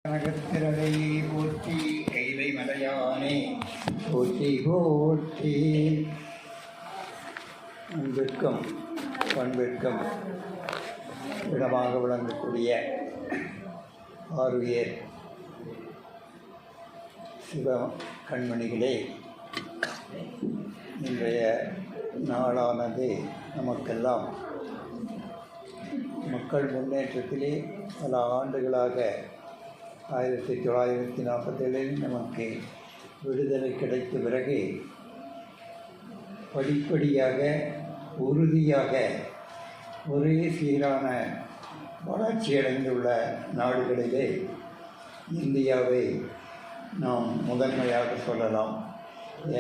கனகத்திரளை போற்றி கைலை மலையானே போற்றி போற்றி. அன்பிற்கும் பண்பிற்கும் இடமாக விளங்கக்கூடிய ஆருயிர் சிவ கண்மணிகளே, இன்றைய நாளானது நமக்கெல்லாம் மக்கள் முன்னேற்றத்திலே பல ஆண்டுகளாக 1947 நமக்கு விடுதலை கிடைத்த பிறகு படிப்படியாக உறுதியாக ஒரே சீரான வளர்ச்சியடைந்துள்ள நாடுகளிலே இந்தியாவை நாம் முதன்மையாக சொல்லலாம்.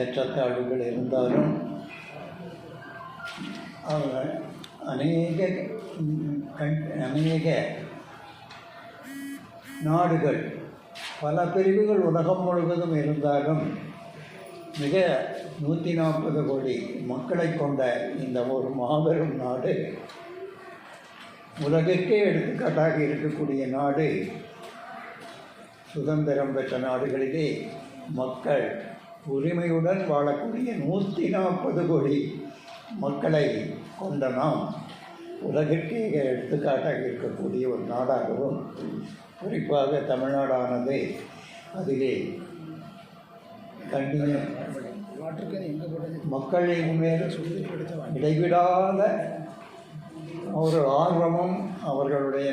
ஏற்றத்தாழ்வுகள் இருந்தாலும் அநேக நாடுகள், பல பிரிவுகள் உலகம் முழுவதும் இருந்தாலும் மிக 140 கோடி மக்களை கொண்ட இந்த ஒரு மாபெரும் நாடு, உலகிற்கே எடுத்துக்காட்டாக இருக்கக்கூடிய நாடு, சுதந்திரம் பெற்ற நாடுகளிலே மக்கள் உரிமையுடன் வாழக்கூடிய 140 கோடி மக்களை கொண்ட நாம் உலகிற்கே எடுத்துக்காட்டாக இருக்கக்கூடிய ஒரு நாடாகவும், குறிப்பாக தமிழ்நாடானது அதிலே கண்ணியம் மக்களின் மேல் இடைவிடாத ஒரு ஆர்வமும் அவர்களுடைய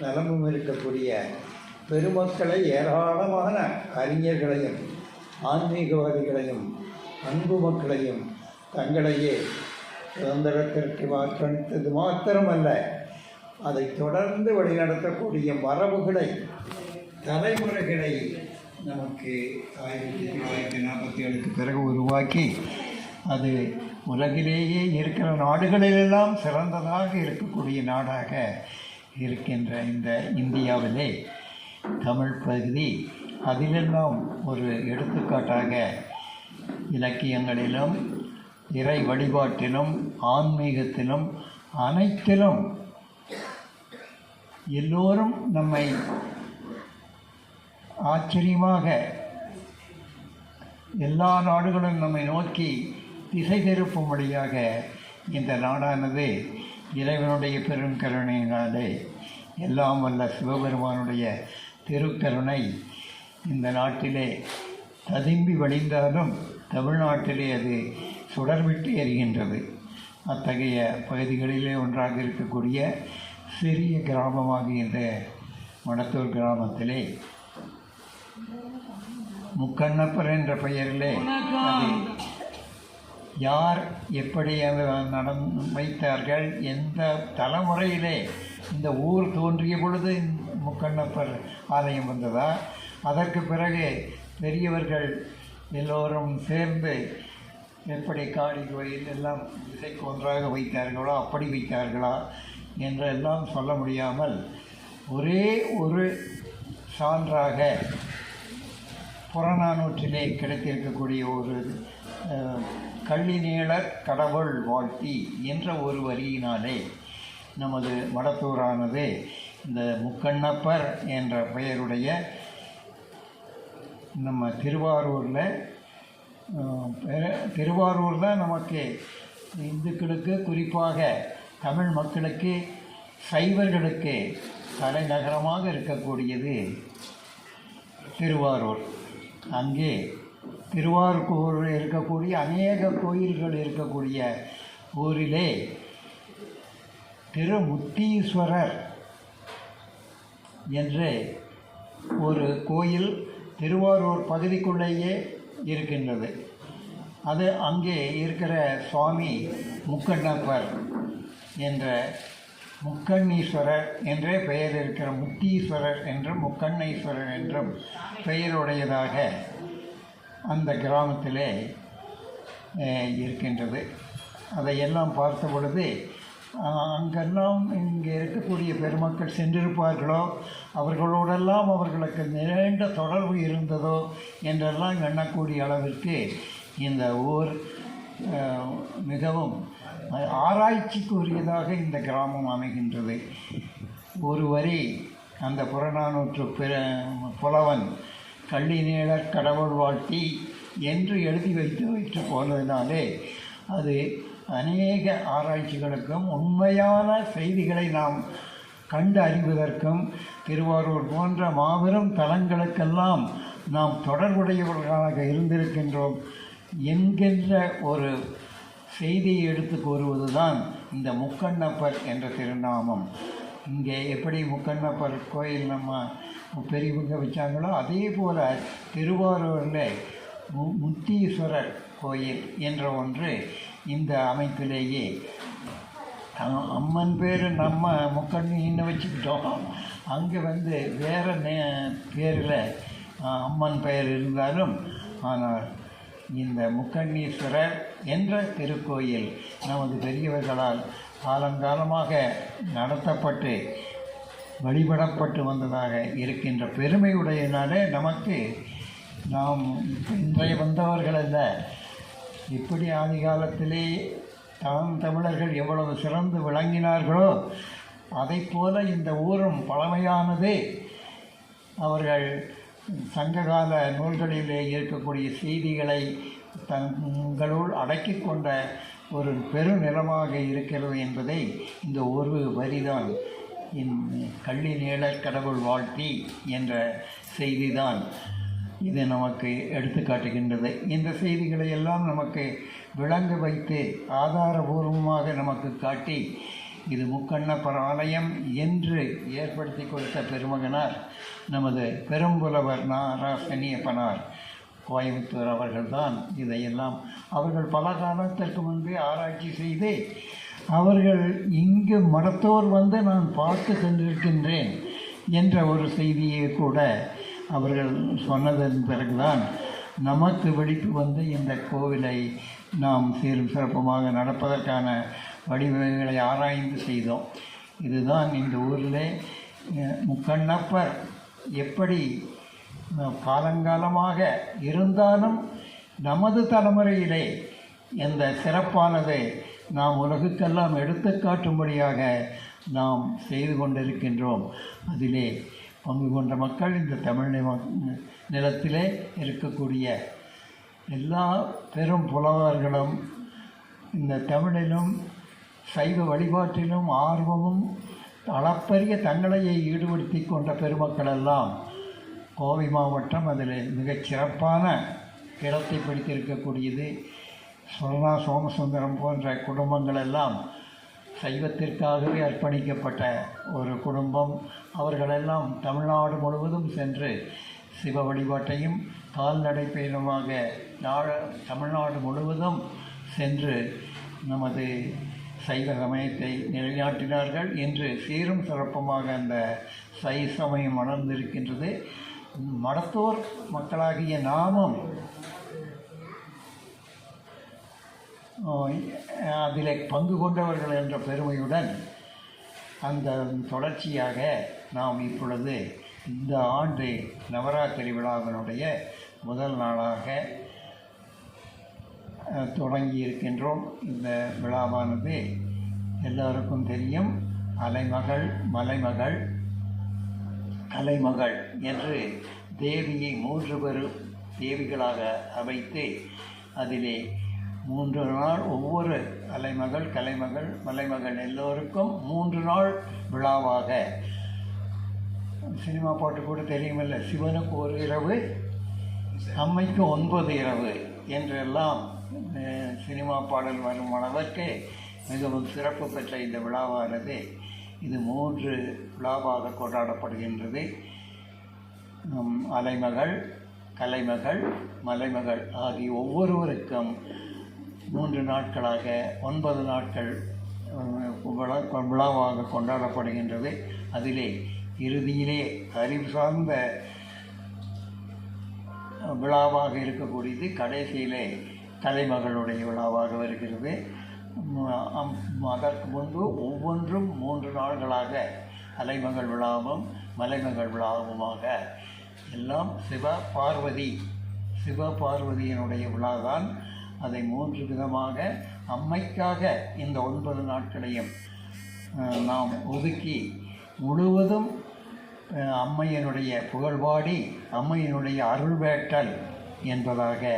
நலமும் இருக்கக்கூடிய பெருமக்களை, ஏராளமான அறிஞர்களையும் ஆன்மீகவாதிகளையும் அன்பு மக்களையும் தங்களையே சுதந்திரத்திற்கு வாக்களித்தது மாத்திரமல்ல, அதை தொடர்ந்து வழிநடத்தக்கூடிய மரபுகளை, தலைமுறைகளை நமக்கு 1947க்கு பிறகு உருவாக்கி அது உலகிலேயே இருக்கிற நாடுகளிலெல்லாம் சிறந்ததாக இருக்கக்கூடிய நாடாக இருக்கின்ற இந்த இந்தியாவிலே தமிழ் பகுதி அதிலெல்லாம் ஒரு எடுத்துக்காட்டாக இலக்கியங்களிலும் இறை வழிபாட்டிலும் ஆன்மீகத்திலும் அனைத்திலும் எல்லோரும் நம்மை ஆச்சரியமாக, எல்லா நாடுகளும் நம்மை நோக்கி திசை திருப்பும்படியாக இந்த நாடானது இறைவனுடைய பெருங்கருணையினாலே, எல்லாம் வல்ல சிவபெருமானுடைய திருக்கருணை இந்த நாட்டிலே ததும்பி வழிந்தாலும் தமிழ்நாட்டிலே அது சுடர்விட்டு எரிகின்றது. அத்தகைய பகுதிகளிலே ஒன்றாக இருக்கக்கூடிய சிறிய கிராமமாகிய இந்த மடத்தூர் கிராமத்திலே முக்கண்ணப்பர் என்ற பெயரிலே அது யார் எப்படி வைத்தார்கள், எந்த தலைமுறையிலே இந்த ஊர் தோன்றிய பொழுது முக்கண்ணப்பர் ஆலயம் வந்ததா, அதற்கு பிறகு பெரியவர்கள் எல்லோரும் சேர்ந்து எப்படி காளி கோயில் எல்லாம் திசைக்கு ஒன்றாக வைத்தார்களோ அப்படி வைத்தார்களா என்றெல்லாம் சொல்ல முடியாமல், ஒரே ஒரு சான்றாக புறநானூற்றிலே கிடைத்திருக்கக்கூடிய ஒரு கள்ளிநீளர் கடவுள் வாழ்த்தி என்ற ஒரு வரியினாலே நமது மடத்தூரானது இந்த முக்கண்ணப்பர் என்ற பெயருடைய நம்ம திருவாரூர் தான் நமக்கு இந்துக்களுக்கு, குறிப்பாக தமிழ் மக்களுக்கு, சைவர்களுக்கு தலைநகரமாக இருக்கக்கூடியது திருவாரூர். அங்கே திருவாரூரில் இருக்கக்கூடிய அநேக கோயில்கள் இருக்கக்கூடிய ஊரிலே திருமுத்தீஸ்வரர் என்று ஒரு கோயில் திருவாரூர் பகுதிக்குள்ளேயே இருக்கின்றது. அது அங்கே இருக்கிற சுவாமி முக்கண்ணப்பர் என்ற முக்கண்ணீஸ்வரர் என்றே பெயர் இருக்கிற முத்தீஸ்வரர் என்றும் முக்கண்ணீஸ்வரர் என்றும் பெயருடையதாக அந்த கிராமத்திலே இருக்கின்றது. அதையெல்லாம் பார்த்த பொழுது அங்கெல்லாம் இங்கே இருக்கக்கூடிய பெருமக்கள் சென்றிருப்பார்களோ, அவர்களோடெல்லாம் அவர்களுக்கு நீண்ட தொடர்பு இருந்ததோ என்றெல்லாம் எண்ணக்கூடிய அளவிற்கு இந்த ஊர் மிகவும் ஆராய்ச்சிக்குரியதாக இந்த கிராமம் அமைகின்றது. ஒரு வரி அந்த புறநானூற்று புலவன் கள்ளிநீழற் கடவுள் வாழ்த்தி என்று எழுதி வைத்து போனதினாலே அது அநேக ஆராய்ச்சிகளுக்கும் உண்மையான செய்திகளை நாம் கண்டு அறிவதற்கும் திருவாரூர் போன்ற மாபெரும் தலங்களுக்கெல்லாம் நாம் தொடர்புடையவர்களாக இருந்திருக்கின்றோம் என்கின்ற ஒரு செய்தியை எடுத்து கூறுவதுதான் இந்த முக்கண்ணப்பர் என்ற திருநாமம். இங்கே எப்படி முக்கண்ணப்பர் கோயில் நம்ம பெரியவங்க வச்சாங்களோ அதே போல் திருவாரூரில் முத்தீஸ்வரர் கோயில் என்ற ஒன்று இந்த அமைப்பிலேயே அம்மன் பேர் நம்ம முக்கண்ணின்னு வச்சுக்கிட்டோம். அங்கே வேறு பேரில் அம்மன் பெயர் இருந்தாலும் ஆனால் இந்த முக்கண்ணீஸ்வரர் என்ற திருக்கோயில் நமது பெரியவர்களால் காலங்காலமாக நடத்தப்பட்டு வழிபடப்பட்டு வந்ததாக இருக்கின்ற பெருமையுடையனாலே நமக்கு நாம் இன்றைய வந்தவர்கள் அல்ல. இப்படி ஆதி காலத்திலே தமிழர்கள் எவ்வளவு சிறந்து விளங்கினார்களோ அதை போல இந்த ஊரும் பழமையானது. அவர்கள் சங்ககால நூல்களிலே இருக்கக்கூடிய செய்திகளை தங்களுள் அடக்கி கொண்ட ஒரு பெருநிலமாக இருக்கிறது என்பதை இந்த ஒரு வரிதான் கள்ளிநீழற் கடவுள் வாழ்த்தி என்ற செய்திதான் இது நமக்கு எடுத்து காட்டுகின்றது. இந்த செய்திகளை எல்லாம் நமக்கு விளங்க வைத்து ஆதாரபூர்வமாக நமக்கு காட்டி இது முக்கண்ணப்பர் ஆலயம் என்று ஏற்படுத்தி கொடுத்த பெருமகனார் நமது பெரும்புலவர் நாராசனியப்பனார் கோயம்புத்தூர் அவர்கள்தான். இதையெல்லாம் அவர்கள் பல காலத்திற்கு முன்பே ஆராய்ச்சி செய்து அவர்கள் இங்கு மடத்தோர் நான் பார்த்து சென்றிருக்கின்றேன் என்ற ஒரு செய்தியை கூட அவர்கள் சொன்னதன் பிறகுதான் நமக்கு விழிப்பு இந்த கோவிலை நாம் சீரும் சிறப்புமாக நடப்பதற்கான வழிவகைகளை ஆராய்ந்து செய்தோம். இதுதான் இந்த ஊரில் முக்கண்ணப்பர் எப்படி காலங்காலமாக இருந்தாலும் நமது தலைமுறையிலே எந்த சிறப்பானதை நாம் உலகுக்கெல்லாம் எடுத்து காட்டும்படியாக நாம் செய்து கொண்டிருக்கின்றோம். அதிலே பங்கு கொண்ட மக்கள் இந்த தமிழ் நிலத்திலே இருக்கக்கூடிய எல்லா பெரும் புலவர்களும் இந்த தமிழிலும் சைவ வழிபாட்டிலும் ஆர்வமும் அளப்பரிய தங்களையை ஈடுபடுத்தி கொண்ட பெருமக்களெல்லாம் கோவை மாவட்டம் அதில் மிகச் சிறப்பான இடத்தை பிடித்திருக்கக்கூடியது. சொர்ணா சோமசுந்தரம் போன்ற குடும்பங்கள் எல்லாம் சைவத்திற்காகவே அர்ப்பணிக்கப்பட்ட ஒரு குடும்பம். அவர்களெல்லாம் தமிழ்நாடு முழுவதும் சென்று சிவ வழிபாட்டையும் கால்நடை பயணமாக தமிழ்நாடு முழுவதும் சென்று நமது சைவ சமயத்தை நிலைநாட்டினார்கள். என்று சீரும் சிறப்புமாக அந்த சைவ சமயம் வளர்ந்திருக்கின்றது. மடத்தோர் மக்களாகிய நாமும் அதில் பங்கு கொண்டவர்கள் என்ற பெருமையுடன் அந்த தொடர்ச்சியாக நாம் இப்பொழுது இந்த ஆண்டு நவராத்திரி விழாவினுடைய முதல் நாளாக தொடங்கி இருக்கின்றோம். இந்த விழாவானது எல்லோருக்கும் தெரியும். அலைமகள், மலைமகள், கலைமகள் என்று தேவியை 3 பெரும் தேவிகளாக அமைத்து அதிலே 3 நாள் ஒவ்வொரு அலைமகள், கலைமகள், மலைமகள் எல்லோருக்கும் 3 நாள் விழாவாக. சினிமா பாட்டு கூட தெரியுமில்ல, சிவனுக்கு 1 இரவு, அம்மைக்கு 9 இரவு என்றெல்லாம் சினிமா பாடல் வரும் அளவிற்கு மிகவும் சிறப்பு பெற்ற இந்த விழாவானது இது 3 விழாவாக கொண்டாடப்படுகின்றது. அலைமகள், கலைமகள், மலைமகள் ஆகிய ஒவ்வொருவருக்கும் 3 நாட்களாக 9 நாட்கள் விழாவாக கொண்டாடப்படுகின்றது. அதிலே இறுதியிலே அறிவு சார்ந்த விழாவாக இருக்கக்கூடியது கடைசியிலே கலைமகளுடைய விழாவாக வருகிறது. அதற்கு முன்பு ஒவ்வொன்றும் 3 நாள்களாக அலைமகள் விழாவும் மலைமகள் விழாவுமாக எல்லாம் சிவபார்வதியினுடைய விழாதான். அதை 3 விதமாக அம்மைக்காக இந்த 9 நாட்களையும் நாம் ஒதுக்கி முழுவதும் அம்மையினுடைய புகழ்பாடி அம்மையினுடைய அருள் வேட்டல் என்பதாக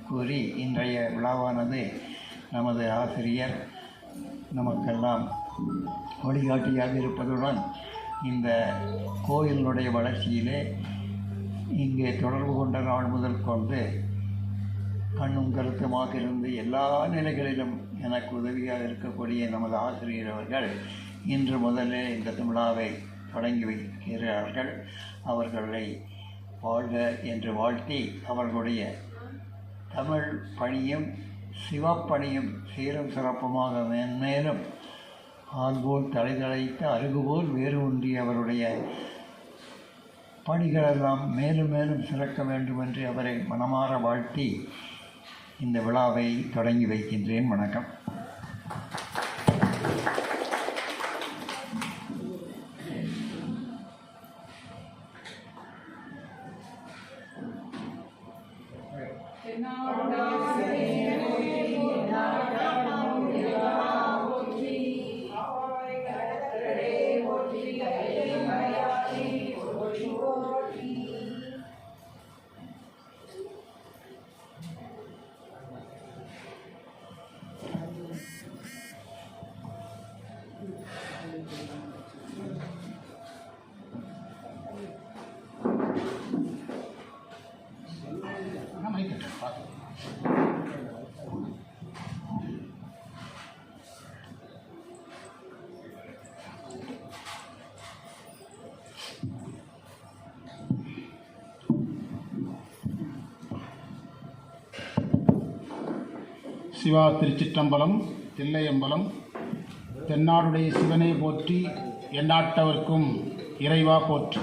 கூறி இன்றைய விழாவானது நமது ஆசிரியர் நமக்கெல்லாம் வழிகாட்டியாக இருப்பதுடன் இந்த கோயிலினுடைய வளர்ச்சியிலே இங்கே தொடர்பு கொண்ட நாள் முதல் கொண்டு கண்ணும் கருத்துமாக இருந்து எல்லா நிலைகளிலும் எனக்கு உதவியாக இருக்கக்கூடிய நமது ஆசிரியர் அவர்கள் இன்று முதலே இந்த விழாவை தொடங்கி வைக்கிறார்கள். அவர்களை வாழ்க என்று வாழ்த்தி அவர்களுடைய தமிழ் பணியும் சிவப்பணியும் சீரும் சிறப்புமாக மேன்மேலும் ஆள்போல் தலைதழைத்து அருகுபோல் வேறு ஒன்றி அவருடைய பணிகளெல்லாம் மேலும் மேலும் சிறக்க வேண்டும் என்று அவரை மனமாற வாழ்த்தி இந்த விழாவை தொடங்கி வைக்கின்றேன். வணக்கம். சிவா திருச்சிற்றம்பலம், தில்லையம்பலம். தென்னாடுடைய சிவனை போற்றி, எந்நாட்டவர்க்கும் இறைவா போற்றி.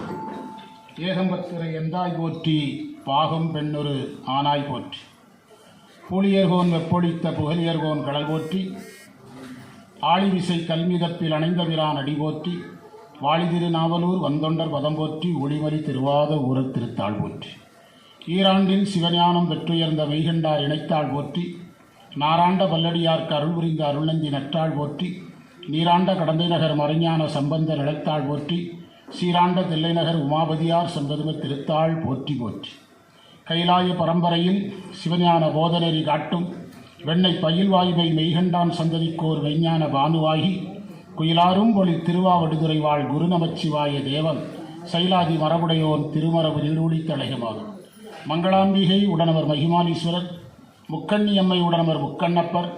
ஏகம்பத்திரை எந்தாய் போற்றி, பாகம் பெண்ணொரு ஆனாய் போற்றி. பூலியர்கோன் வெப்பொழித்த புகழியர்கோன் கடல் போற்றி. ஆழிவிசை கல்மிதப்பில் அணைந்தவிரான் அடி போற்றி. வாழிதிரு நாவலூர் வந்தொண்டர் பதம் போற்றி. ஒளிமலி திருவாத ஊரத் திருத்தாள் போற்றி. ஈராண்டில் சிவஞானம் பெற்றுயர்ந்த மெய்கண்டார் இணைத்தாள் போற்றி. நாராண்ட பல்லடியார்க்கு அருள் புரிந்த அருள்நந்தி நற்றாள் போற்றி. நீராண்ட கடந்தை நகர் மறைஞான சம்பந்த நிலத்தாள் போற்றி. சீராண்ட தில்லை நகர் உமாபதியார் சம்பதும திருத்தாள் போற்றி போற்றி. கைலாய பரம்பரையில் சிவஞான போதநெறி காட்டும் வெண்ணை பயில்வாய்மை மெய்கண்டான் சந்ததிக்கோர் மெய்ஞான பானுவாகி குயிலாரும் ஒளி திருவாவடுதுறை வாழ் குருநமச்சிவாய தேவன் சைலாதி மரபுடையோன் திருமரபு நீடூழி தலைகமாகும். மங்களாம்பிகை உடனவர் மகிமாலீஸ்வரர், முக்கண்ணி அம்மை உடனவர் முக்கண்ணப்பர்,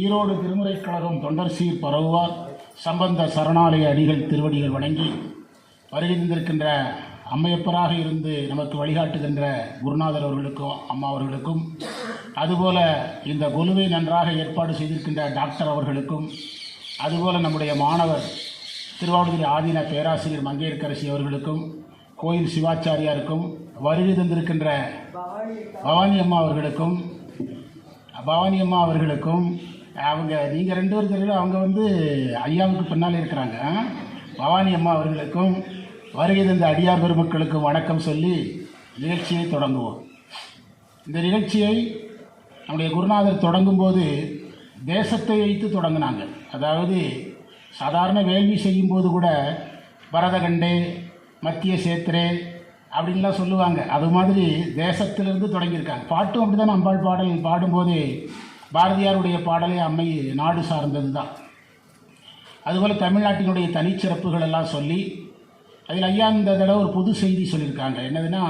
ஈரோடு திருமுறைக் கழகம் தொண்டர் சீர் பரவுவார், சம்பந்த சரணாலய அடிகள் திருவடிகள் வணங்கி வருகை தந்திருக்கின்ற அம்மையப்பராக இருந்து நமக்கு வழிகாட்டுகின்ற குருநாதர் அவர்களுக்கும் அம்மா அவர்களுக்கும், அதுபோல இந்த குழுவை நன்றாக ஏற்பாடு செய்திருக்கின்ற டாக்டர் அவர்களுக்கும், அதுபோல நம்முடைய மாணவர் திருவாவடுதுறை ஆதீன பேராசிரியர் மங்கையர்க்கரசி அவர்களுக்கும், கோயில் சிவாச்சாரியாருக்கும், வருகை தந்திருக்கின்ற பவானி அம்மா அவர்களுக்கும் அவங்க நீங்கள் ரெண்டு பேர் தெரியல, அவங்க ஐயாவுக்கு பின்னால் இருக்கிறாங்க. பவானி அம்மா அவர்களுக்கும் வருகை தந்த அடியார் பெருமக்களுக்கும் வணக்கம் சொல்லி நிகழ்ச்சியை தொடங்குவோம். இந்த நிகழ்ச்சியை நம்முடைய குருநாதர் தொடங்கும்போது தேசத்தை வைத்து தொடங்கினாங்க. அதாவது சாதாரண வேள்வி செய்யும்போது கூட பரதகண்டே மத்திய சேத்திரே அப்படின்லாம் சொல்லுவாங்க. அது மாதிரி தேசத்திலிருந்து தொடங்கியிருக்காங்க. பாட்டும் அப்படி தான் அம்பாள் பாடல் பாடும்போது பாரதியாருடைய பாடலே அம்மை நாடு சார்ந்தது தான். அதுபோல் தமிழ்நாட்டினுடைய தனிச்சிறப்புகள் எல்லாம் சொல்லி அதில் ஐயா இந்த தடவை ஒரு புது செய்தி சொல்லியிருக்காங்க. என்னதுன்னா,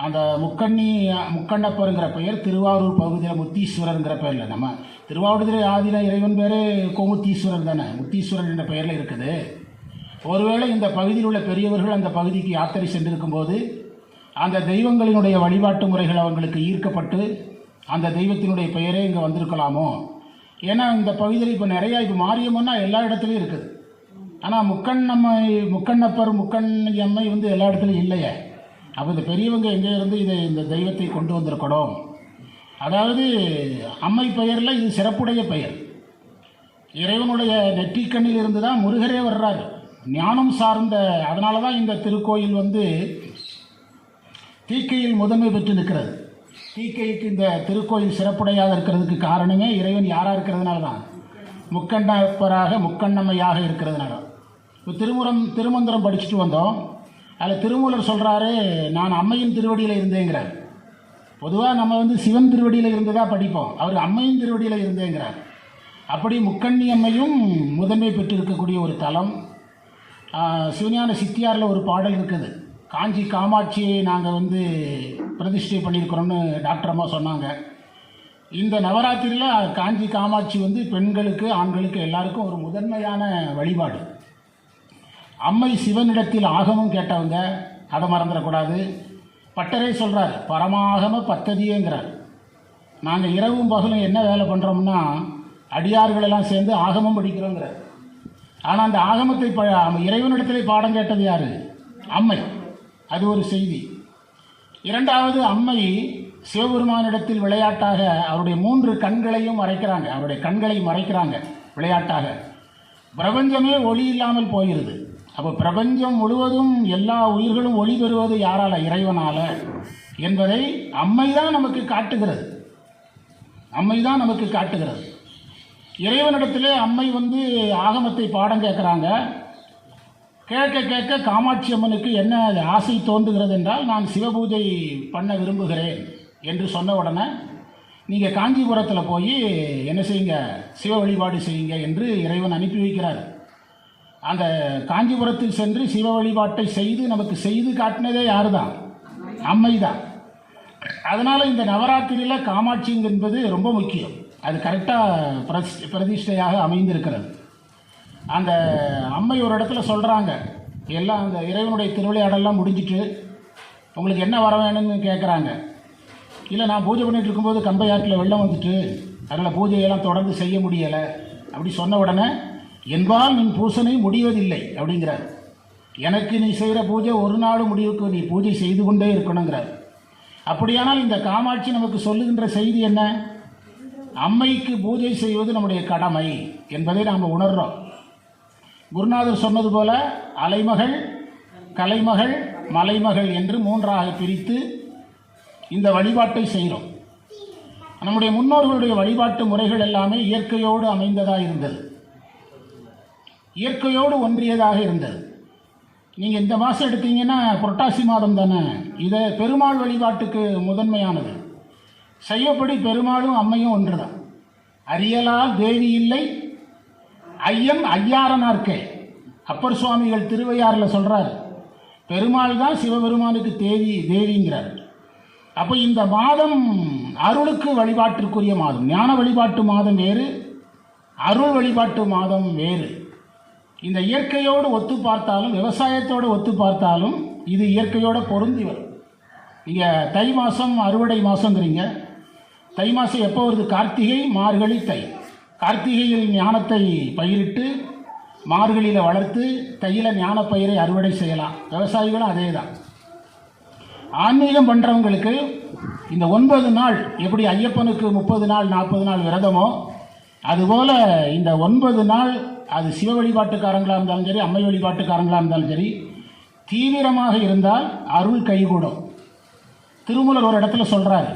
அந்த முக்கண்ணப்பருங்கிற பெயர் திருவாரூர் பகுதியில் முத்தீஸ்வரருங்கிற பெயரில், நம்ம திருவாவடுதுறை ஆதின இறைவன் பேர் கோமுத்தீஸ்வரர் தானே, முத்தீஸ்வரர் என்ற பெயரில் இருக்குது. ஒருவேளை இந்த பகுதியில் உள்ள பெரியவர்கள் அந்த பகுதிக்கு யாத்திரை சென்றிருக்கும்போது அந்த தெய்வங்களினுடைய வழிபாட்டு முறைகள் அவங்களுக்கு ஈர்க்கப்பட்டு அந்த தெய்வத்தினுடைய பெயரே இங்கே வந்திருக்கலாமோ. ஏன்னா இந்த பகுதியில் இப்போ நிறையா மாரியம்மன்னா எல்லா இடத்துலையும் இருக்குது. ஆனால் முக்கண்ணப்பர் முக்கண்ணி அம்மை எல்லா இடத்துலையும் இல்லையே. அப்போ இந்த பெரியவங்க எங்கே இருந்து இந்த தெய்வத்தை கொண்டு வந்திருக்கணும். அதாவது அம்மை பெயரில் இது சிறப்புடைய பெயர். இறைவனுடைய நெற்றிக்கண்ணில் இருந்து தான் முருகரே வர்றாரு, ஞானம் சார்ந்த. அதனால தான் இந்த திருக்கோயில் தீக்கையில் முதன்மை பெற்று நிற்கிறது. தீக்கைக்கு இந்த திருக்கோயில் சிறப்புடையாக இருக்கிறதுக்கு காரணமே இறைவன் யாராக இருக்கிறதுனால தான், முக்கண்ணப்பராக முக்கண்ணம்மையாக இருக்கிறதுனால. இப்போ திருமந்திரம் படிச்சுட்டு வந்தோம். அதில் திருமூலர் சொல்கிறாரு, நான் அம்மையின் திருவடியில் இருந்தேங்கிறார். பொதுவாக நம்ம சிவன் திருவடியில் இருந்ததாக படிப்போம், அவர் அம்மையின் திருவடியில் இருந்தேங்கிறார். அப்படி முக்கண்ணி அம்மையும் முதன்மை பெற்றிருக்கக்கூடிய ஒரு தலம். சிவஞான சித்தியாரில் ஒரு பாடல் இருக்குது, காஞ்சி காமாட்சியை நாங்கள் பிரதிஷ்டை பண்ணியிருக்கிறோம்னு டாக்டர் அம்மா சொன்னாங்க. இந்த நவராத்திரியில் காஞ்சி காமாட்சி பெண்களுக்கு ஆண்களுக்கு எல்லாருக்கும் ஒரு முதன்மையான வழிபாடு. அம்மை சிவனிடத்தில் ஆகமம் கேட்டவங்க, அதை மறந்துடக்கூடாது. பட்டரே சொல்கிறார், பரமாகம பத்ததியேங்கிறார். நாங்கள் இரவும் பகலும் என்ன வேலை பண்ணுறோம்னா அடியார்களெல்லாம் சேர்ந்து ஆகமம் படிக்கிறோங்கிறார். ஆனால் அந்த ஆகமத்தை இறைவனிடத்திலே பாடம் கேட்டது யார்? அம்மை. அது ஒரு செய்தி. இரண்டாவது, அம்மை சிவபெருமானிடத்தில் விளையாட்டாக அவருடைய 3 கண்களையும் மறைக்கிறாங்க, அவருடைய கண்களை மறைக்கிறாங்க விளையாட்டாக. பிரபஞ்சமே ஒளி இல்லாமல் போகிறது. அப்போ பிரபஞ்சம் முழுவதும் எல்லா உயிர்களும் ஒளி பெறுவது யாரால? இறைவனால என்பதை அம்மை தான் நமக்கு காட்டுகிறது. அம்மை தான் நமக்கு காட்டுகிறது. இறைவனிடத்திலே அம்மை ஆகமத்தை பாடம் கேட்குறாங்க. கேட்க கேட்க காமாட்சி அம்மனுக்கு என்ன ஆசை தோன்றுகிறது என்றால், நான் சிவபூஜை பண்ண விரும்புகிறேன் என்று சொன்ன உடனே, நீங்கள் காஞ்சிபுரத்தில் போய் என்ன செய்யுங்க, சிவ வழிபாடு செய்யுங்க என்று இறைவன் அனுப்பி வைக்கிறார். அந்த காஞ்சிபுரத்தில் சென்று சிவ வழிபாட்டை செய்து நமக்கு செய்து காட்டினதே யாரு தான்? அம்மை தான். அதனால் இந்த நவராத்திரியில் காமாட்சி என்பது ரொம்ப முக்கியம். அது கரெக்டாக பிரதிஷ்டையாக அமைந்திருக்கிறது. அந்த அம்மை ஒரு இடத்துல சொல்கிறாங்க, எல்லாம் அந்த இறைவனுடைய திருவிளையாடெல்லாம் முடிஞ்சிட்டு உங்களுக்கு என்ன வர வேணும்னு கேட்குறாங்க. இல்லை, நான் பூஜை பண்ணிகிட்டு இருக்கும்போது கம்பையாற்றில் வெள்ளம் வந்துட்டு அதில் பூஜையெல்லாம் தொடர்ந்து செய்ய முடியலை அப்படி சொன்ன உடனே, என்பால் நீ பூசனை முடிவதில்லை அப்படிங்கிறார். எனக்கு நீ செய்கிற பூஜை ஒரு நாள் முடிவுக்கு நீ பூஜை செய்து கொண்டே இருக்கணுங்கிறார். அப்படியானால் இந்த காமாட்சி நமக்கு சொல்லுகின்ற செய்தி என்ன? அம்மைக்கு பூஜை செய்வது நம்முடைய கடமை என்பதை நாம் உணர்றோம். குருநாதர் சொன்னது போல அலைமகள், கலைமகள், மலைமகள் என்று 3ஆக பிரித்து இந்த வழிபாட்டை செய்கிறோம். நம்முடைய முன்னோர்களுடைய வழிபாட்டு முறைகள் எல்லாமே இயற்கையோடு அமைந்ததாக இருந்தது, இயற்கையோடு ஒன்றியதாக இருந்தது. நீங்கள் இந்த மாதம் எடுத்தீங்கன்னா புரட்டாசி மாதம் தானே, இதை பெருமாள் வழிபாட்டுக்கு முதன்மையானது. செய்யப்படி பெருமாளும் அம்மையும் ஒன்று தான். அரியலால் தேவி இல்லை ஐயன் ஐயாரனார்க்கே. அப்பர் சுவாமிகள் திருவையாறில் சொல்கிறார், பெருமாள் தான் சிவபெருமானுக்கு தேவிங்கிறார். அப்போ இந்த மாதம் அருளுக்கு வழிபாட்டிற்குரிய மாதம். ஞான வழிபாட்டு மாதம் வேறு, அருள் வழிபாட்டு மாதம் வேறு. இந்த இயற்கையோடு ஒத்து பார்த்தாலும், விவசாயத்தோடு ஒத்து பார்த்தாலும் இது இயற்கையோடு பொருந்தி வரும். நீங்கள் தை மாதம் அறுவடை மாதங்கிறீங்க. தை மாதம் எப்போ வருது? கார்த்திகை, மார்கழி, தை. கார்த்திகையில் ஞானத்தை பயிரிட்டு மார்கழியில் வளர்த்து தையில் ஞான பயிரை அறுவடை செய்யலாம். விவசாயிகளும் அதே தான். ஆன்மீகம் பண்ணுறவங்களுக்கு இந்த 9 நாள் எப்படி ஐயப்பனுக்கு 30 நாள் 40 நாள் விரதமோ, அதுபோல் இந்த 9 நாள் அது சிவ வழிபாட்டுக்காரங்களாக இருந்தாலும் சரி, அம்மை வழிபாட்டுக்காரங்களாக இருந்தாலும் சரி, தீவிரமாக இருந்தால் அருள் கைகூடும். திருமூலர் ஒரு இடத்துல சொல்கிறார்,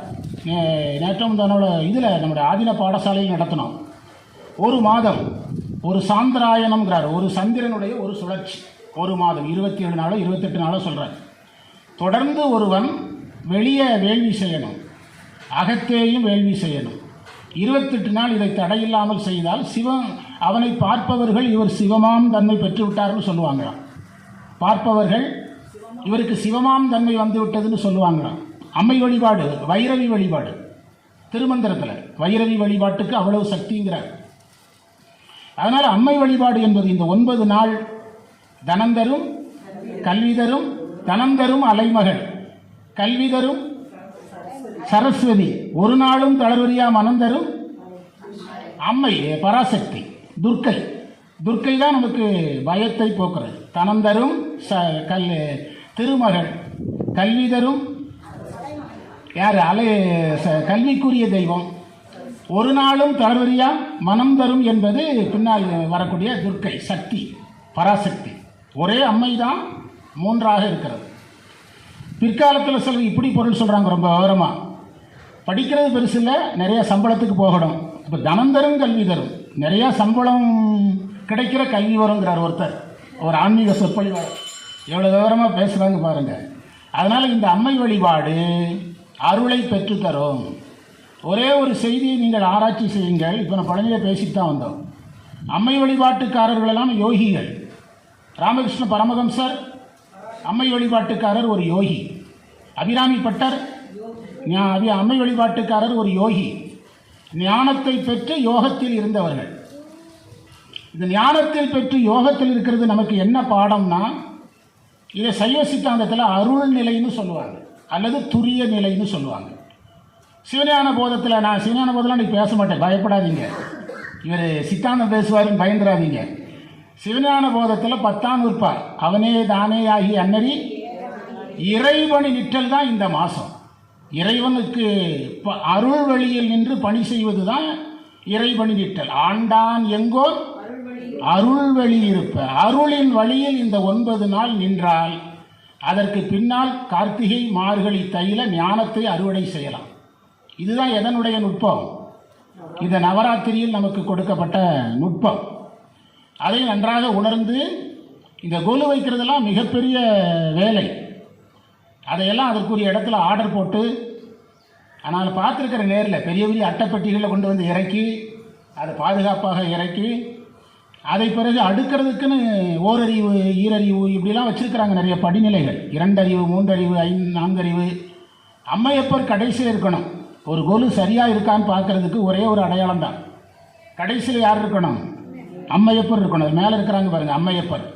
நேற்றம் தன்னோட இதில் நம்முடைய ஆதின பாடசாலையில் நடத்தினோம். ஒரு மாதம் ஒரு சாந்திராயணம்ங்கிறார். ஒரு சந்திரனுடைய ஒரு சுழற்சி, ஒரு மாதம் 27 நாளோ 28 நாளோ சொல்கிறார். தொடர்ந்து ஒருவன் வெளியே வேள்வி செய்யணும், அகத்தேயும் வேள்வி செய்யணும். 28 நாள் இதை தடையில்லாமல் செய்தால் அவனை பார்ப்பவர்கள் இவர் சிவமாம் தன்மை பெற்றுவிட்டார்னு சொல்லுவாங்களாம். பார்ப்பவர்கள் இவருக்கு சிவமாம் தன்மை வந்து விட்டதுன்னு சொல்லுவாங்களாம். அம்மை வழிபாடு, வைரவி வழிபாடு, திருமந்திரத்தில் வைரவி வழிபாட்டுக்கு அவ்வளவு சக்திங்கிறார். அதனால் அம்மை வழிபாடு என்பது இந்த 9 நாள் தனந்தரும் கல்விதரும், தனந்தரும் அலைமகள், கல்விதரும் சரஸ்வதி, ஒரு நாளும் தளர்வரியா மனந்தரும் அம்மை பராசக்தி, துர்க்கை. துர்க்கை தான் நமக்கு பயத்தை போக்குறது. தனந்தரும் திருமகள், கல்விதரும் யார்? கல்விக்குரிய தெய்வம். ஒரு நாளும் தளர்வரியா மனம் தரும் என்பது பின்னால் வரக்கூடிய துர்க்கை சக்தி, பராசக்தி. ஒரே அம்மை தான் 3ஆக இருக்கிறது. பிற்காலத்தில் சிலர் இப்படி பொருள் சொல்கிறாங்க, ரொம்ப விவரமாக. படிக்கிறது பெருசு இல்லை, நிறைய சம்பளத்துக்கு போகணும். இப்போ தனம் தரும் கல்வி தரும், நிறையா சம்பளம் கிடைக்கிற கல்வி வருங்கிறார் ஒருத்தர், ஒரு ஆன்மீக சொற்பொழிவாளர். எவ்வளோ விவரமாக பேசுகிறாங்க பாருங்கள். அதனால் இந்த அம்மை வழிபாடு அருளை பெற்றுத்தரும். ஒரே ஒரு செய்தியை நீங்கள் ஆராய்ச்சி செய்யுங்கள். இப்போ நான் பழனியில் பேசிட்டு தான் வந்தோம். அம்மை வழிபாட்டுக்காரர்கள் எல்லாம் யோகிகள். ராமகிருஷ்ண பரமஹம்சர் அம்மை வழிபாட்டுக்காரர் ஒரு யோகி. அபிராமி பட்டர் அம்மை வழிபாட்டுக்காரர் ஒரு யோகி. ஞானத்தை பெற்று யோகத்தில் இருந்தவர்கள். இந்த ஞானத்தில் பெற்று யோகத்தில் இருக்கிறது நமக்கு என்ன பாடம்னா, இதை சைவ சித்தாந்தத்தில் அருள் நிலைன்னு சொல்லுவாங்க, அல்லது துரிய நிலைன்னு சொல்லுவாங்க. சிவஞான போதத்தில், நான் சிவஞான போதெல்லாம் நீ பேச மாட்டேன், பயப்படாதீங்க. இவர் சித்தாந்தம் பேசுவாருன்னு பயந்துடாதீங்க. சிவஞான போதத்தில் 10ஆம் நூற்பார் அவனே தானே ஆகி அன்னறி இறைவனி நிற்றல் தான் இந்த மாதம். இறைவனுக்கு அருள் வழியில் நின்று பணி செய்வது தான் இறைவனி நிற்றல். ஆண்டான் எங்கோர் அருள் வழி இருப்ப, அருளின் வழியில் இந்த 9 நாள் நின்றால் அதற்கு பின்னால் கார்த்திகை மார்கழி தைல ஞானத்தை அறுவடை செய்யலாம். இதுதான் எதனுடைய நுட்பம்? இந்த நவராத்திரியில் நமக்கு கொடுக்கப்பட்ட நுட்பம். அதை நன்றாக உணர்ந்து, இந்த கொலு வைக்கிறதெல்லாம் மிகப்பெரிய வேலை. அதையெல்லாம் அதற்குரிய இடத்துல ஆர்டர் போட்டு, ஆனால் பார்த்துருக்கிற நேரில் பெரிய பெரிய அட்டைப்பெட்டிகளில் கொண்டு வந்து இறக்கி, அதை பாதுகாப்பாக இறக்கி, அதை பிறகு அடுக்கிறதுக்குன்னு ஓரறிவு ஈரறிவு இப்படிலாம் வச்சுருக்கிறாங்க. நிறைய படிநிலைகள், 2 அறிவு 3 அறிவு 4 அறிவு. அம்மையப்பர் கடைசியில் இருக்கணும். ஒரு கொலு சரியாக இருக்கான்னு பார்க்குறதுக்கு ஒரே ஒரு அடையாளம் தான். கடைசியில் யார் இருக்கணும்? அம்மையப்பர் இருக்கணும். மேலே இருக்கிறாங்க பாருங்கள், அம்மையப்பர்.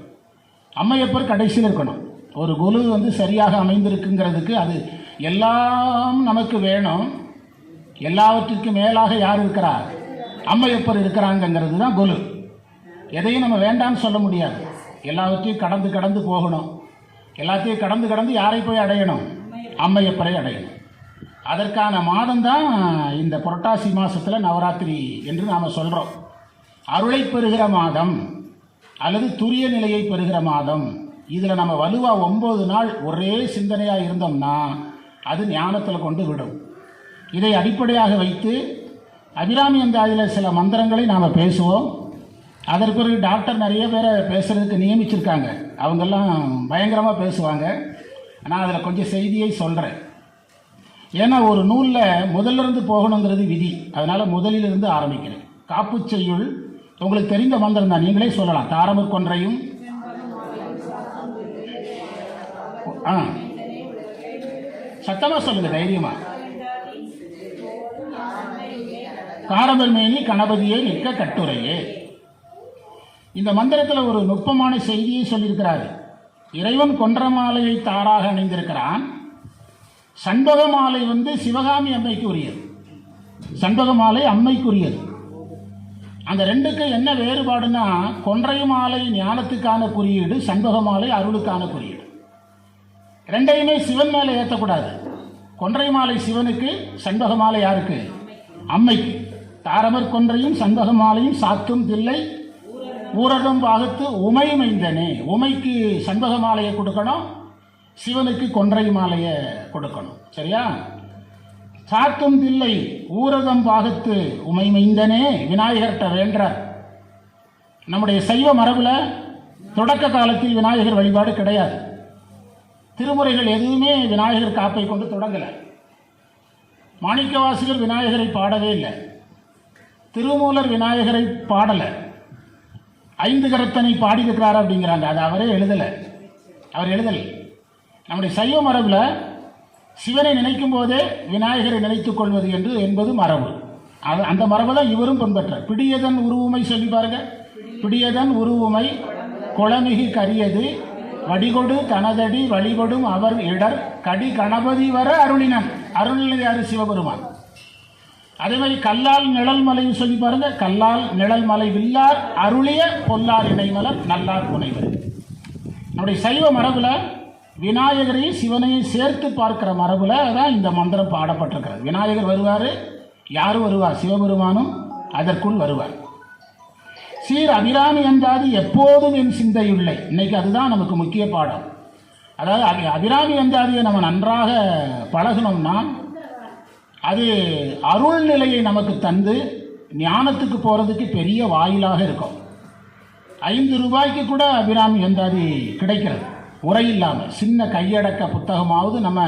அம்மையப்பர் கடைசியில் இருக்கணும். ஒரு கொலு சரியாக அமைந்திருக்குங்கிறதுக்கு அது எல்லாம் நமக்கு வேணும். எல்லாவற்றிற்கும் மேலாக யார் இருக்கிறார்? அம்மையப்பர் இருக்கிறாங்கங்கிறது தான் கொலு. எதையும் நம்ம வேண்டாம்னு சொல்ல முடியாது. எல்லாவற்றையும் கடந்து கடந்து போகணும். எல்லாத்தையும் கடந்து கடந்து யாரை போய் அடையணும்? அம்மையப்பரை அடையணும். அதற்கான மாதம்தான் இந்த புரட்டாசி மாதத்தில் நவராத்திரி என்று நாம் சொல்கிறோம். அருளை பெறுகிற மாதம் அல்லது துரிய நிலையை பெறுகிற மாதம். இதில் நம்ம வலுவாக 9 நாள் ஒரே சிந்தனையாக இருந்தோம்னா அது ஞானத்தில் கொண்டு விடும். இதை அடிப்படையாக வைத்து அபிராமி அந்தாதியில் சில மந்திரங்களை நாம் பேசுவோம். அதற்கு ஒரு டாக்டர் நிறைய பேரை பேசுகிறதுக்கு நியமிச்சிருக்காங்க. அவங்கெல்லாம் பயங்கரமாக பேசுவாங்க. ஆனால் அதில் கொஞ்சம் செய்தியை சொல்கிறேன். ஏன்னா ஒரு நூலில் முதலிருந்து போகணுங்கிறது விதி. அதனால் முதலிலிருந்து ஆரம்பிக்கிறேன். காப்பு செய்யுள் உங்களுக்கு தெரிந்த மந்திரம் தான், நீங்களே சொல்லலாம். தாரமர் கொன்றையும் சத்தமாக சொல்லுங்கள், தைரியமாக. காரபர்மேனி கணபதியே நிற்க கட்டுரையே. இந்த மந்திரத்தில் ஒரு நுட்பமான செய்தியை சொல்லியிருக்கிறார். இறைவன் கொன்ற மாலையை தாராக அணிந்திருக்கிறான். சண்பக மாலை சிவகாமி அம்மைக்கு உரியது. சண்பக மாலை அம்மைக்குரியது. அந்த ரெண்டுக்கு என்ன வேறுபாடுனா, கொன்றை மாலை ஞானத்துக்கான குறியீடு, சண்பக மாலை அருளுக்கான குறியீடு. ரெண்டையுமே சிவன் மேலே ஏற்றக்கூடாது. கொன்றை மாலை சிவனுக்கு, சண்பக மாலை யாருக்கு? அம்மைக்கு. தாரமர் கொன்றையும் சண்பக மாலையும் சாத்தும் தில்லை ஊரகம் பாகத்து உமை மைந்தனே. உமைக்கு சண்பக மாலையை கொடுக்கணும், சிவனுக்கு கொன்றை மாலையை கொடுக்கணும். சரியா? சாத்தும் தில்லை ஊரகம் பாகத்து உமை மைந்தனே விநாயகர்கிட்ட வேண்டார். நம்முடைய சைவ மரபில் தொடக்க காலத்தில் விநாயகர் வழிபாடு கிடையாது. திருமுறைகள் எதுவுமே விநாயகர் காப்பை கொண்டு தொடங்கலை. மாணிக்கவாசகர் விநாயகரை பாடவே இல்லை. திருமூலர் விநாயகரை பாடலை. 5 கரத்தனை பாடியிருக்கிறார் அப்படிங்கிறாங்க. அது அவரே எழுதலை. அவர் எழுதலை. நம்முடைய சைவ மரபில் சிவனை நினைக்கும் போதே விநாயகரை நினைத்துக் கொள்வது என்பது மரபு. அந்த மரபு தான் இவரும் பின்பற்ற. பிடியதன் உருவுமை சொல்லி பாருங்க. பிடியதன் உருவுமை குளமிகு கரியது வடிகொடு தனதடி வழிபடும் அவர் இடர் கடி கணபதி வர அருளினன். அருளினது யாரு? சிவபெருமான். அதே மாதிரி கல்லால் நிழல் மலைன்னு சொல்லி பாருங்க. கல்லால் நிழல் மலை வில்லார் அருளிய பொல்லார் இணைமலர் நல்லார் புனைவர். நம்முடைய சைவ மரபில் விநாயகரையும் சிவனையும் சேர்த்து பார்க்கிற மரபில் தான் இந்த மந்திரம் பாடப்பட்டிருக்கிறது. விநாயகர் வருவார், யாரும் வருவார்? சிவபெருமானும் அதற்குள் வருவார். சீர் அபிராமி அந்தாதி எப்போதும் என் சிந்தையுள்ளே. இன்னைக்கு அதுதான் நமக்கு முக்கிய பாடம். அதாவது அபிராமி அந்தாதியை நம்ம நன்றாக பழகணும்னா அது அருள் நிலையை நமக்கு தந்து ஞானத்துக்கு போகிறதுக்கு பெரிய வாயிலாக இருக்கும். 5 ரூபாய்க்கு கூட அபிராமி அந்தாதி கிடைக்கிறது. உரை இல்லாமல் சின்ன கையடக்க புத்தகமாவது நம்ம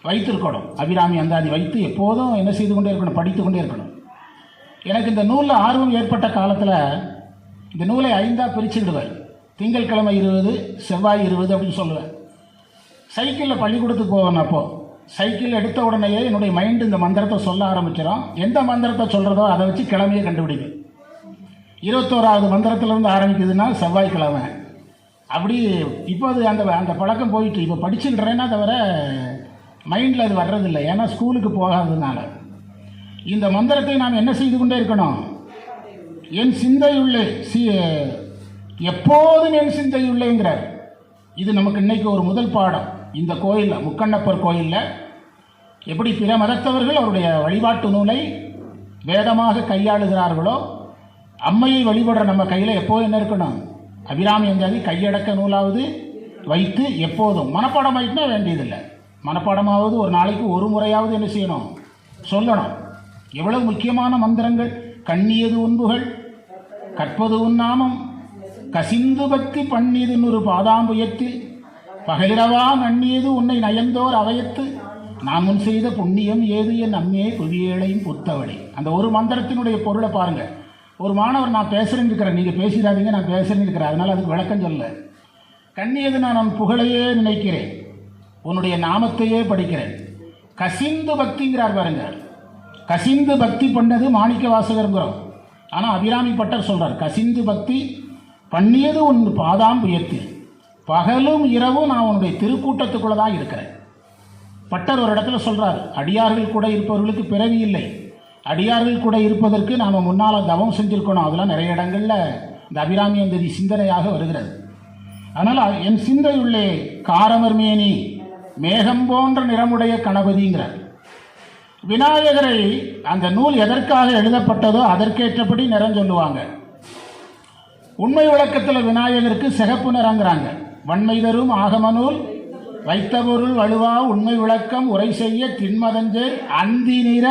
வைத்திருக்கணும். அபிராமி அந்தாதி வைத்து எப்போதும் என்ன செய்து கொண்டே இருக்கணும், படித்து கொண்டே இருக்கணும். எனக்கு இந்த நூலில் ஆர்வம் ஏற்பட்ட காலத்தில் இந்த நூலை 5ஆக பிரிச்சுக்கிடுவேன். திங்கட்கிழமை 20, செவ்வாய் 20 அப்படின்னு சொல்லுவேன். சைக்கிளில் பள்ளிக்கூடத்துக்கு போவேன். அப்போது சைக்கிள் எடுத்த உடனேயே என்னுடைய மைண்டு இந்த மந்திரத்தை சொல்ல ஆரம்பிச்சிடும். எந்த மந்திரத்தை சொல்கிறதோ அதை வச்சு கிழமையை கண்டுபிடிக்கும். 21வது மந்திரத்திலேருந்து ஆரம்பிக்குதுன்னா செவ்வாய்க்கிழமை. அப்படி இப்போ அது அந்த பழக்கம் போயிட்டு இப்போ படிச்சுக்கிட்டுறேன்னா தவிர மைண்டில் அது வர்றதில்லை. ஏன்னா ஸ்கூலுக்கு போகாததுனால. இந்த மந்திரத்தை நாம் என்ன செய்து கொண்டே இருக்கணும்? என் சிந்தையுள்ளே எப்போதும் என் சிந்தையுள்ளேங்கிறார். இது நமக்கு இன்றைக்கி ஒரு முதல் பாடம். இந்த கோயிலில், முக்கண்ணப்பர் கோயிலில் எப்படி பிற மதத்தவர்கள் அவருடைய வழிபாட்டு நூலை வேதமாக கையாளுகிறார்களோ, அம்மையை வழிபடுற நம்ம கையில் எப்போதும் என்ன இருக்கணும்? அபிராமி அந்தாதி கையடக்க நூலாவது வைத்து எப்போதும் மனப்பாடம் ஆகிட்டுனா வேண்டியதில்லை. மனப்பாடமாவது ஒரு நாளைக்கு ஒரு முறையாவது என்ன செய்யணும்? சொல்லணும். எவ்வளவு முக்கியமான மந்திரங்கள்! கண்ணியது உன்புகள், கற்பது உன்னாமம், கசிந்து பக்தி பண்ணியது ஒரு பாதாம்புயத்தில், பகலிரவா நண்ணியது உன்னை நயந்தோர் அவயத்து, நான் முன் செய்த புண்ணியம் ஏது என் அம்மே புவியேளையும் புத்தவழி. அந்த ஒரு மந்திரத்தினுடைய பொருளை பாருங்கள். ஒரு மாணவர் நான் பேசுகிறேன்னு இருக்கிறேன், நீங்கள் பேசிடாதீங்க, நான் பேசுகிறேன்னு இருக்கிறேன், அதனால் அதுக்கு விளக்கம் சொல்ல. கண்ணியது நான் உன் புகழையே நினைக்கிறேன், உன்னுடைய நாமத்தையே படிக்கிறேன். கசிந்து பக்திங்கிறார் பாருங்க. கசிந்து பக்தி பண்ணது மாணிக்க வாசகருங்கிறோம். ஆனால் அபிராமி பட்டர் சொல்கிறார், கசிந்து பக்தி பண்ணியது உன் பாதாம் உயர்த்தி, பகலும் இரவும் நான் உன்னுடைய திருக்கூட்டத்துக்குள்ளே தான் இருக்கிறேன். பட்டர் ஒரு இடத்துல சொல்கிறார், அடியார்கள் கூட இருப்பவர்களுக்கு பிறவி இல்லை, அடியார்கள் கூட இருப்பதற்கு நாம் முன்னால் தவம் செஞ்சுருக்கணும். அதெல்லாம் நிறைய இடங்களில் இந்த அபிராமி அந்தாதி சிந்தனையாக வருகிறது. அதனால் என் சிந்தையுள்ளே காரமர் மேனி மேகம் போன்ற நிறமுடைய கணபதிங்கிறார். விநாயகரை அந்த நூல் எதற்காக எழுதப்பட்டதோ அதற்கேற்றபடி நிறம் சொல்லுவாங்க. உண்மை விளக்கத்தில் விநாயகருக்கு சிகப்பு நிறங்கிறாங்க. வன்மை தரும் ஆகம நூல் வைத்த பொருள் வலுவா உண்மை விளக்கம் உரை செய்ய திண்மதஞ்சேர் அந்தி நிற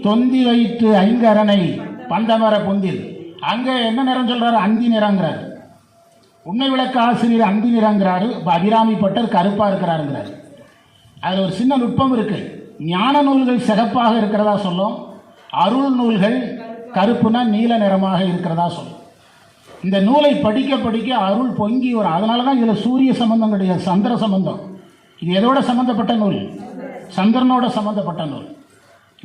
தொந்தி வயிற்று ஐங்கரனை பந்தமர பொந்தில். அங்கே என்ன நிறம் சொல்கிறாரு? அந்தி நிறங்கிறார். உண்மை விளக்க ஆசிரியர் அந்தி நிறங்கிறாரு, அபிராமி பட்டர் கருப்பாக இருக்கிறாருங்கிறார். அதில் ஒரு சின்ன நுட்பம் இருக்குது. ஞான நூல்கள் சிகப்பாக இருக்கிறதா சொல்லும், அருள் நூல்கள் கருப்புனா நீல நிறமாக இருக்கிறதா சொல்லும். இந்த நூலை படிக்க படிக்க அருள் பொங்கி வரும். அதனால தான் இதில் சூரிய சம்பந்தம் கிடையாது, சந்திர சம்பந்தம். இது எதோட சம்பந்தப்பட்ட நூல்? சந்திரனோட சம்பந்தப்பட்ட நூல்.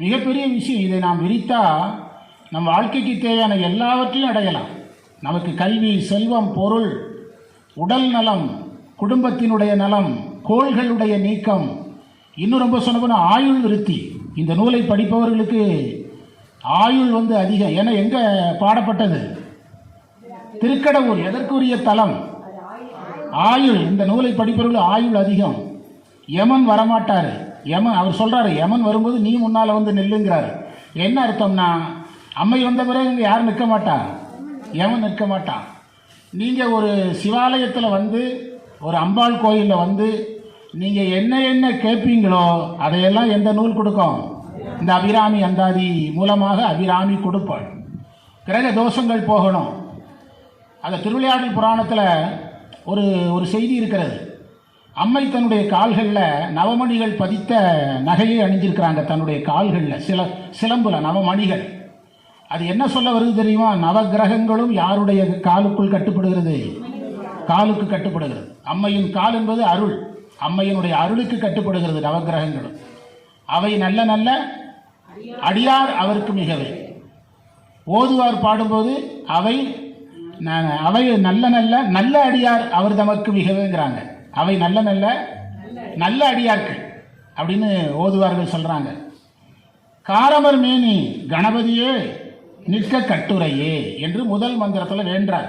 மிகப்பெரிய விஷயம். இதை நாம் விரித்தால் நம் வாழ்க்கைக்கு தேவையான எல்லாவற்றையும் அடையலாம். நமக்கு கல்வி, செல்வம், பொருள், உடல் நலம், குடும்பத்தினுடைய நலம், கோள்களுடைய நீக்கம், இன்னும் ரொம்ப சொன்ன ஆயுள் விருத்தி. இந்த நூலை படிப்பவர்களுக்கு ஆயுள் அதிகம். ஏன்னா எங்கே பாடப்பட்டது? திருக்கடவுர். எதற்குரிய தலம்? ஆயுள். இந்த நூலை படிப்பவர்கள் ஆயுள் அதிகம். யமன் வரமாட்டார். யமன் அவர் சொல்கிறாரு, யமன் வரும்போது நீ முன்னால் நில்லுங்கிறாரு. என்ன அர்த்தம்னா, அம்மை வந்த பிறகு இங்கே யாரும் நிற்க மாட்டா, யமன் நிற்க மாட்டான். நீங்கள் ஒரு சிவாலயத்தில் ஒரு அம்பாள் கோயிலில் நீங்கள் என்ன கேட்பீங்களோ அதையெல்லாம் எந்த நூல் கொடுக்கும்? இந்த அபிராமி அந்தாதி மூலமாக அபிராமி கொடுப்பாள். கிரக தோஷங்கள் போகணும். அந்த திருவிளையாடல் புராணத்தில் ஒரு செய்தி இருக்கிறது. அம்மை தன்னுடைய கால்களில் நவமணிகள் பதித்த நகையை அணிஞ்சிருக்கிறாங்க. தன்னுடைய கால்களில் சிலம்புல நவமணிகள். அது என்ன சொல்ல வருது தெரியுமா? நவகிரகங்களும் யாருடைய காலுக்குள் கட்டுப்படுகிறது? காலுக்கு கட்டுப்படுகிறது. அம்மையின் கால் என்பது அருள். அம்மையினுடைய அருளுக்கு கட்டுப்படுகிறது நவகிரகங்களும். அவை நல்ல நல்ல அடியார் அவருக்கு மிகவே. ஓதுவார் பாடும்போது அவை நல்ல நல்ல நல்ல அடியார் அவர் தமக்கு மிகவேங்கிறாங்க. அவை நல்ல நல்ல நல்ல அடியார்கள் அப்படின்னு ஓதுவார்கள் சொல்கிறாங்க. காரமர் மேனி கணபதியே நிற்க கட்டுரையே என்று முதல் மந்திரத்தில் வேண்டார்.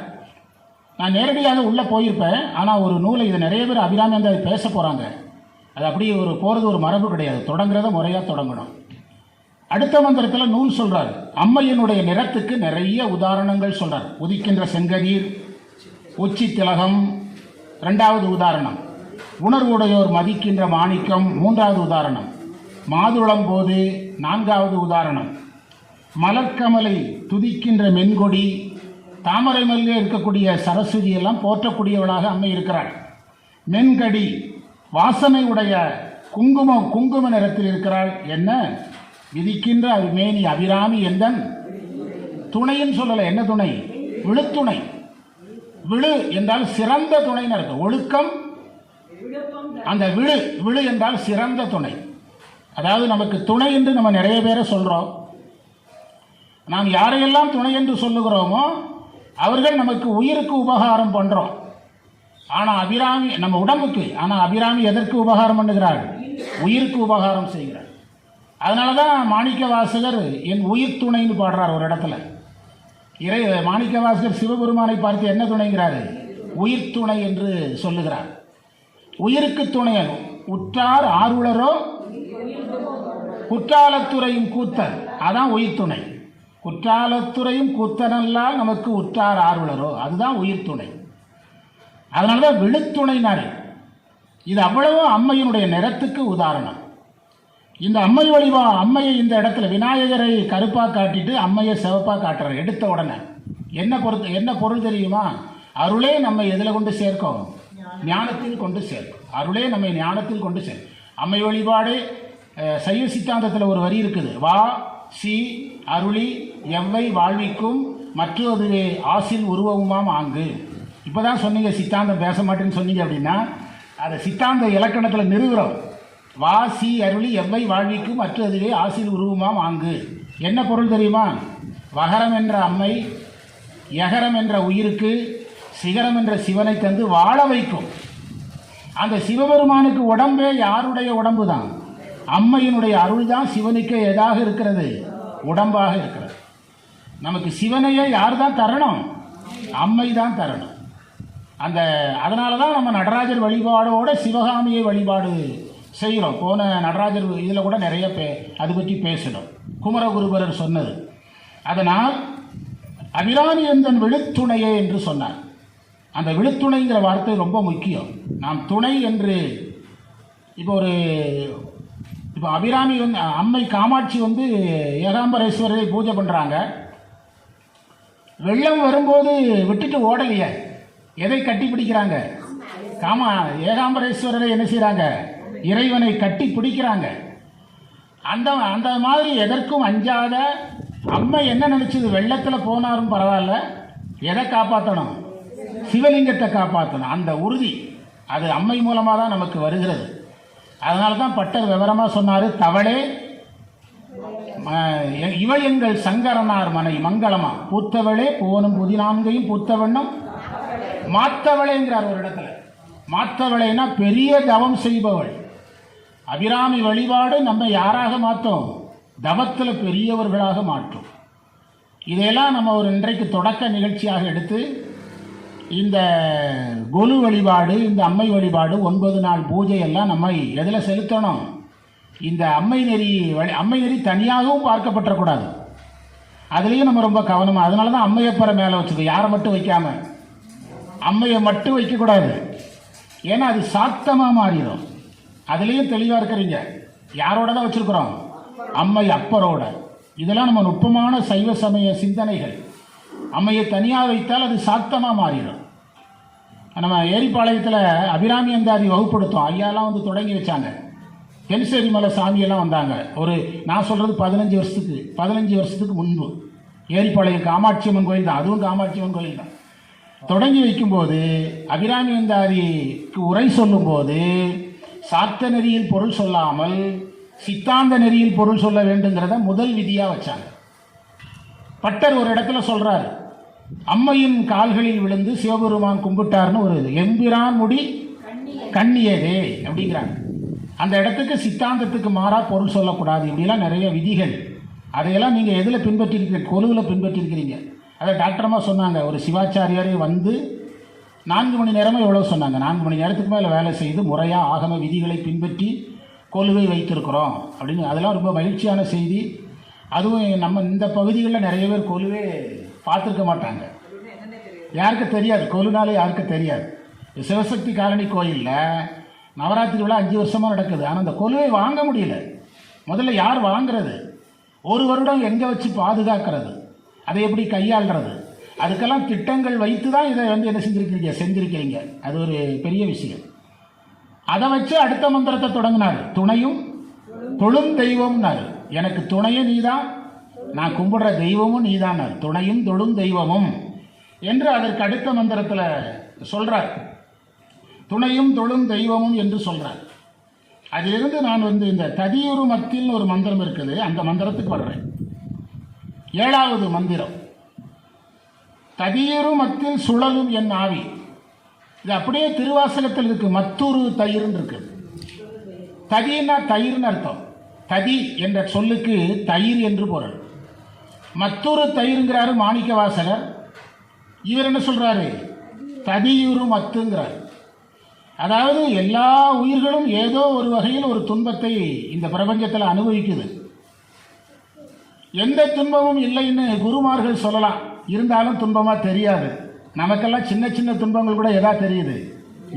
நான் நேரடியாக உள்ளே போயிருப்பேன். ஆனால் ஒரு நூலை இதை நிறைய பேர் அபிராமி அந்தாதி பேச போகிறாங்க. அது அப்படியே போகிறது ஒரு மரபு கிடையாது. தொடங்குறத முறையாக தொடங்கணும். அடுத்த மந்திரத்தில் நூல் சொல்கிறார். அம்மையினுடைய நிறத்துக்கு நிறைய உதாரணங்கள் சொல்கிறார். உதிக்கின்ற செங்கதிர், உச்சி திலகம் 2வது உதாரணம். உணர்வுடையோர் மதிக்கின்ற மாணிக்கம் 3வது உதாரணம். மாதுளம் போது 4வது உதாரணம். மலர்கமலை துதிக்கின்ற மென்கொடி, தாமரை மல்லில் இருக்கக்கூடிய சரஸ்வதி எல்லாம் போற்றக்கூடியவளாக அம்மை இருக்கிறாள். மென்கடி வாசனை உடைய குங்கும நிறத்தில் இருக்கிறாள். என்ன விதிக்கின்ற மேனி அபிராமி எந்தன் துணைன்னு சொல்லலை. என்ன துணை? விழுத்துணை. விழு என்றால் சிறந்த துணைன்னு இருக்கு. ஒழுக்கம், அந்த விழு என்றால் சிறந்த துணை. அதாவது நமக்கு துணை என்று நம்ம நிறைய பேரை சொல்கிறோம். நாம் யாரையெல்லாம் துணை என்று சொல்லுகிறோமோ அவர்கள் நமக்கு உயிருக்கு உபகாரம் பண்ணுறோம். ஆனால் அபிராமி நம்ம உடம்புக்கு, ஆனால் அபிராமி எதற்கு உபகாரம் பண்ணுகிறாள்? உயிருக்கு உபகாரம் செய்கிறாள். அதனால தான் மாணிக்க வாசகர் என் உயிர் துணைன்னு பாடுறார் ஒரு இடத்துல. மாணிக்க வாசகர் சிவபெருமானை பார்த்து என்ன துணைங்கிறாரு? உயிர் துணை என்று சொல்லுகிறார். உயிருக்கு துணையன் உற்றார் ஆர்வலரோ குற்றாலத்துறையும் கூத்தன், அதான் உயிர் துணை. குற்றாலத்துறையும் கூத்தனல்லால் நமக்கு உற்றார் ஆர்வலரோ, அதுதான் உயிர் துணை. அதனால தான் விழுத்துணைனாரு. இது அவ்வளவு அம்மையினுடைய நிறத்துக்கு உதாரணம். இந்த அம்மையை இந்த இடத்துல விநாயகரை கருப்பாக காட்டிட்டு அம்மையை சிவப்பாக காட்டுறார். எடுத்த உடனே என்ன பொருள் தெரியுமா? அருளே நம்மை எதில் கொண்டு சேர்க்கும்? ஞானத்தில் கொண்டு சேர்க்கும். அருளே நம்மை ஞானத்தில் கொண்டு சேர்க்கும். அம்மை வழிபாடு சைவ சித்தாந்தத்தில் ஒரு வரி இருக்குது. வா சி அருளி எவ்வை வாழ்விக்கும் மற்றொருவே ஆசில் உருவமுமாம் ஆங்கு. இப்போ தான் சொன்னீங்க சித்தாந்தம் பேச மாட்டேன்னு சொன்னீங்க அப்படின்னா அதை சித்தாந்த இலக்கணத்தில் நிறுவுறோம். வா சி அருளி எவ்வை வாழ்விக்கும் மற்றதுவே ஆசில் உருவமாம் ஆங்கு. என்ன பொருள் தெரியுமா? வகரம் என்ற அம்மை யகரம் என்ற உயிருக்கு சிகரம் என்ற சிவனை தந்து வாழ வைக்கும். அந்த சிவபெருமானுக்கு உடம்பே யாருடைய உடம்பு தான்? அம்மையினுடைய அருள் தான் சிவனுக்கு எதாக இருக்கிறது? உடம்பாக இருக்கிறது. நமக்கு சிவனையே யார் தான் தரணும்? அம்மை தான் தரணும். அதனால தான் நம்ம நடராஜர் வழிபாடோட சிவகாமியை வழிபாடு செய்கிறோம். போன நடராஜர் இதில் கூட நிறைய அது பற்றி பேசணும். குமரகுருபரர் சொன்னது. அதனால் அபிராமி எந்தன் விழுத்துணையே என்று சொன்னார். அந்த விழுத்துணைங்கிற வார்த்தை ரொம்ப முக்கியம். நாம் துணை என்று இப்போ அபிராமி அம்மை காமாட்சி ஏகாம்பரேஸ்வரரை பூஜை பண்ணுறாங்க. வெள்ளம் வரும்போது விட்டுட்டு ஓடலையே, எதை கட்டி பிடிக்கிறாங்க? ஏகாம்பரேஸ்வரரை என்ன செய்கிறாங்க? இறைவனை கட்டி பிடிக்கிறாங்க. அந்த மாதிரி எதற்கும் அஞ்சாத அம்மை என்ன நினைச்சது? வெள்ளத்தில் போனாலும் பரவாயில்ல, எதை காப்பாற்றணும்? சிவலிங்கத்தை காப்பாற்றணும். அந்த உறுதி அது அம்மை மூலமாக தான் நமக்கு வருகிறது. அதனால தான் பட்டர் விவரமாக சொன்னார். தவளே இவள் எங்கள் சங்கரனார் மனை மங்களமா பூத்தவளே போனும் புதினான்கையும் பூத்தவண்ணம் மாத்தவளேங்கிறார் ஒரு இடத்துல. மாத்தவளேனா பெரிய தவம் செய்பவள். அபிராமி வழிபாடு நம்ம யாராக மாற்றும்? தவத்தில் பெரியவர்களாக மாற்றும். இதையெல்லாம் நம்ம ஒரு இன்றைக்கு தொடக்க நிகழ்ச்சியாக எடுத்து இந்த கொலு வழிபாடு, இந்த அம்மை வழிபாடு 9 நாள் பூஜை எல்லாம் நம்ம எதில் செலுத்தணும்? இந்த அம்மை நெறி தனியாகவும் பார்க்கப்பட்டக்கூடாது. அதுலேயும் நம்ம ரொம்ப கவனமாக. அதனால தான் அம்மையப்பரை மேலே வச்சது. யாரை மட்டும் வைக்காம அம்மையை மட்டும் வைக்கக்கூடாது. ஏன்னா அது சாத்தமாக மாறிடும். அதுலேயும் தெளிவாக இருக்கிறீங்க. யாரோட தான் வச்சுருக்குறோம்? அம்மை அப்பரோட. இதெல்லாம் நம்ம நுட்பமான சைவ சமய சிந்தனைகள். அம்மையை தனியாக வைத்தால் அது சாத்தமாக மாறிடும். நம்ம ஏரிப்பாளையத்தில் அபிராமி அந்தாதி வகுப்படுத்தோம். ஐயாலாம் தொடங்கி வச்சாங்க. தென்சேரி மலை சாமியெல்லாம் வந்தாங்க. நான் சொல்கிறது 15 வருஷத்துக்கு முன்பு. ஏரிப்பாளையம் காமாட்சி அம்மன் கோயில் தான். அதுவும் காமாட்சி அம்மன் கோயில் தான். தொடங்கி வைக்கும்போது அபிராமி அந்தாதிக்கு உரை சொல்லும்போது சாத்த நெறியில் பொருள் சொல்லாமல் சித்தாந்த நெறியில் பொருள் சொல்ல வேண்டுங்கிறத முதல் விதியாக வச்சாங்க. பட்டர் ஒரு இடத்துல சொல்கிறார், அம்மையின் கால்களில் விழுந்து சிவபெருமான் கும்பிட்டார்னு ஒரு எம்பிரான் முடி கண்ணியதே அப்படிங்கிறாங்க. அந்த இடத்துக்கு சித்தாந்தத்துக்கு மாறா பொருள் சொல்லக்கூடாது. இப்படிலாம் நிறைய விதிகள். அதையெல்லாம் நீங்கள் எதில் பின்பற்றிருக்கிறீங்க? கொலுவில் பின்பற்றிருக்கிறீங்க. அதை டாக்டரமாக சொன்னாங்க. ஒரு சிவாச்சாரியாரே 4 மணி நேரமாக எவ்வளோ சொன்னாங்க. 4 மணி நேரத்துக்கு மேலே வேலை செய்து முறையாக ஆகம விதிகளை பின்பற்றி கொலுவை வைத்திருக்கிறோம் அப்படின்னு. அதெல்லாம் ரொம்ப மகிழ்ச்சியான செய்தி. அதுவும் நம்ம இந்த பகுதிகளில் நிறைய பேர் கொலுவே பார்த்துருக்க மாட்டாங்க. யாருக்கு தெரியாது, கொலுனாலே யாருக்கு தெரியாது. சிவசக்தி காலனி கோயிலில் நவராத்திரி விழா 5 வருஷமாக நடக்குது. ஆனால் அந்த கொலுவை வாங்க முடியல. முதல்ல யார் வாங்கிறது? ஒரு வருடம் எங்கே வச்சு பாதுகாக்கிறது? அதை எப்படி கையாளுறது? அதுக்கெல்லாம் திட்டங்கள் வைத்து தான் இதை என்ன செஞ்சுருக்கிறீங்க. அது ஒரு பெரிய விஷயம். அதை வச்சு அடுத்த மந்திரத்தை தொடங்கினார். துணையும் தொழும் தெய்வம்னார். எனக்கு துணையும் நீதான், நான் கும்பிடுற தெய்வமும் நீதானார். துணையும் தொழும் தெய்வமும் என்று அதற்கு அடுத்த மந்திரத்தில் சொல்றார். துணையும் தொழும் தெய்வமும் என்று சொல்றார். அதிலிருந்து நான் இந்த ததியுறு மத்தில் ஒரு மந்திரம் இருக்குது, அந்த மந்திரத்துக்கு வர்றேன். 7வது மந்திரம், ததியுறு மத்தில் சுழலும் என் ஆவி. இது அப்படியே திருவாசகத்தில் இருக்கு. மத்தூரு தயிர்னு இருக்கு. ததினா தயிர்னு அர்த்தம். ததி என்ற சொல்லுக்கு தயிர் என்று பொருள். மத்தூரு தயிர்ங்கிறாரு மாணிக்க வாசகர். இவர் என்ன சொல்றாரு? ததியுறு மத்துங்கிறார். அதாவது எல்லா உயிர்களும் ஏதோ ஒரு வகையில் ஒரு துன்பத்தை இந்த பிரபஞ்சத்தில் அனுபவிக்குது. எந்த துன்பமும் இல்லைன்னு குருமார்கள் சொல்லலாம், இருந்தாலும் துன்பமாக தெரியாது. நமக்கெல்லாம் சின்ன சின்ன துன்பங்கள் கூட எதா தெரியுது?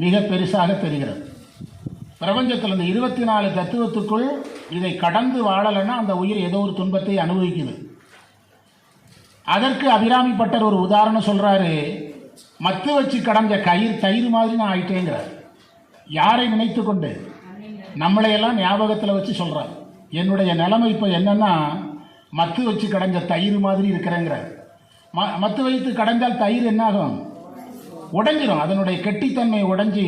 மிக பெருசாக தெரிகிறது. பிரபஞ்சத்தில் இந்த 24 தத்துவத்துக்குள் இதை கடந்து வாழலைன்னா அந்த உயிர் ஏதோ ஒரு துன்பத்தை அனுபவிக்குது. அதற்கு அபிராமி பட்டர் ஒரு உதாரணம் சொல்கிறாரு. மத்து வச்சு கடந்த தயிர் மாதிரி நான் ஆயிட்டேங்கிறார். யாரை நினைத்து கொண்டு? நம்மளையெல்லாம் ஞாபகத்தில் வச்சு சொல்கிறார். என்னுடைய நிலைமை இப்போ என்னென்னா, மத்து வச்சு கடைஞ்ச தயிர் மாதிரி இருக்கிறேங்கிறார். மத்து வைத்து கடைஞ்சால் தயிர் என்னாகும்? உடைஞ்சிடும். அதனுடைய கெட்டித்தன்மை உடைஞ்சி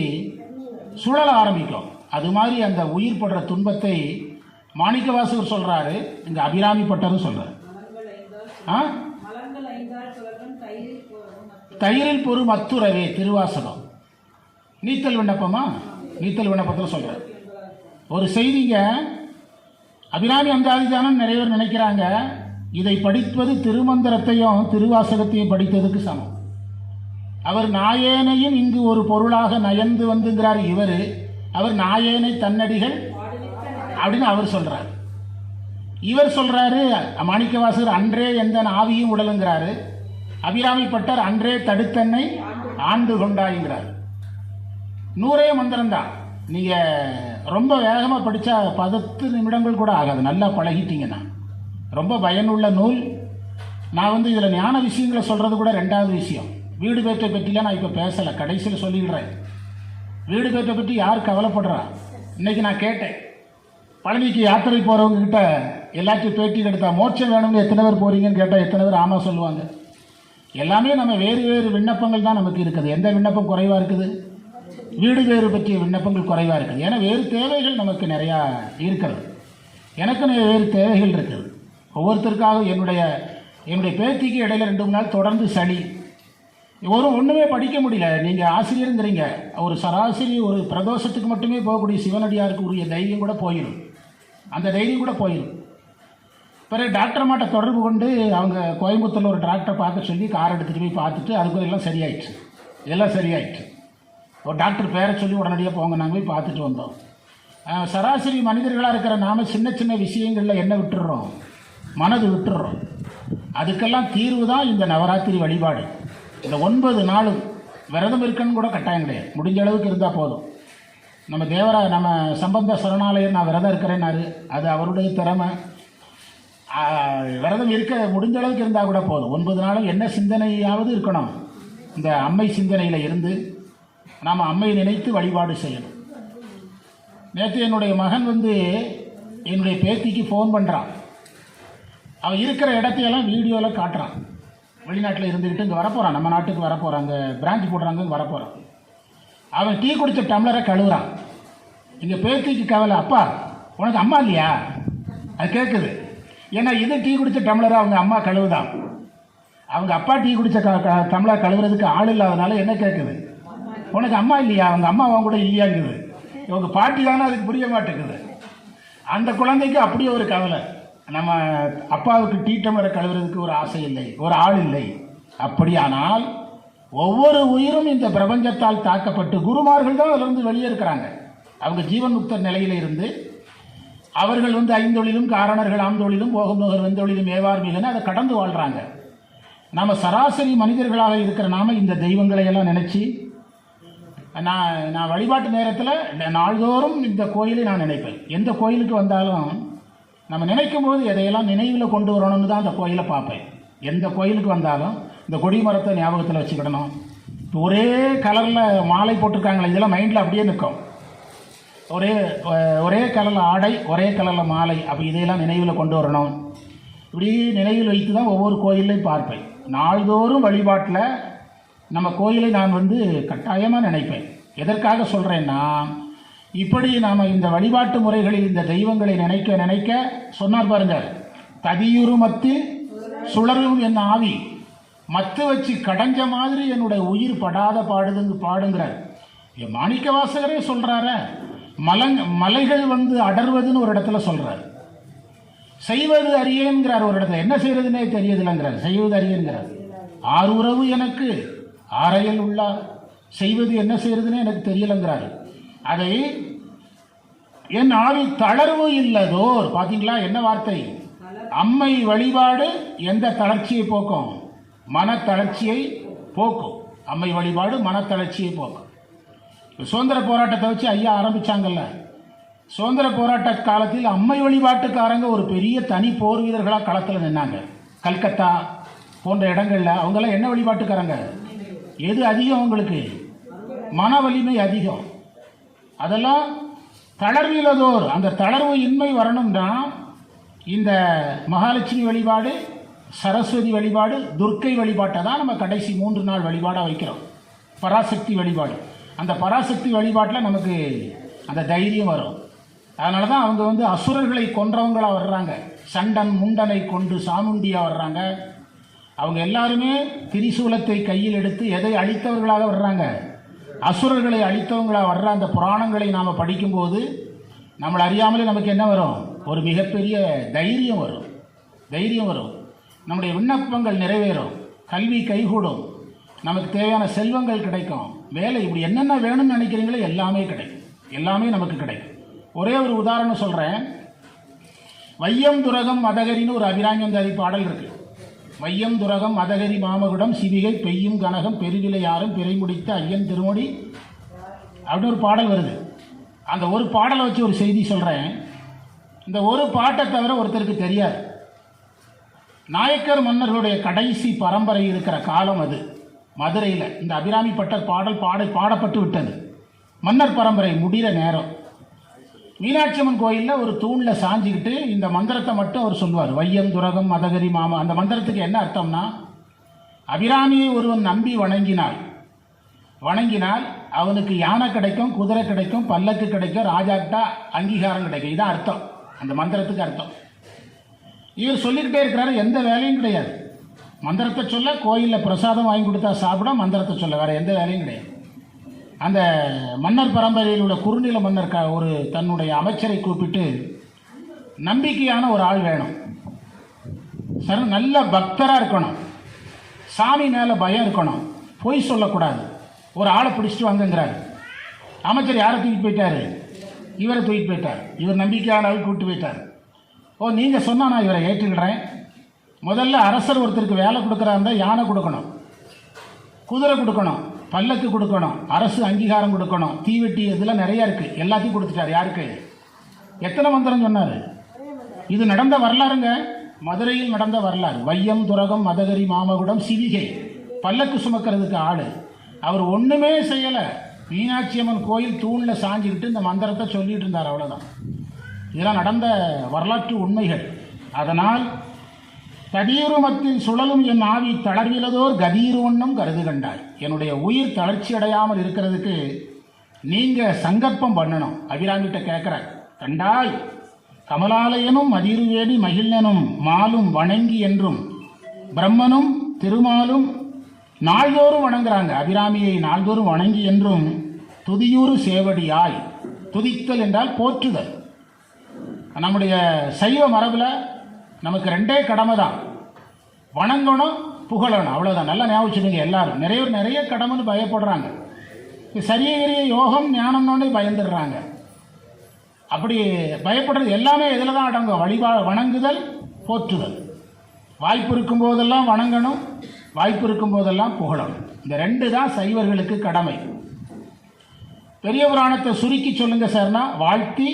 சுழல ஆரம்பிக்கும். அது மாதிரி அந்த உயிர் படுற துன்பத்தை மாணிக்கவாசகர் சொல்கிறாரு, இங்கே அபிராமி பட்டரும் சொல்கிறார். தயிரில் பொறு மத்துறவே திருவாசகம். நீத்தல் விண்ணப்பமா? நீத்தல் விண்ணப்பத்தில் சொல்கிறார். ஒரு செய்திங்க, அபிராமி அந்தாதிதானம் நிறைய பேர் நினைக்கிறாங்க இதை படிப்பது திருமந்திரத்தையும் திருவாசகத்தையும் படித்ததுக்கு சமம். அவர் நாயேனையும் இங்கு ஒரு பொருளாக நயந்து வந்துங்கிறார். அவர் நாயேனை தன்னடிகள் அப்படின்னு அவர் சொல்றார். இவர் சொல்றாரு மாணிக்கவாசகர் அன்றே எந்த ஆவியும் உடலுங்கிறாரு. அபிராமி பட்டர் அன்றே தடுத்தன்னை ஆண்டு கொண்டாய்ங்கிறார். 100 மந்திரம் தான். நீங்க ரொம்ப வேகமாக படித்தா 10 நிமிடங்கள் கூட ஆகாது. நல்லா பழகிட்டீங்கன்னா ரொம்ப பயனுள்ள நூல். நான் இதில் ஞான விஷயங்களை சொல்கிறது கூட 2வது விஷயம். வீடு பேற்றை பற்றிலாம் நான் இப்போ பேசலை, கடைசியில் சொல்லிடுறேன். வீடு பேற்றை பற்றி யார் கவலைப்படுறா? இன்றைக்கி நான் கேட்டேன், பழனிக்கு யாத்திரை போகிறவங்ககிட்ட எல்லாத்தையும் பேட்டி எடுத்தா மோட்சம் வேணும்னு எத்தனை பேர் போகிறீங்கன்னு கேட்டால் எத்தனை பேர் ஆமாம் சொல்லுவாங்க. எல்லாமே நம்ம வேறு வேறு விண்ணப்பங்கள் தான் நமக்கு இருக்குது. எந்த விண்ணப்பம் குறைவாக இருக்குது? வீடு வேறு பற்றிய விண்ணப்பங்கள் குறைவாக இருக்குது. ஏன்னா வேறு தேவைகள் நமக்கு நிறையா இருக்கிறது. எனக்கு வேறு தேவைகள் இருக்குது. ஒவ்வொருத்தருக்காக என்னுடைய பேத்திக்கு இடையில 2-3 நாள் தொடர்ந்து சளி, ஒன்றுமே படிக்க முடியல. நீங்கள் ஆசிரியருங்கிறீங்க, ஒரு சராசரி ஒரு பிரதோஷத்துக்கு மட்டுமே போகக்கூடிய சிவனடியாருக்கு உரிய தைரியம் கூட போயிடும். அந்த தைரியம் கூட போயிடும். பிறகு டாக்டர் மாட்ட தொடர்பு கொண்டு அவங்க கோயம்புத்தூரில் ஒரு டாக்டரை பார்க்க சொல்லி கார் எடுத்துகிட்டு போய் பார்த்துட்டு அதுக்கு எல்லாம் சரியாயிடுச்சு. ஒரு டாக்டர் பேரை சொல்லி உடனடியாக போங்க, நாங்கள் போய் பார்த்துட்டு வந்தோம். சராசரி மனிதர்களாக இருக்கிற நாம் சின்ன சின்ன விஷயங்களில் என்ன விட்டுடுறோம்? மனது விட்டுடுறோம். அதுக்கெல்லாம் தீர்வு தான் இந்த நவராத்திரி வழிபாடு. இந்த 9 நாளும் விரதம் இருக்கணும்னு கூட கட்டாயம் கிடையாது. முடிஞ்ச அளவுக்கு இருந்தால் போதும். நம்ம சம்பந்த சரணாலயம் நான் விரதம் இருக்கிறேன்னாரு, அது அவருடைய திறமை. விரதம் இருக்க முடிஞ்ச அளவுக்கு இருந்தால் கூட போதும். 9 நாளும் என்ன சிந்தனையாவது இருக்கணும். இந்த அம்மை சிந்தனையில் இருந்து நாம் அம்மையை நினைத்து வழிபாடு செய்யணும். நேற்று என்னுடைய மகன் என்னுடைய பேத்திக்கு ஃபோன் பண்ணுறான். அவன் இருக்கிற இடத்தையெல்லாம் வீடியோவில் காட்டுறான். வெளிநாட்டில் இருந்துக்கிட்டு இங்கே வரப்போகிறான், நம்ம நாட்டுக்கு வரப்போகிறான், அங்கே பிரான்ச் போடுறாங்க, இங்கே வரப்போகிறான். அவன் டீ குடித்த டம்ளரை கழுவுறான். இங்கே பேத்திக்கு கவலை, அப்பா உனக்கு அம்மா இல்லையா? அது கேட்குது. ஏன்னா இது டீ குடித்த டம்ளரை அவங்க அம்மா கழுவுதான். அவங்க அப்பா டீ குடித்த டம்ளர் கழுவுறதுக்கு ஆள் இல்லாதனால என்ன கேட்குது? உனக்கு அம்மா இல்லையா? அவங்க அம்மா அவங்க கூட இல்லையாங்குது. இவங்க பாட்டி தானே, அதுக்கு புரிய மாட்டேங்குது. அந்த குழந்தைக்கு அப்படியே ஒரு கவலை, நம்ம அப்பாவுக்கு டீ டம்ளரை கழுவுறதுக்கு ஒரு ஆசை இல்லை, ஒரு ஆள் இல்லை. அப்படியானால் ஒவ்வொரு உயிரும் இந்த பிரபஞ்சத்தால் தாக்கப்பட்டு குருமார்கள் தான் அதிலிருந்து வெளியே இருக்கிறாங்க. அவங்க ஜீவன் முக்த நிலையில் இருந்து அவர்கள் 5 காரணர்கள், ஆந்தொழிலும், போகும் நுகர், வெந்தொழிலும், ஏவார் மிகன்னு அதை கடந்து வாழ்கிறாங்க. நம்ம சராசரி மனிதர்களாக இருக்கிற நாம இந்த தெய்வங்களை எல்லாம் நினச்சி நான் வழிபாட்டு நேரத்தில் நாள்தோறும் இந்த கோயிலை நான் நினைப்பேன். எந்த கோயிலுக்கு வந்தாலும் நம்ம நினைக்கும் போது எதையெல்லாம் நினைவில் கொண்டு வரணும்னு தான் அந்த கோயிலை பார்ப்பேன். எந்த கோயிலுக்கு வந்தாலும் இந்த கொடி மரத்தை ஞாபகத்தில் வச்சுக்கிடணும். ஒரே கலரில் மாலை போட்டிருக்காங்களே, இதெல்லாம் மைண்டில் அப்படியே நிற்கும். ஒரே கலரில் ஆடை, ஒரே கலரில் மாலை. அப்போ இதையெல்லாம் நினைவில் கொண்டு வரணும். இப்படி நினைவில் வைத்து தான் ஒவ்வொரு கோயிலையும் பார்ப்பேன். நாள்தோறும் வழிபாட்டில் நம்ம கோயிலை நான் கட்டாயமாக நினைப்பேன். எதற்காக சொல்கிறேன்னா, இப்படி நாம் இந்த வழிபாட்டு முறைகளில் இந்த தெய்வங்களை நினைக்க நினைக்க சொன்னார் பாருங்க, ததியுருமத்தில் சுழரும் என் ஆவி, மத்து வச்சு கடைஞ்ச மாதிரி என்னுடைய உயிர் படாத பாடுங்கிறார். என் மாணிக்க வாசகரே சொல்கிறார, மலைகள் அடர்வதுன்னு ஒரு இடத்துல சொல்கிறார். செய்வது அறியேங்கிறார் ஒரு இடத்துல. என்ன செய்யறதுன்னே தெரியதில்லைங்கிறார். செய்வது அறியேங்கிறார். ஆறு உறவு எனக்கு ஆரையல் உள்ளார், செய்வது என்ன செய்யறதுன்னு எனக்கு தெரியலைங்கிறார். அதை என் ஆவி தளர்வு இல்லதோர். பார்த்தீங்களா என்ன வார்த்தை? அம்மை வழிபாடு எந்த தளர்ச்சியை போக்கும்? மனத்தளர்ச்சியை போக்கும். அம்மை வழிபாடு மனத்தளர்ச்சியை போக்கும். சுதந்திர போராட்டத்தை வச்சு ஐயா ஆரம்பிச்சாங்கல்ல, சுதந்திர போராட்ட காலத்தில் அம்மை வழிபாட்டுக்காரங்க ஒரு பெரிய தனி போர் வீரர்களாக களத்தில் நின்னாங்க. கல்கத்தா போன்ற இடங்களில் அவங்கெல்லாம் என்ன வழிபாட்டுக்காரங்க? எது அதிகம் அவங்களுக்கு? மன வலிமை அதிகம். அதெல்லாம் தளர்விலதோர். அந்த தளர்வு இன்மை வரணும்னா இந்த மகாலட்சுமி வழிபாடு, சரஸ்வதி வழிபாடு, துர்க்கை வழிபாட்டை தான் நம்ம கடைசி 3 நாள் வழிபாடாக வைக்கிறோம். பராசக்தி வழிபாடு. அந்த பராசக்தி வழிபாட்டில் நமக்கு அந்த தைரியம் வரும். அதனால தான் அவங்க அசுரர்களை கொன்றவங்களாக வர்றாங்க. சண்டன் முண்டனை கொண்டு சாமுண்டியாக வர்றாங்க. அவங்க எல்லாருமே திரிசூலத்தை கையில் எடுத்து எதை அழித்தவர்களாக வர்றாங்க? அசுரர்களை அழித்தவங்களாக வர்ற அந்த புராணங்களை நாம் படிக்கும்போது நம்மளை அறியாமலே நமக்கு என்ன வரும்? ஒரு மிகப்பெரிய தைரியம் வரும். தைரியம் வரும். நம்முடைய விண்ணப்பங்கள் நிறைவேறும், கல்வி கைகூடும், நமக்கு தேவையான செல்வங்கள் கிடைக்கும், வேலை, இப்படி என்னென்ன வேணும்னு நினைக்கிறீங்களோ எல்லாமே கிடைக்கும். எல்லாமே நமக்கு கிடைக்கும். ஒரே ஒரு உதாரணம் சொல்கிறேன். வையம் துரகம் மதகரின்னு ஒரு அபிராமியந்தாதி பாடல் இருக்கு. வையம் துரகம் மதகரி மாமகுடம் சிவிகை பெய்யும் கனகம் பெருவிலையாரும் பிறை முடித்த ஐயன் திருமொழி அப்படின்னு ஒரு பாடல் வருது. அந்த ஒரு பாடலை வச்சு ஒரு செய்தி சொல்கிறேன். இந்த ஒரு பாட்டை தவிர ஒருத்தருக்கு தெரியாது. நாயக்கர் மன்னர்களுடைய கடைசி பரம்பரை இருக்கிற காலம் அது. மதுரையில் இந்த அபிராமி பட்டர் பாடல் பாடப்பட்டு விட்டது. மன்னர் பரம்பரை முடிகிற நேரம் மீனாட்சி அம்மன் கோயிலில் ஒரு தூணில் சாஞ்சிக்கிட்டு இந்த மந்திரத்தை மட்டும் அவர் சொல்லுவார். வையம் துரகம் மதகரி மாமா. அந்த மந்திரத்துக்கு என்ன அர்த்தம்னா, அபிராமியை ஒருவன் நம்பி வணங்கினால் அவனுக்கு யானை கிடைக்கும், குதிரை கிடைக்கும், பல்லக்கு கிடைக்கும், ராஜாக்கிட்ட அங்கீகாரம் கிடைக்கும். இதுதான் அர்த்தம். அந்த மந்திரத்துக்கு அர்த்தம். இவர் சொல்லிக்கிட்டே இருக்கிறாரு, எந்த வேலையும் கிடையாது. மந்திரத்தை சொல்ல, கோயிலில் பிரசாதம் வாங்கி கொடுத்தா சாப்பிட, மந்திரத்தை சொல்ல, வேறு எந்த வேலையும் கிடையாது. அந்த மன்னர் பரம்பரையில் உள்ள குறுநில மன்னர் ஒரு தன்னுடைய அமைச்சரை கூப்பிட்டு, நம்பிக்கையான ஒரு ஆள் வேணும் சார், நல்ல பக்தராக இருக்கணும், சாமி மேலே பயம் இருக்கணும், பொய் சொல்லக்கூடாது, ஒரு ஆளை பிடிச்சிட்டு வாங்கங்கிறாரு. அமைச்சர் யாரை தூக்கிட்டு போயிட்டார்? இவரை தூக்கிட்டு போயிட்டார். இவர் நம்பிக்கையான ஆள் கூப்பிட்டு போயிட்டார். ஓ, நீங்கள் சொன்னால் நான் இவரை ஏற்றுக்கிறேன். முதல்ல அரசர் ஒருத்தருக்கு வேலை கொடுக்குறாருந்தா யானை கொடுக்கணும், குதிரை கொடுக்கணும், பல்லக்கு கொடுக்கணும், அரசு அங்கீகாரம் கொடுக்கணும், தீவெட்டி, இதெல்லாம் நிறையா இருக்குது. எல்லாத்தையும் கொடுத்துட்டார். யாருக்கு? எத்தனை மந்திரம் சொன்னார்? இது நடந்த வரலாறுங்க. மதுரையில் நடந்த வரலாறு. வையம் துரகம் மதகரி மாமகுடம் சிவிகை, பல்லக்கு சுமக்கிறதுக்கு ஆள். அவர் ஒன்றுமே செய்யலை. மீனாட்சி அம்மன் கோயில் தூணில் சாஞ்சிக்கிட்டு இந்த மந்திரத்தை சொல்லிட்டு இருந்தார். அவ்வளோதான். இதெல்லாம் நடந்த வரலாற்று உண்மைகள். அதனால் தடீருமத்தில் சுழலும் என் ஆவி தளர்விலதோர் கதீருவண்ணும் கருது கண்டாய். என்னுடைய உயிர் தளர்ச்சி அடையாமல் இருக்கிறதுக்கு நீங்கள் சங்கல்பம் பண்ணணும். அபிராமிகிட்ட கேட்குறார். கண்டாய் கமலாலயனும் மதிருவேணி மகிழ்னனும் மாலும் வணங்கி என்றும் பிரம்மனும் திருமாலும் நாள்தோறும் வணங்குறாங்க. அபிராமியை நாள்தோறும் வணங்கி என்றும் துதியூறு சேவடியாய். துதித்தல் என்றால் போற்றுதல். நம்முடைய சைவ மரபில் நமக்கு 2 கடமை தான், வணங்கணும், புகழணும். அவ்வளோதான். நல்லா ஞாபகம் வச்சுக்கோங்க. எல்லாரும் நிறைய கடமைன்னு பயப்படுறாங்க. சரியகிரிய யோகம் ஞானம்னு பயந்துடுறாங்க. அப்படி பயப்படுறது எல்லாமே இதில் தான் அடங்கும். வணங்குதல், போற்றுதல். வாய்ப்பு இருக்கும் போதெல்லாம் வணங்கணும், வாய்ப்பு இருக்கும் போதெல்லாம் புகழணும். இந்த 2 தான் சைவர்களுக்கு கடமை. பெரிய புராணத்தை சுருக்கி சொல்லுங்க சார்னா, வாழ்த்தி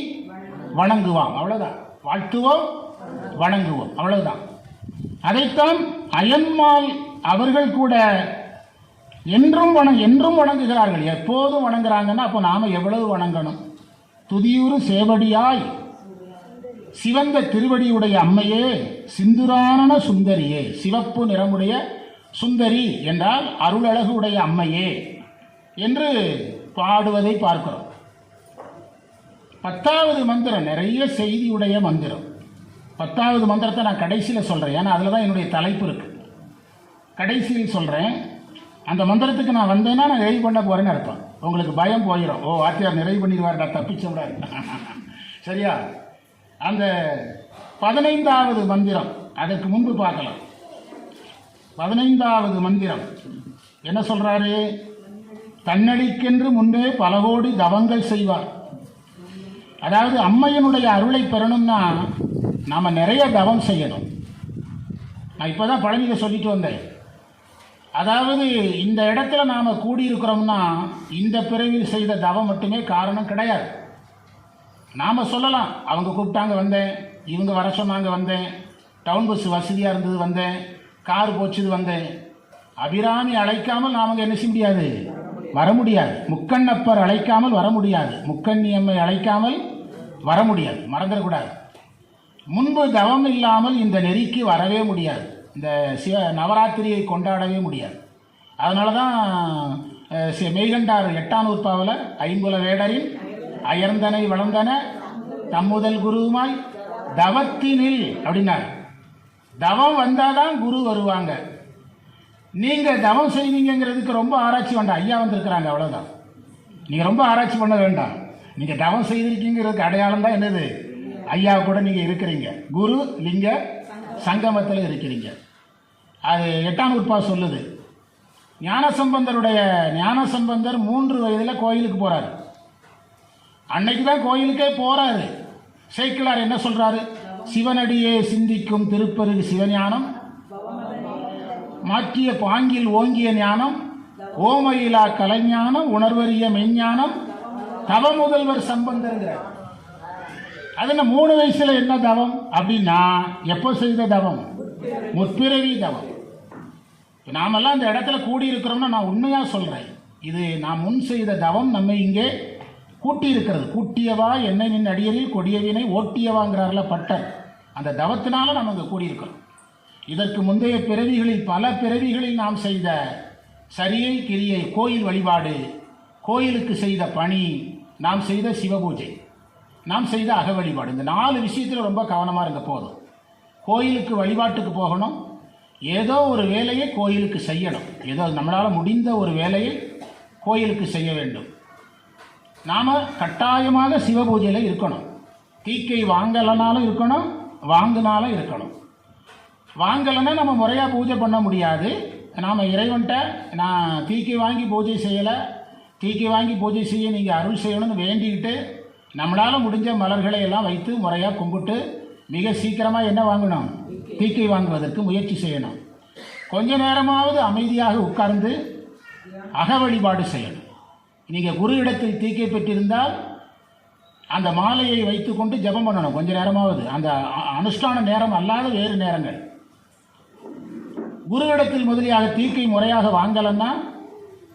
வணங்குவாம். அவ்வளோதான். வாழ்த்துவோம், வணங்குவோம். அவ்வளவுதான். அதைத்தான் அயன்மால் அவர்கள் கூட என்றும் வணங்குகிறார்கள். எப்போதும் வணங்குறாங்கன்னா அப்போ நாம் எவ்வளவு வணங்கணும்? துதியுறு சேவடியாய் சிவந்த திருவடியுடைய அம்மையே, சிந்துரானன சுந்தரியே, சிவப்பு நிறமுடைய சுந்தரி என்றால் அருளழகு உடைய அம்மையே என்று பாடுவதை பார்க்கிறோம். 10வது மந்திரம் நிறைய செய்தியுடைய மந்திரம். 10வது மந்திரத்தை நான் கடைசியில் சொல்கிறேன், ஏன்னா அதில் தான் என்னுடைய தலைப்பு இருக்குது. கடைசியில் சொல்கிறேன். அந்த மந்திரத்துக்கு நான் வந்தேன்னா நான் நிறைவு பண்ண போகிறேன்னு அர்த்தம். உங்களுக்கு பயம் போயிடும். ஓ, வாத்தியார் நிறைவு பண்ணிடுவார், நான் தப்பிச்ச விடாது. சரியா? அந்த 15வது மந்திரம் அதற்கு முன்பு பார்க்கலாம். 15வது மந்திரம் என்ன சொல்கிறாரு? தன்னடிக்கென்று முன்பே பல கோடி தவங்கள் செய்வார். அதாவது அம்மையினுடைய அருளை பெறணும்னா நாம் நிறைய தவம் செய்யணும். நான் இப்போ தான் பழனியில் சொல்லிட்டு வந்தேன். அதாவது இந்த இடத்துல நாம் கூடியிருக்கிறோம்னா இந்த பிறவியில் செய்த தவம் மட்டுமே காரணம் கிடையாது. நாம் சொல்லலாம், அவங்க கூப்பிட்டாங்க வந்தேன், இவங்க வர சொன்னாங்க வந்தேன், டவுன் பஸ் வசதியாக இருந்தது வந்தேன், கார் போச்சுது வந்தேன். அபிராமி அழைக்காமல் நாம் என்ன செய்ய முடியாது, வர முடியாது. முக்கண்ணப்பர் அழைக்காமல் வர முடியாது. முக்கண்ணி அம்மை அழைக்காமல் வர முடியாது. மறந்துடக்கூடாது. முன்பு தவம் இல்லாமல் இந்த நெறிக்கு வரவே முடியாது. இந்த நவராத்திரியை கொண்டாடவே முடியாது. அதனால தான் மெய்கண்டார் 8ஆம் நூற்பாவில் ஐம்புல வேடரின் அயர்ந்தனை வளர்ந்தன தம்முதல் குருவுமாய் தவத்தினில் அப்படின்னார். தவம் வந்தால் தான் குரு வருவாங்க. நீங்கள் தவம் செய்வீங்கிறதுக்கு ரொம்ப ஆராய்ச்சி வேண்டாம். ஐயா வந்திருக்கிறாங்க, அவ்வளோதான். நீங்கள் ரொம்ப ஆராய்ச்சி பண்ண வேண்டாம். நீங்கள் தவம் செய்திருக்கீங்கிறதுக்கு அடையாளம் தான் என்னது, ஐயா கூட நீங்கள் இருக்கிறீங்க. குரு லிங்க சங்கமத்தில் இருக்கிறீங்க. அது 8ஆம் நூற்பா சொல்லுது. ஞானசம்பந்தர் 3 வயதில் கோயிலுக்கு போகிறாரு. அன்னைக்கு தான் கோயிலுக்கே போகிறாரு. சேக்கிழார் என்ன சொல்கிறாரு? சிவனடியே சிந்திக்கும் திருப்பெருகு சிவஞானம், மாற்றிய பாங்கில் ஓங்கிய ஞானம், ஓமையிலா கலைஞானம், உணர்வறிய மெஞ்ஞானம், தவ முதல்வர் சம்பந்தருங்கிறார். அது என்ன 3 வயசுல என்ன தவம் அப்படின்னா, எப்போ செய்த தவம்? முற்பிறவி தவம். நாமெல்லாம் இந்த இடத்துல கூடியிருக்கிறோம்னா நான் உண்மையாக சொல்கிறேன், இது நாம் முன் செய்த தவம் நம்மை இங்கே கூட்டியிருக்கிறது. கூட்டியவா என்னை நின் அடியரில் கொடியவினை ஓட்டியவாங்கிறார்ல பட்டர். அந்த தவத்தினால நம்ம இங்கே கூடியிருக்கிறோம். இதற்கு முந்தைய பிறவிகளில் பல பிறவிகளில் நாம் செய்த சரியை கிரியை, கோயில் வழிபாடு, கோயிலுக்கு செய்த பணி, நாம் செய்த சிவபூஜை, நாம் செய்த அக வழிபாடு, இந்த 4 விஷயத்தில் ரொம்ப கவனமாக இருங்க. போதும். கோயிலுக்கு வழிபாட்டுக்கு போகணும், ஏதோ ஒரு வேலையை கோயிலுக்கு செய்யணும். ஏதோ நம்மளால் முடிந்த ஒரு வேலையை கோயிலுக்கு செய்ய வேண்டும். நாம் கட்டாயமாக சிவபூஜையில் இருக்கணும். தீக்கை வாங்கலைனாலும் இருக்கணும், வாங்கினாலும் இருக்கணும். வாங்கலைன்னா நம்ம முறையாக பூஜை பண்ண முடியாது. நாம் இறைவன்கிட்ட நான் தீக்கை வாங்கி பூஜை செய்யலை, தீக்கை வாங்கி பூஜை செய்ய நீங்கள் அருள் செய்யணும்னு வேண்டிக்கிட்டு நம்மளால் முடிஞ்ச மலர்களை எல்லாம் வைத்து முறையாக கும்பிட்டு மிக சீக்கிரமாக என்ன வாங்கணும், தீக்கை வாங்குவதற்கு முயற்சி செய்யணும். கொஞ்ச நேரமாவது அமைதியாக உட்கார்ந்து அக வழிபாடு செய்யணும். நீங்கள் குரு இடத்தில் தீக்கை பெற்றிருந்தால் அந்த மாலையை வைத்துக்கொண்டு ஜெபம் பண்ணணும் கொஞ்ச நேரமாவது. அந்த அனுஷ்டான நேரம் அல்லாத வேறு நேரங்கள். குரு இடத்தில் முதலியாக தீக்கை முறையாக வாங்கலன்னா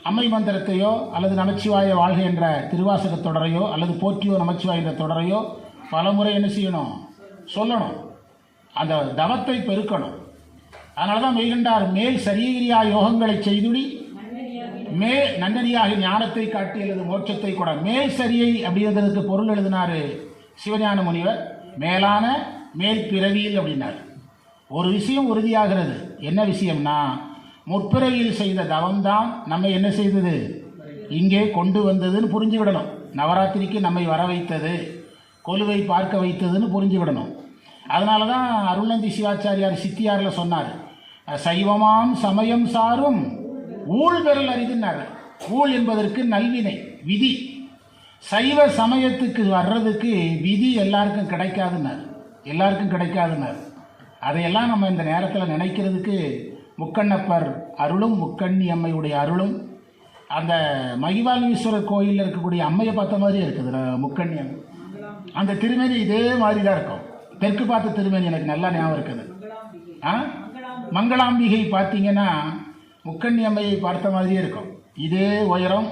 அம்மை மந்திரத்தையோ அல்லது நமச்சிவாய வாழ்க என்ற திருவாசக தொடரையோ அல்லது போற்றியோ நமச்சிவாய என்ற தொடரையோ பல முறை என்ன செய்யணும், சொல்லணும். அந்த தவத்தை பெருக்கணும். அதனால தான் மெய்கண்டார் மேல் சரீரியா யோகங்களை செய்துடி நன்னடியாக ஞானத்தை காட்டி அல்லது மோட்சத்தை கூட. மேல் சரியை அப்படிங்கிறதுக்கு பொருள் எழுதினார் சிவஞான முனிவர். மேலான மேல் பிறவியில் அப்படின்னார். ஒரு விஷயம் உறுதியாகிறது. என்ன விஷயம்னா, முற்பிறவியில் செய்த தவம்தான் நம்மை என்ன செய்தது, இங்கே கொண்டு வந்ததுன்னு புரிஞ்சுவிடணும். நவராத்திரிக்கு நம்மை வர வைத்தது, கொலுவை பார்க்க வைத்ததுன்னு புரிஞ்சுவிடணும். அதனால தான் அருள்நந்தி சிவாச்சாரியார் சித்தியாரில் சொன்னார், சைவமாம் சமயம் சாரும் ஊழ் பெறல் அறிதுன்னார். ஊழ் என்பதற்கு நல்வினை, விதி. சைவ சமயத்துக்கு வர்றதுக்கு விதி எல்லாருக்கும் கிடைக்காதுன்னார். எல்லாருக்கும் கிடைக்காதுன்னார். அதையெல்லாம் நம்ம இந்த நேரத்தில் நினைக்கிறதுக்கு முக்கண்ணப்பர் அருளும் முக்கண்ணி அம்மையுடைய அருளும், அந்த மகிவால்வீஸ்வரர் கோயிலில் இருக்கக்கூடிய அம்மையை பார்த்த மாதிரி இருக்குது முக்கண்ணி அம்மை. அந்த திருமேனி இதே மாதிரி தான் இருக்கும். தெற்கு பார்த்த திருமேனி எனக்கு நல்லா ஞாபகம் இருக்குது. மங்களாம்பிகை பார்த்தீங்கன்னா முக்கண்ணி அம்மையை பார்த்த மாதிரியே இருக்கும். இதே உயரம்.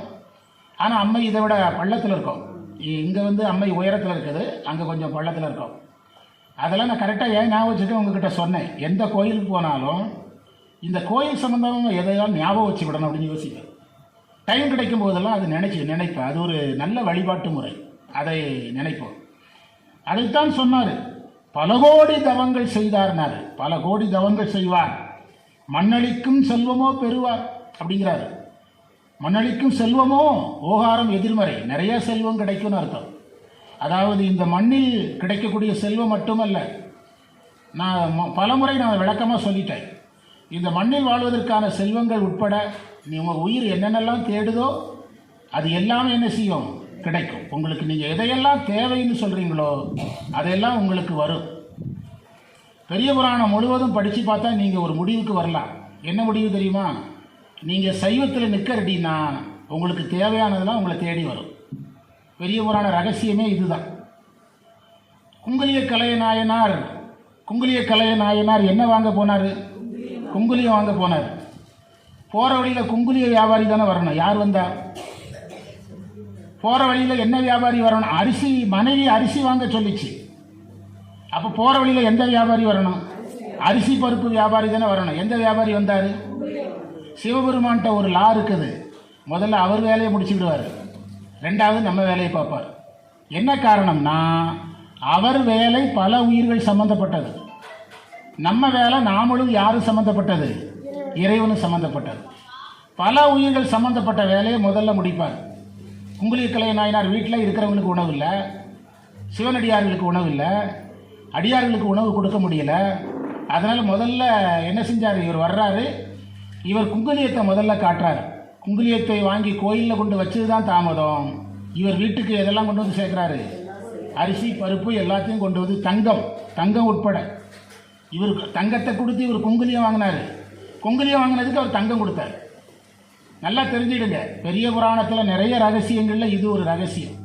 ஆனால் அம்மை இதை விட பள்ளத்தில் இருக்கும். இங்கே வந்து அம்மை உயரத்தில் இருக்குது, அங்கே கொஞ்சம் பள்ளத்தில் இருக்கும். அதெல்லாம் நான் கரெக்டாக ஏன் ஞாபகம் வச்சுட்டு உங்ககிட்ட சொன்னேன். எந்த கோயிலுக்கு போனாலும் இந்த கோயில் சம்மந்தமாக எதையாலும் ஞாபகம் வச்சுக்கிடணும் அப்படின்னு யோசிப்பேன். டைம் கிடைக்கும் போதெல்லாம் அது நினைப்பேன். அது ஒரு நல்ல வழிபாட்டு முறை, அதை நினைப்போம். அதைத்தான் சொன்னார். பல கோடி தவங்கள் செய்தார்னார். பல கோடி தவங்கள் செய்வார், மண்ணளிக்கும் செல்வமோ பெறுவார் அப்படிங்கிறாரு. மண்ணளிக்கும் செல்வமோ ஓகாரம் எதிர்மறை, நிறைய செல்வம் கிடைக்கும்னு அர்த்தம். அதாவது இந்த மண்ணில் கிடைக்கக்கூடிய செல்வம் மட்டுமல்ல, நான் பலமுறை நான் விளக்கமாக சொல்லிட்டேன். இந்த மண்ணில் வாழ்வதற்கான செல்வங்கள் உட்பட உங்கள் உயிர் என்னென்னலாம் தேடுதோ அது எல்லாமே என்ன செய்யும், கிடைக்கும். உங்களுக்கு நீங்கள் எதையெல்லாம் தேவைன்னு சொல்கிறீங்களோ அதெல்லாம் உங்களுக்கு வரும். பெரிய புராணம் முழுவதும் படித்து பார்த்தா நீங்கள் ஒரு முடிவுக்கு வரலாம். என்ன முடிவு தெரியுமா? நீங்கள் சைவத்தில் நிற்கிறடின்னா உங்களுக்கு தேவையானதெல்லாம் உங்களை தேடி வரும். பெரிய புராண ரகசியமே இதுதான். குங்குலிய கலைய நாயனார் என்ன வாங்க போனார்? குங்குலியம் வாங்க போனார். போகிற வழியில் குங்குலிய வியாபாரி தானே வரணும். யார் வந்தார்? போகிற வழியில் என்ன வியாபாரி வரணும்? மனைவி அரிசி வாங்க சொல்லிச்சு. அப்போ போகிற வழியில் எந்த வியாபாரி வரணும்? அரிசி பருப்பு வியாபாரி தானே வரணும். எந்த வியாபாரி வந்தார்? சிவபெருமான்கிட்ட ஒரு லா இருக்குது. முதல்ல அவர் வேலையை முடிச்சுக்கிடுவார், ரெண்டாவது நம்ம வேலையை பார்ப்பார். என்ன காரணம்னா அவர் வேலை பல உயிர்கள் சம்பந்தப்பட்டது, நம்ம வேலை நாமளும் யாரும் சம்பந்தப்பட்டது? இறைவனும் சம்பந்தப்பட்டது. பல உயிர்கள் சம்பந்தப்பட்ட வேலையை முதல்ல முடிப்பார். குங்குலிய கலைய நாயனார் வீட்டில் இருக்கிறவங்களுக்கு உணவு இல்லை, சிவனடியார்களுக்கு உணவு இல்லை, அடியார்களுக்கு உணவு கொடுக்க முடியல. அதனால் முதல்ல என்ன செஞ்சார்? இவர் வர்றாரு, இவர் குங்குலியத்தை முதல்ல காட்டுறார். குங்குலியத்தை வாங்கி கோயிலில் கொண்டு வச்சது தான் தாமதம். இவர் வீட்டுக்கு எதெல்லாம் கொண்டு வந்து சேர்க்குறாரு? அரிசி பருப்பு எல்லாத்தையும் கொண்டு வந்து, தங்கம் உட்பட. இவர் தங்கத்தை கொடுத்து இவர் குங்குலியம் வாங்கினார். குங்குலியம் வாங்கினதுக்கு அவர் தங்கம் கொடுத்தார். நல்லா தெரிஞ்சிடுங்க, பெரிய புராணத்தில் நிறைய ரகசியங்களில் இது ஒரு ரகசியம்.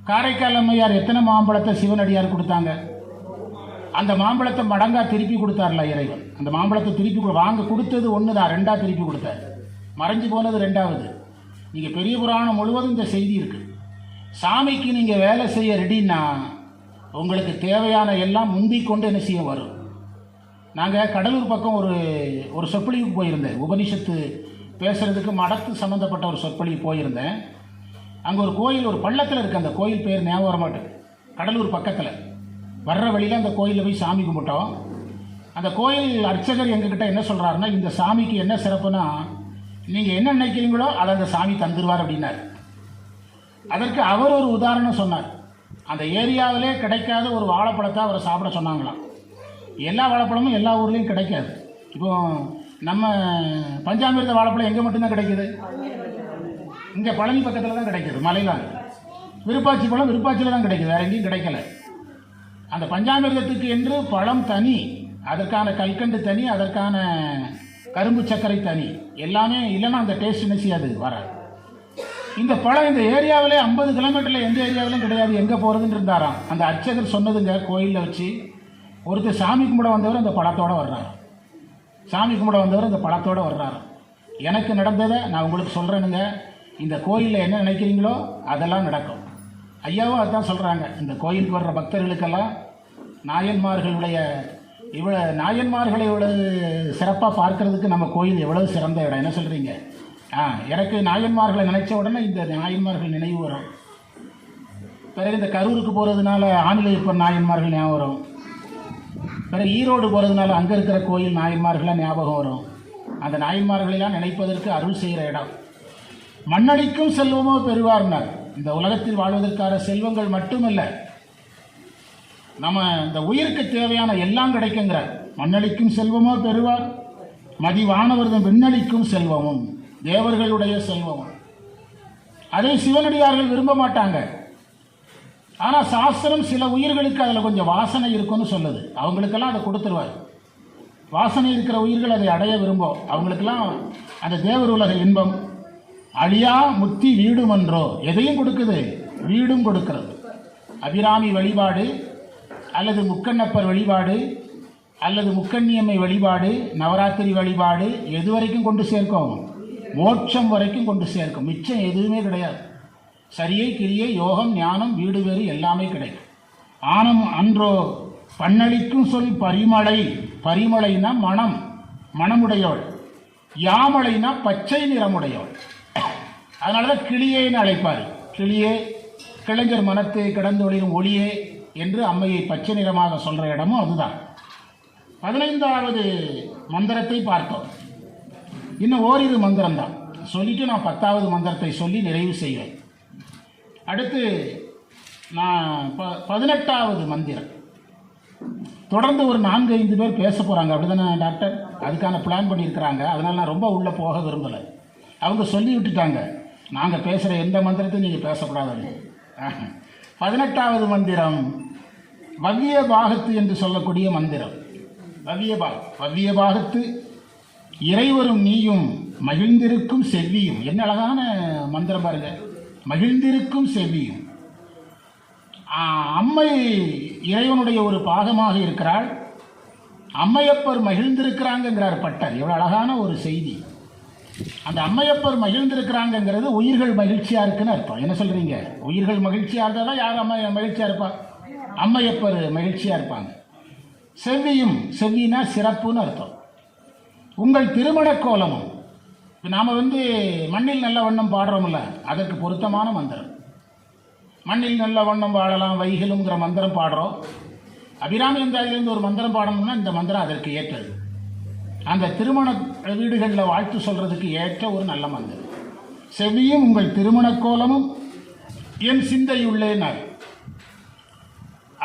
காரைக்கால் அம்மையார் எத்தனை மாம்பழத்தை சிவனடியார் கொடுத்தாங்க? அந்த மாம்பழத்தை மடங்கா திருப்பி கொடுத்தார்ல இறைவன். அந்த மாம்பழத்தை திருப்பி வாங்க கொடுத்தது ஒன்று தான், ரெண்டாக திருப்பி கொடுத்தார். மறைஞ்சு போனது ரெண்டாவது. நீங்கள் பெரிய புராணம் முழுவதும் இந்த செய்தி இருக்குது. சாமிக்கு நீங்கள் வேலை செய்ய ரெடின்னா உங்களுக்கு தேவையான எல்லாம் முந்திக் கொண்டு என்ன செய்ய வரும். நாங்கள் கடலூர் பக்கம் ஒரு சொற்பொழிவுக்கு போயிருந்தேன். உபனிஷத்து பேசுகிறதுக்கு மடத்து சம்மந்தப்பட்ட ஒரு சொற்பொழிவு போயிருந்தேன். அங்கே ஒரு கோயில், ஒரு பள்ளத்தில் இருக்குது. அந்த கோயில் பேர் ஞாபகம் வர மாட்டேன். கடலூர் பக்கத்தில் வர்ற வழியில் அந்த கோயிலில் போய் சாமி கும்பிட்டோம். அந்த கோயில் அர்ச்சகர் எங்ககிட்ட என்ன சொல்கிறாருன்னா, இந்த சாமிக்கு என்ன சிறப்புனா, நீங்கள் என்ன நினைக்கிறீங்களோ அதை அந்த சாமி தந்துடுவார் அப்படின்னார். அதற்கு அவர் ஒரு உதாரணம் சொன்னார். அந்த ஏரியாவிலே கிடைக்காத ஒரு வாழைப்பழத்தை அவரை சாப்பிட சொன்னாங்களாம். எல்லா வாழைப்பழமும் எல்லா ஊர்லேயும் கிடைக்காது. இப்போ நம்ம பஞ்சாமிர்த வாழைப்பழம் எங்கே மட்டும்தான் கிடைக்கிது? இங்கே பழனி பக்கத்தில் தான் கிடைக்கிது, மலையிலாங்க. விருப்பாச்சி பழம் விருப்பாச்சியில் தான் கிடைக்கிது, வேறு எங்கேயும் கிடைக்கல. அந்த பஞ்சாமிர்தத்துக்கு என்று பழம் தனி, அதற்கான கல்கண்டு தனி, அதற்கான கரும்பு சர்க்கரை தனி, எல்லாமே இல்லைன்னா அந்த டேஸ்ட் என்ன செய்யாது, வராது. இந்த பழம் இந்த ஏரியாவிலே 50 கிலோமீட்டரில் எந்த ஏரியாவிலும் கிடையாது, எங்கே போகிறதுன்னு இருந்தாராம். அந்த அர்ச்சகர் சொன்னதுங்க, கோயிலில் வச்சு ஒருத்தர் சாமி கும்பிட வந்தவர் அந்த பழத்தோடு வர்றாரு. சாமி கும்பிட வந்தவர் அந்த பழத்தோடு வர்றாரு. எனக்கு நடந்ததை நான் உங்களுக்கு சொல்கிறேனுங்க. இந்த கோயிலில் என்ன நினைக்கிறீங்களோ அதெல்லாம் நடக்கும். ஐயாவும் அதுதான் சொல்கிறாங்க. இந்த கோயிலுக்கு வர்ற பக்தர்களுக்கெல்லாம் நாயன்மார்களை இவ்வளவு சிறப்பாக பார்க்கறதுக்கு நம்ம கோயில் எவ்வளவு சிறந்த இடம். என்ன சொல்கிறீங்க? எனக்கு நாயன்மார்களை நினைச்ச உடனே இந்த நாயன்மார்கள் நினைவு வரும். பிறகு இந்த கரூருக்கு போகிறதுனால ஆணிலையப்பர் நாயன்மார்கள் ஞாபகம் வரும். பிறகு ஈரோடு போகிறதுனால அங்கே இருக்கிற கோயில் நாயன்மார்களாக ஞாபகம் வரும். அந்த நாயன்மார்களெல்லாம் நினைப்பதற்கு அருள் செய்கிற இடம். மண்ணடிக்கும் செல்வமோ பெறுவார்னார். இந்த உலகத்தில் வாழ்வதற்கான செல்வங்கள் மட்டுமல்ல, நம்ம இந்த உயிருக்கு தேவையான எல்லாம் கிடைக்குங்கிறார். மண்ணளிக்கும் செல்வமோ பெறுவார், மதிவானவர்தம் விண்ணளிக்கும் செல்வமும் தேவர்களுடைய செல்வமும். அதை சிவனடியார்கள் விரும்ப மாட்டாங்க. ஆனால் சாஸ்திரம் சில உயிர்களுக்கு அதில் கொஞ்சம் வாசனை இருக்குன்னு சொல்லுது. அவங்களுக்கெல்லாம் அதை கொடுத்துருவார். வாசனை இருக்கிற உயிர்கள் அதை அடைய விரும்பும். அவங்களுக்கெல்லாம் அந்த தேவர் உலக இன்பம் அழியா முத்தி வீடுமன்றோ, எதையும் கொடுக்குது, வீடும் கொடுக்கிறது. அபிராமி வழிபாடு அல்லது முக்கண்ணப்பர் வழிபாடு அல்லது முக்கண்ணியம்மை வழிபாடு, நவராத்திரி வழிபாடு எது வரைக்கும் கொண்டு சேர்க்கும்? மோட்சம் வரைக்கும் கொண்டு சேர்க்கும். மிச்சம் எதுவுமே கிடையாது. சரியை கிரியை யோகம் ஞானம் வீடு வேறு எல்லாமே கிடைக்கும். ஆனம் அன்றோ பண்ணளிக்கும் சொல் பரிமளை, பரிமளைனா மனம், மனமுடையவள். யாமளைனா பச்சை நிறமுடையவள். அதனால தான் கிளியேன்னு அழைப்பார். கிளியே, கிளைஞர் மனத்தை கிடந்து ஒளிரும் ஒளியே என்று அம்மையை பச்சை நிறமாக சொல்கிற இடமும் அதுதான். 15வது மந்திரத்தை பார்த்தோம். இன்னும் ஓரிரு மந்திரம் தான் சொல்லிட்டு நான் 10வது மந்திரத்தை சொல்லி நிறைவு செய்வேன். அடுத்து நான் 18வது மந்திரம். தொடர்ந்து ஒரு 4-5 பேர் பேச போகிறாங்க, அப்படி தானே டாக்டர்? அதுக்கான பிளான் பண்ணியிருக்கிறாங்க. அதனால் நான் ரொம்ப உள்ளே போக விரும்பலை. அவங்க சொல்லி விட்டுட்டாங்க, நாங்கள் பேசுகிற எந்த மந்திரத்தையும் நீங்கள் பேசக்கூடாது. 18வது மந்திரம் வவ்விய பாகத்து என்று சொல்லக்கூடிய மந்திரம். வவ்விய பாகத்து இறைவரும் நீயும் மகிழ்ந்திருக்கும் செவ்வியும். என்ன அழகான மந்திரம் பாருங்க, மகிழ்ந்திருக்கும் செவ்வியும். அம்மை இறைவனுடைய ஒரு பாகமாக இருக்கிறாள். அம்மையப்பர் மகிழ்ந்திருக்கிறாங்கிறார் பட்டர். எவ்வளோ அழகான ஒரு செய்தி. அந்த அம்மையப்பர் மகிழ்ந்திருக்கிறாங்கிறது உயிர்கள் மகிழ்ச்சியாக இருக்குன்னு அர்த்தம். என்ன சொல்கிறீங்க? உயிர்கள் மகிழ்ச்சியாக இருந்தால் தான் யார் மகிழ்ச்சியாக இருப்பா? அம்மையப்பர் மகிழ்ச்சியாக இருப்பாங்க. செவ்வியும், செவ்வினா சிறப்புன்னு அர்த்தம். உங்கள் திருமண கோலமும். நாம் மண்ணில் நல்ல வண்ணம் பாடுறோம்ல, அதற்கு பொருத்தமான மந்திரம். மண்ணில் நல்ல வண்ணம் பாடலாம் வைகிலுங்கிற மந்திரம் பாடுறோம். அபிராமி அந்தாதியிலேருந்து ஒரு மந்திரம் பாடணும்னா இந்த மந்திரம் அதற்கு ஏற்றது. அந்த திருமண வீடுகளில் வாழ்த்து சொல்கிறதுக்கு ஏற்ற ஒரு நல்ல மந்திரம். செவ்வியும் உங்கள் திருமண கோலமும் என் சிந்தையுள்ளேனார்.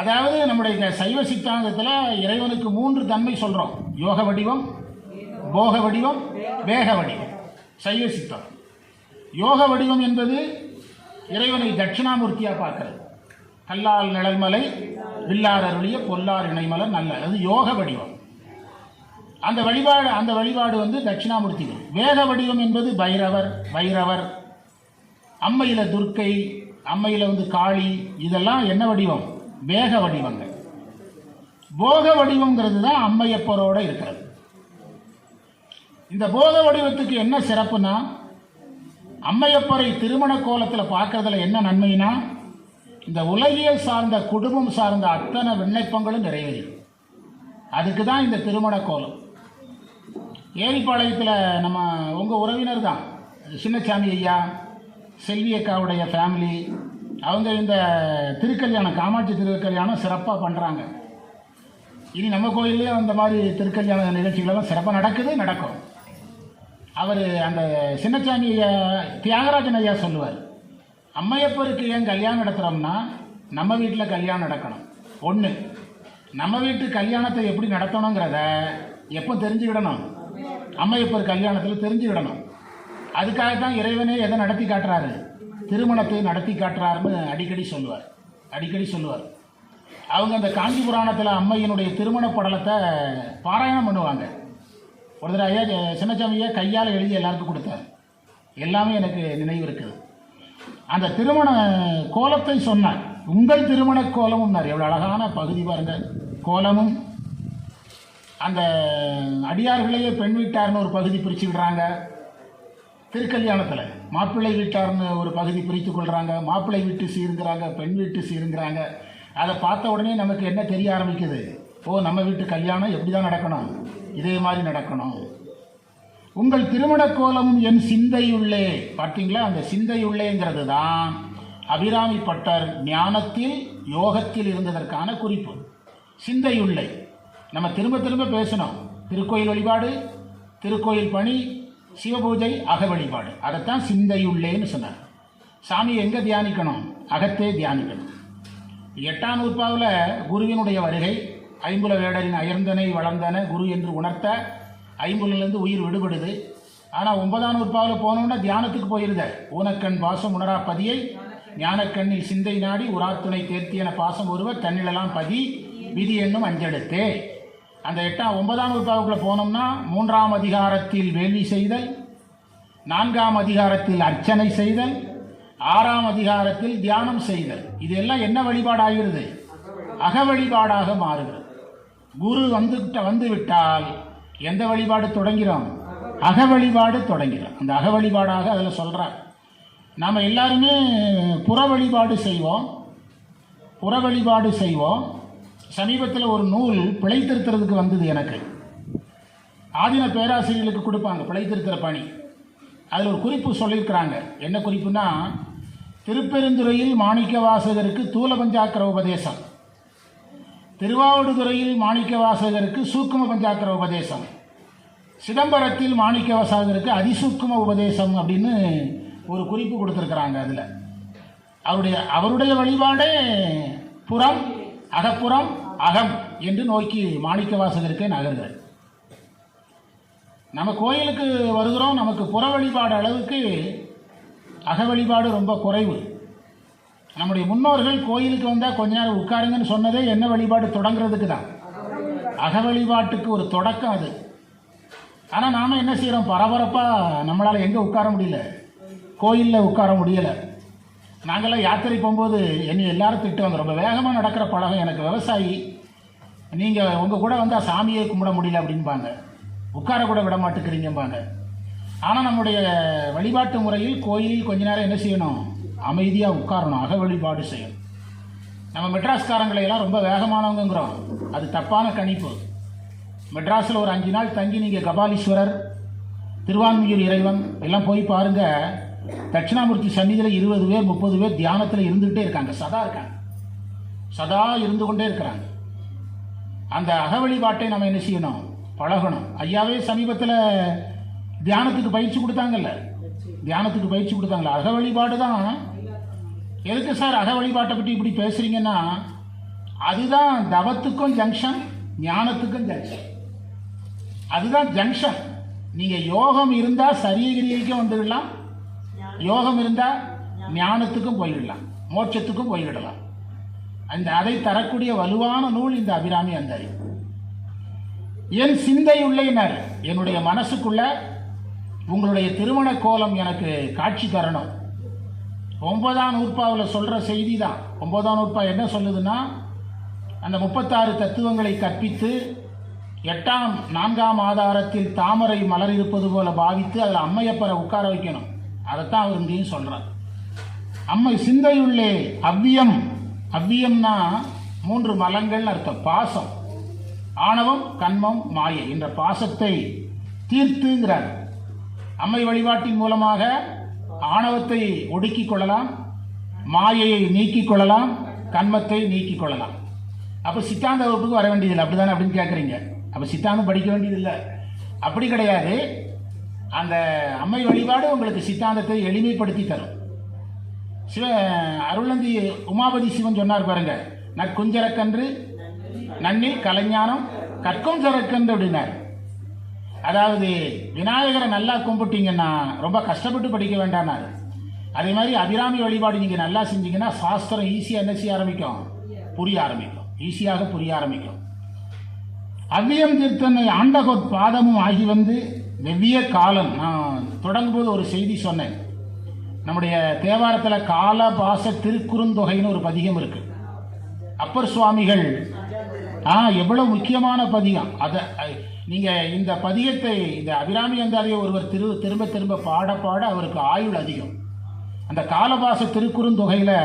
அதாவது நம்முடைய சைவ சித்தாந்தத்தில் இறைவனுக்கு 3 தன்மை சொல்கிறோம். யோக வடிவம், போக வடிவம், வேக வடிவம். சைவ சித்தம் யோக வடிவம் என்பது இறைவனை தட்சிணாமூர்த்தியாக பார்க்கிறது. கல்லால் நிழல்மலை வில்லார் அருளிய பொல்லார் இணைமலர் நல்ல, அது யோக வடிவம். அந்த வழிபாடு தட்சிணாமூர்த்தி. வேக வடிவம் என்பது பைரவர், அம்மையில் துர்க்கை, அம்மையில் காளி, இதெல்லாம் என்ன வடிவம்? வேக வடிவங்கள். போக வடிவங்கிறது தான் அம்மையப்பரோடு இருக்கிறது. இந்த போக வடிவத்துக்கு என்ன சிறப்புனா, அம்மையப்பரை திருமண கோலத்தில் பார்க்கறதுல என்ன நன்மைனா, இந்த உலகியல் சார்ந்த குடும்பம் சார்ந்த அத்தனை விண்ணப்பங்களும் நிறைவேறும். அதுக்கு தான் இந்த திருமண கோலம். ஏரிப்பாளையத்தில் நம்ம உங்கள் உறவினர் தான் சின்னசாமி ஐயா, செல்வி அக்காவுடைய ஃபேமிலி. அவங்க இந்த திருக்கல்யாணம், காமாட்சி திருக்கல்யாணம் சிறப்பாக பண்ணுறாங்க. இனி நம்ம கோயிலே அந்த மாதிரி திருக்கல்யாண நிகழ்ச்சிகளெல்லாம் சிறப்பாக நடக்கும். அவர் அந்த சின்னசாமி ஐயா, தியாகராஜன் ஐயா சொல்லுவார், அம்மையப்பருக்கு ஏன் கல்யாணம் நடத்துகிறோம்னா நம்ம வீட்டில் கல்யாணம் நடக்கணும். ஒன்று, நம்ம வீட்டு கல்யாணத்தை எப்படி நடத்தணுங்கிறத எப்போ தெரிஞ்சுக்கிடணும்? அம்மையப்பர் கல்யாணத்தில் தெரிஞ்சுக்கிடணும். அதுக்காகத்தான் இறைவனே எதை நடத்தி காட்டுறாரு? திருமணத்தை நடத்தி காட்டுறாருன்னு அடிக்கடி சொல்லுவார். அவங்க அந்த காஞ்சி புராணத்தில் அம்மையினுடைய திருமண படலத்தை பாராயணம் பண்ணுவாங்க. ஒரு தடவை ஐயா சின்னசாமியை கையால் எழுதி எல்லாருக்கும் கொடுத்தார். எல்லாமே எனக்கு நினைவு இருக்குது. அந்த திருமண கோலத்தை சொன்னார். உங்கள் திருமண கோலமும்னார். எவ்வளோ அழகான பகுதி பாருங்கள். கோலமும் அந்த அடியார்களையே பெண் வீட்டார்னு ஒரு பகுதி பிரித்து விடுறாங்க. திருக்கல்யாணத்தில் மாப்பிள்ளை வீட்டார்னு ஒரு பகுதி பிரித்து கொள்கிறாங்க. மாப்பிள்ளை வீட்டு சீருங்கிறாங்க, பெண் வீட்டு சீருங்கிறாங்க. அதை பார்த்த உடனே நமக்கு என்ன தெரிய ஆரம்பிக்குது? ஓ, நம்ம வீட்டு கல்யாணம் எப்படி தான் நடக்கணும்? இதே மாதிரி நடக்கணும். உங்கள் திருமண கோலமும் என் சிந்தையுள்ளே. பார்த்தீங்களா? அந்த சிந்தையுள்ளேங்கிறது தான் அபிராமி பட்டர் ஞானத்தில் யோகத்தில் இருந்ததற்கான குறிப்பு. சிந்தையுள்ளே நம்ம திரும்ப திரும்ப பேசணும். திருக்கோயில் வழிபாடு, திருக்கோயில் பணி, சிவபூஜை, அக வழிபாடு, அதைத்தான் சிந்தையுள்ளேன்னு சொன்னார். சாமியை எங்கே தியானிக்கணும்? அகத்தே தியானிக்கணும். 8ஆம் நூற்பாவில் குருவினுடைய வருகை, ஐம்புல வேடரின் அயர்ந்தனை வளர்ந்தன குரு என்று உணர்த்த ஐம்புலிருந்து உயிர் விடுபடுது. ஆனால் 9ஆம் நூற்பாவில் போனோன்னா தியானத்துக்கு போயிருத. ஊனக்கண் பாசம் உணரா பதியை ஞானக்கண்ணில் சிந்தை நாடி உராத்துணை தேர்த்தியன பாசம் ஒருவர் தன்னிலெல்லாம் பதி விதி என்னும் அஞ்செடுத்தே. அந்த 9ஆம் நூற்பாவுக்குள்ளே போனோம்னா 3ஆம் அதிகாரத்தில் வேள்வி செய்தல், 4ஆம் அதிகாரத்தில் அர்ச்சனை செய்தல், 6ஆம் அதிகாரத்தில் தியானம் செய்தல். இதெல்லாம் என்ன வழிபாடாகிறது? அக வழிபாடாக மாறுகிறது. குரு வந்து விட்டால் எந்த வழிபாடு தொடங்கிறோம்? அக வழிபாடு தொடங்கிறோம். அந்த அக வழிபாடாக அதில் சொல்கிறார். நாம் எல்லாருமே புற வழிபாடு செய்வோம். சமீபத்தில் ஒரு நூல் பிழை திருத்துறதுக்கு வந்தது எனக்கு. ஆதீன பேராசிரியர்களுக்கு கொடுப்பாங்க பிழை திருத்துற பணி. அதில் ஒரு குறிப்பு சொல்லியிருக்கிறாங்க. என்ன குறிப்புனா, திருப்பெருந்துறையில் மாணிக்கவாசகருக்கு தூல பஞ்சாக்கர உபதேசம், திருவாவடுதுறையில் மாணிக்கவாசகருக்கு சூக்கும பஞ்சாக்கர உபதேசம், சிதம்பரத்தில் மாணிக்கவாசகருக்கு அதிசூக்கும உபதேசம் அப்படின்னு ஒரு குறிப்பு கொடுத்துருக்குறாங்க. அதில் அவருடைய வழிபாடே புறம், அகப்புறம், அகம் என்று நோக்கி மாணிக்கவாசகருக்கே நகர்கள். நம்ம கோயிலுக்கு வருகிறோம், நமக்கு புற வழிபாடு அளவுக்கு அக வழிபாடு ரொம்ப குறைவு. நம்முடைய முன்னோர்கள் கோயிலுக்கு வந்தால் கொஞ்ச நேரம் உட்காருங்கன்னு சொன்னதே என்ன வழிபாடு தொடங்குறதுக்கு தான். அக வழிபாட்டுக்கு ஒரு தொடக்கம் அது. ஆனால் நாம் என்ன செய்கிறோம், பரபரப்பாக நம்மளால் எங்கே உட்கார முடியல, கோயிலில் உட்கார முடியலை. நாங்கள்லாம் யாத்திரை போகும்போது என்னை எல்லாரும் திட்டுவாங்க, ரொம்ப வேகமாக நடக்கிற பழகம் எனக்கு, விவசாயி நீங்கள் உங்கள் கூட வந்தால் சாமியை கும்பிட முடியல அப்படின்பாங்க, உட்கார கூட விட மாட்டேங்கிறீங்கம்பாங்க. ஆனால் நம்முடைய வழிபாட்டு முறையில் கோயிலில் கொஞ்ச நேரம் என்ன செய்யணும், அமைதியாக உட்காரணும், அக வழிபாடு செய்யணும். நம்ம மெட்ராஸ்காரங்களையெல்லாம் ரொம்ப வேகமானவங்கிறோம், அது தப்பான கணிப்பு. மெட்ராஸில் ஒரு 5 நாள் தங்கி நீங்கள் கபாலீஸ்வரர், திருவான்மியூர் இறைவன் எல்லாம் போய் பாருங்கள். தட்சிணாமூர்த்தி சன்னிதியில் 20 பேர் 30 பேர் தியானத்தில் இருந்துகிட்டே இருக்காங்க, சதா இருந்து கொண்டே இருக்கிறாங்க. அந்த அக வழிபாட்டை நம்ம என்ன செய்யணும், பழகணும். ஐயாவே சமீபத்தில் தியானத்துக்கு பயிற்சி கொடுத்தாங்கல்ல, அக வழிபாடு தான். எதுக்கு சார் அக வழிபாட்டை பற்றி இப்படி பேசுகிறீங்கன்னா, அதுதான் தவத்துக்கும் ஜங்ஷன், ஞானத்துக்கும் ஜங்ஷன். அதுதான் ஜங்ஷன். நீங்கள் யோகம் இருந்தால் சரியகிரிக்கும் வந்துடலாம், யோகம் இருந்தால் ஞானத்துக்கும் போய்விடலாம், மோட்சத்துக்கும் போய்விடலாம். அதை தரக்கூடிய வலுவான நூல் இந்த அபிராமி அந்தாதி. என் சிந்தை உள்ளேனர், என்னுடைய மனசுக்குள்ள உங்களுடைய திருமண கோலம் எனக்கு காட்சி தரணும். 9ஆம் நூற்பாவில் சொல்கிற செய்தி தான். 9ஆம் நூற்பா என்ன சொல்லுதுன்னா, அந்த 36 தத்துவங்களை கற்பித்து 8ஆம் 4ஆம் ஆதாரத்தில் தாமரை மலர் இருப்பது போல பாவித்து அதில் அம்மையப்பரை உட்கார வைக்கணும். அதைத்தான் அவர் இங்கேயும் சொல்கிறார். அம்மை சிந்தையுள்ளே அவ்வியம்னா 3 மலங்கள் அர்த்தம். பாசம், ஆணவம், கண்மம், மாயை என்ற பாசத்தை தீர்த்துங்கிறார். அம்மை வழிபாட்டின் மூலமாக ஆணவத்தை ஒடுக்கிக் கொள்ளலாம், மாயையை நீக்கிக் கொள்ளலாம், கண்மத்தை நீக்கிக் கொள்ளலாம். அப்போ சித்தாந்த வகுப்புக்கு வர வேண்டியதில்லை, அப்படிதானே அப்படின்னு கேட்குறீங்க. அப்போ சித்தாந்தம் படிக்க வேண்டியதில்லை, அப்படி கிடையாது. அந்த அம்மை வழிபாடு உங்களுக்கு சித்தாந்தத்தை எளிமைப்படுத்தி தரும். அருளந்தி உமாபதி சிவன் சொன்னார் பாருங்க, நற்குஞ்சரக்கன்று நன்னில் கலைஞானம் கற்கும் சரக்கன்று அப்படின்னார். அதாவது விநாயகரை நல்லா கும்பிட்டீங்கன்னா ரொம்ப கஷ்டப்பட்டு படிக்க வேண்டாம்னாரு. அதே மாதிரி அபிராமி வழிபாடு நீங்கள் நல்லா செஞ்சீங்கன்னா சாஸ்திரம் ஈஸியாக என்ன செய்ய ஆரம்பிக்கும், ஈஸியாக புரிய ஆரம்பிக்கும். அவ்வியம் தீர்த்தனை ஆண்டகோட் பாதமும் ஆகி வந்து வெவ்விய காலம். நான் தொடங்கும்போது ஒரு செய்தி சொன்னேன். நம்முடைய தேவாரத்தில் காலபாச திருக்குறுந்தொகைன்னு ஒரு பதிகம் இருக்கு. அப்பர் சுவாமிகள் எவ்வளவு முக்கியமான பதிகம். அதை நீங்கள் இந்த பதிகத்தை, இந்த அபிராமி அந்தாதியை ஒருவர் திரும்ப திரும்ப பாட அவருக்கு ஆயுள் அதிகம். அந்த காலபாச திருக்குறுந்தொகையில்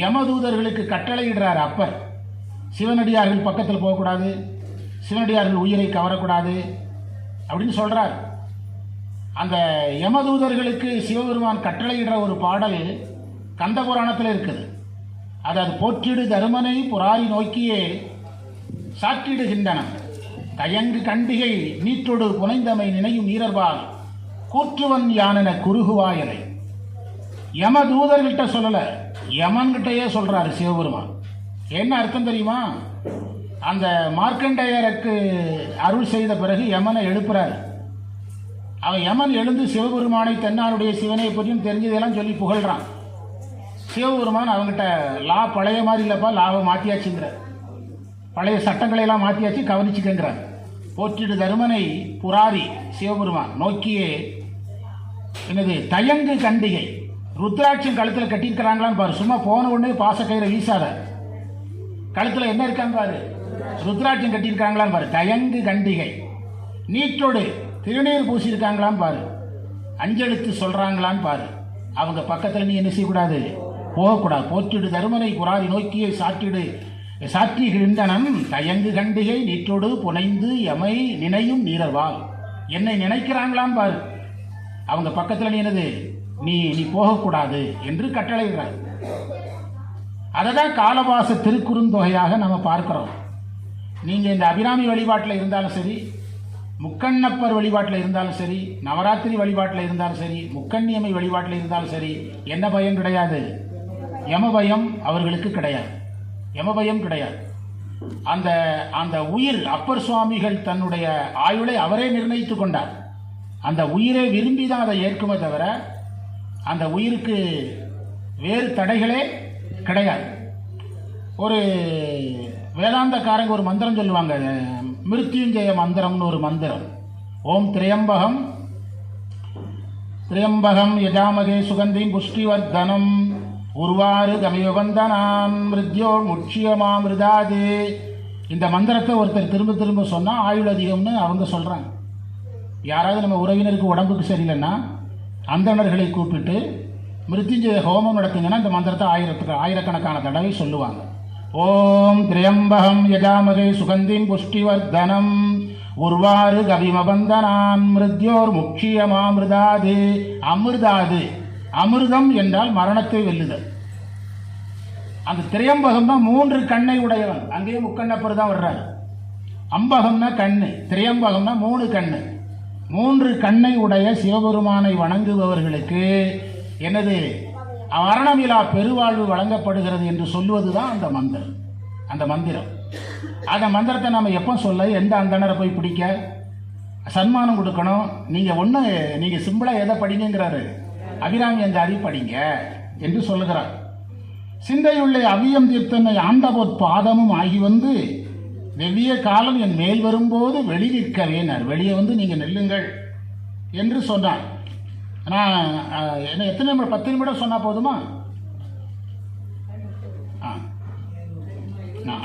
யமதூதர்களுக்கு கட்டளையிடுறார் அப்பர். சிவனடியார்கள் பக்கத்தில் போகக்கூடாது, சிவனடியார்கள் உயிரை கவரக்கூடாது அப்படின்னு சொல்கிறார். அந்த யமதூதர்களுக்கு சிவபெருமான் கட்டளையிடுற ஒரு பாடல் கந்த புராணத்தில் இருக்குது. அது போற்றிடு தருமனை புராரி நோக்கியே சாற்றிடுகின்றன, தயங்கு கண்டிகை நீற்றொடு புனைந்தமை நினையும் வீரர்பால் கூற்றுவன் யானென குறுகுவாயலை. யம தூதர்கிட்ட சொல்லலை, யமன்கிட்டயே சொல்கிறாரு சிவபெருமான். என்ன அர்த்தம் தெரியுமா? அந்த மார்க்கண்டேயருக்கு அருள் செய்த பிறகு யமனை எழுப்புறாரு. அவன் யமன் எழுந்து சிவபெருமானை தென்னாருடைய சிவனை பற்றியும் தெரிஞ்சதெல்லாம் சொல்லி புகழ்கிறான். சிவபெருமான் அவங்ககிட்ட பழைய மாதிரி இல்லைப்பா, லாவை மாற்றியாச்சுங்கிற, பழைய சட்டங்களையெல்லாம் மாற்றியாச்சு, கவனிச்சுக்கங்கிறார். போற்றிடு தருமனை புராரி சிவபெருமான் நோக்கியே என்னது தயங்கு கண்டிகை. ருத்ராட்சியம் கழுத்தில் கட்டியிருக்கிறாங்களான்னு பாரு. சும்மா போன உடனே பாசக்கயிறை வீசாத, கழுத்தில் என்ன இருக்கான்னு பாரு, ருத்ராட்சியம் கட்டியிருக்காங்களான்னு பாரு. தயங்கு கண்டிகை நீற்றோடு திருநீர் பூசியிருக்காங்களான்னு பாரு, அஞ்செழுத்து சொல்கிறாங்களான்னு பாரு. அவங்க பக்கத்தில் நீ என்ன செய்யக்கூடாது, போகக்கூடாது. போற்றிடு தருமனை புராரி நோக்கியை சாற்றிகின்றனம் தயங்கு கண்டிகை நீற்றோடு புனைந்து எமை நினையும் நீரர்வாள். என்னை நினைக்கிறாங்களாம் பாரு, அவங்க பக்கத்தில் நீ என்னது, நீ போகக்கூடாது என்று கட்டளையிடுறார். அதை தான் காலவாச திருக்குறுந்தொகையாக நம்ம பார்க்கிறோம். நீங்கள் இந்த அபிராமி வழிபாட்டில் இருந்தாலும் சரி, முக்கண்ணப்பர் வழிபாட்டில் இருந்தாலும் சரி, நவராத்திரி வழிபாட்டில் இருந்தாலும் சரி, முக்கண்ணியம்மை வழிபாட்டில் இருந்தாலும் சரி, என்ன பயம் கிடையாது, யம பயம் அவர்களுக்கு கிடையாது, யம பயம் கிடையாது. அந்த அந்த உயிர் அப்பர் சுவாமிகள் தன்னுடைய ஆயுளை அவரே நிர்ணயித்து கொண்டார். அந்த உயிரை விரும்பி தான் அதை ஏற்குமே தவிர அந்த உயிருக்கு வேறு தடைகளே கிடையாது. ஒரு வேதாந்தக்காரங்க ஒரு மந்திரம் சொல்லுவாங்க, மிருத்யுஞ்சய மந்திரம்னு ஒரு மந்திரம். ஓம் திரியம்பகம் திரியம்பகம் யஜாமகே சுகந்திம் புஷ்டிவர்தனம் உருவாறு கமிவந்தனான் மிருத்யோ முட்சியமாமிருதாது. இந்த மந்திரத்தை ஒருத்தர் திரும்ப திரும்ப சொன்னால் ஆயுள் அதிகம்னு அவங்க சொல்கிறாங்க. யாராவது நம்ம உறவினருக்கு உடம்புக்கு சரியில்லைன்னா அந்தணர்களை கூப்பிட்டு மிருத்யுஞ்சய ஹோமம் நடத்துங்கன்னா இந்த மந்திரத்தை ஆயிரக்கணக்கான தடவை சொல்லுவாங்க. ஓம் திரியம்பகம் யஜாமகே சுகந்திம் புஷ்டிவர்தனம் உருவாறு கவிமபந்தனான் மிருத்யோர் முட்சியமாமிருதாது. அமிர்தாது, அமிர்தம் என்றால் மரணத்தை வெல்லுதல். அந்த திரியம்பகம் தான் 3 கண்ணை உடையவன். அங்கேயும் முக்கண்ணப்பர் தான் வர்றாரு. அம்பகம்னா கண்ணு, திரியம்பகம்னா 3 கண்ணு. 3 கண்ணை உடைய சிவபெருமானை வணங்குபவர்களுக்கு என்னது, மரணமிலா பெருவாழ்வு வழங்கப்படுகிறது என்று சொல்லுவது தான் அந்த மந்திரம். அந்த மந்திரம், அந்த மந்திரத்தை நம்ம எப்போ சொல்ல, எந்த அந்தணரை போய் பிடிக்க சன்மானம் கொடுக்கணும். நீங்கள் சிம்பிளாக எதை படிங்கிறாரு, அபிராமி அந்த அறி படிங்க என்று சொல்லுகிறார். சிந்தையுள்ளே அவியம் தீர்த்தனை ஆண்டபோற் பாதமும் ஆகி வந்து வெவ்விய காலம் என் மேல் வரும்போது வெளி நிற்கவேனார். வெளியே வந்து நீங்கள் நெல்லுங்கள் என்று சொன்னார். நான் என்ன எத்தனை நிமிடம், 10 நிமிடம் சொன்னால் போதுமா?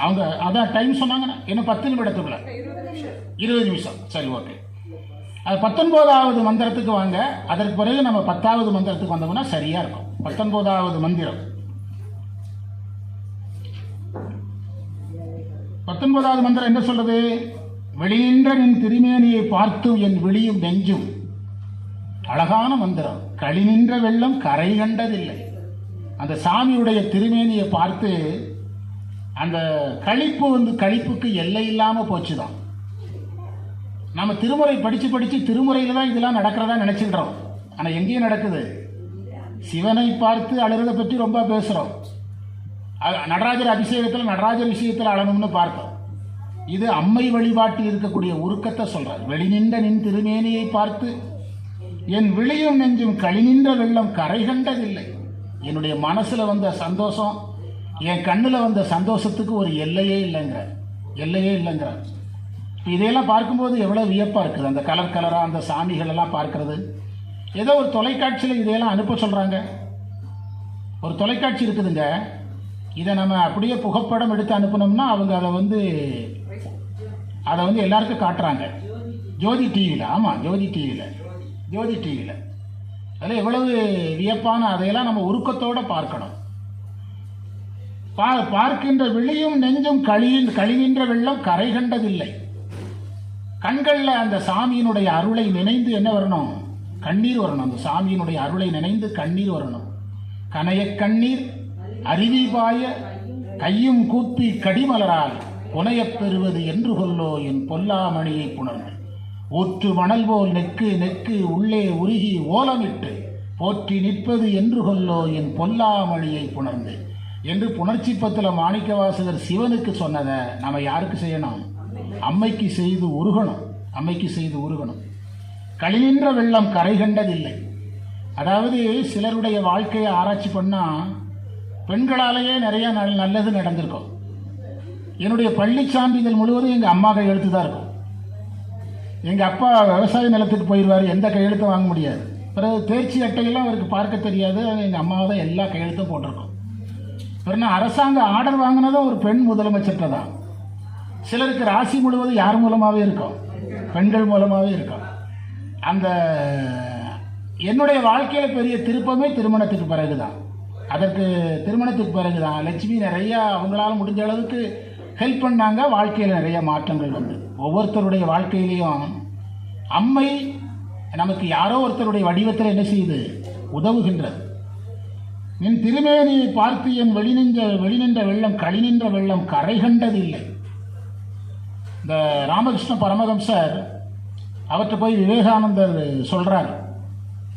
அவங்க அதான் டைம் சொன்னாங்க. என்ன 10 நிமிடத்துக்குள்ள 20 நிமிஷம். சரி, ஓகே. அது 19வது மந்திரத்துக்கு வாங்க. அதற்கு பிறகு நம்ம 10வது மந்திரத்துக்கு வந்தோம்னா சரியா இருக்கும். 19வது மந்திரம். 19வது மந்திரம் என்ன சொல்றது? வெளியின்ற நின் திருமேனியை பார்த்து என் விழியும் நெஞ்சும். அழகான மந்திரம். களி நின்ற வெள்ளம் கரை கண்டதில்லை. அந்த சாமியுடைய திருமேனியை பார்த்து அந்த களிப்புக்கு எல்லை இல்லாமல் போச்சுதான். நம்ம திருமுறை படித்து திருமுறையில் தான் இதெல்லாம் நடக்கிறதா நினச்சிக்கிறோம். ஆனால் எங்கேயும் நடக்குது. சிவனை பார்த்து அழுறதை பற்றி ரொம்ப பேசுகிறோம். நடராஜர் அபிஷேகத்தில் நடராஜர் விஷயத்தில் அழணும்னு பார்த்தோம். இது அம்மை வழிபாட்டில் இருக்கக்கூடிய உருக்கத்தை சொல்கிறார். வெளி நின்ற நின் திருமேனியை பார்த்து என் விழியும் நெஞ்சும் களி நின்ற வெள்ளம் கரை கண்டதில்லை. என்னுடைய மனசில் வந்த சந்தோஷம், என் கண்ணில் வந்த சந்தோஷத்துக்கு ஒரு எல்லையே இல்லைங்கிறார். இதையெல்லாம் பார்க்கும்போது எவ்வளோ வியப்பாக இருக்குது. அந்த கலராக அந்த சாமிகள் எல்லாம் பார்க்கறது. ஏதோ ஒரு தொலைக்காட்சியில் இதையெல்லாம் அனுப்ப சொல்கிறாங்க. ஒரு தொலைக்காட்சி இருக்குதுங்க, இதை நம்ம அப்படியே புகைப்படம் எடுத்து அனுப்பினோம்னா அவங்க அதை வந்து எல்லாருக்கும் காட்டுறாங்க. ஜோதி டிவியில். ஆமாம், ஜோதி டிவியில் அதில் எவ்வளவு வியப்பான, அதையெல்லாம் நம்ம உருக்கத்தோடு பார்க்கணும். பார்க்கின்ற விழியும் நெஞ்சும் கழிகின்ற வெள்ளம் கரை கண்டதில்லை. கண்களில் அந்த சாமியினுடைய அருளை நினைந்து என்ன வரணும்? கண்ணீர் வரணும். அந்த சாமியினுடைய அருளை நினைந்து கண்ணீர் வரணும். கனைய கண்ணீர் அருவி பாய கையும் கூப்பி கடிமலரால் புனையப் பெறுவது என்று கொல்லோ என் பொல்லாமணியை புணர்ந்து ஊற்று மணல் போல் நெக்கு உள்ளே உருகி ஓலமிட்டு போற்றி நிற்பது என்று கொல்லோ என் பொல்லாமணியை புணர்ந்து என்று புணர்ச்சிப்பத்தில் மாணிக்கவாசகர் சிவனுக்கு சொன்னதை நம்ம யாருக்கு செய்யணும்? அம்மைக்கு செய்து உருகணும். களிநின்ற வெள்ளம் கரை கண்டதில்லை. அதாவது சிலருடைய வாழ்க்கையை ஆராய்ச்சி பண்ணால் பெண்களாலேயே நிறைய நல்லது நடந்திருக்கும். என்னுடைய பள்ளி சான்றிதழ் முழுவதும் எங்கள் அம்மா கையெழுத்து தான் இருக்கும். எங்கள் அப்பா விவசாய நிலத்துக்கு போயிடுவார், எந்த கையெழுத்தும் வாங்க முடியாது. பிறகு தேர்ச்சி அட்டையெல்லாம் அவருக்கு பார்க்க தெரியாது, எங்கள் அம்மாவை தான் எல்லா கையெழுத்தும் போட்டிருக்கோம். பிறகு அரசாங்க ஆர்டர் வாங்கினதும் ஒரு பெண் முதலமைச்சர்கிட்ட தான். சிலருக்கு ராசி முழுவதும் யார் மூலமாகவே இருக்கும்? பெண்கள் மூலமாகவே இருக்கும். அந்த என்னுடைய வாழ்க்கையில் பெரிய திருப்பமே திருமணத்துக்கு பிறகு தான். அதற்கு திருமணத்துக்கு பிறகு தான் லட்சுமி நிறையா அவங்களால முடிஞ்ச அளவுக்கு ஹெல்ப் பண்ணாங்க. வாழ்க்கையில் நிறைய மாற்றங்கள் வந்து ஒவ்வொருத்தருடைய வாழ்க்கையிலையும் அம்மை நமக்கு யாரோ ஒருத்தருடைய வடிவத்தில் என்ன செய்யுது, உதவுகின்றது. நின் திருமேனியை பார்த்து என் வெளிநின்ற வெள்ளம் களிநின்ற வெள்ளம் கரை கண்டதில்லை. இந்த ராமகிருஷ்ண பரமஹம்சர் அவர்கிட்ட போய் விவேகானந்தர் சொல்கிறார்,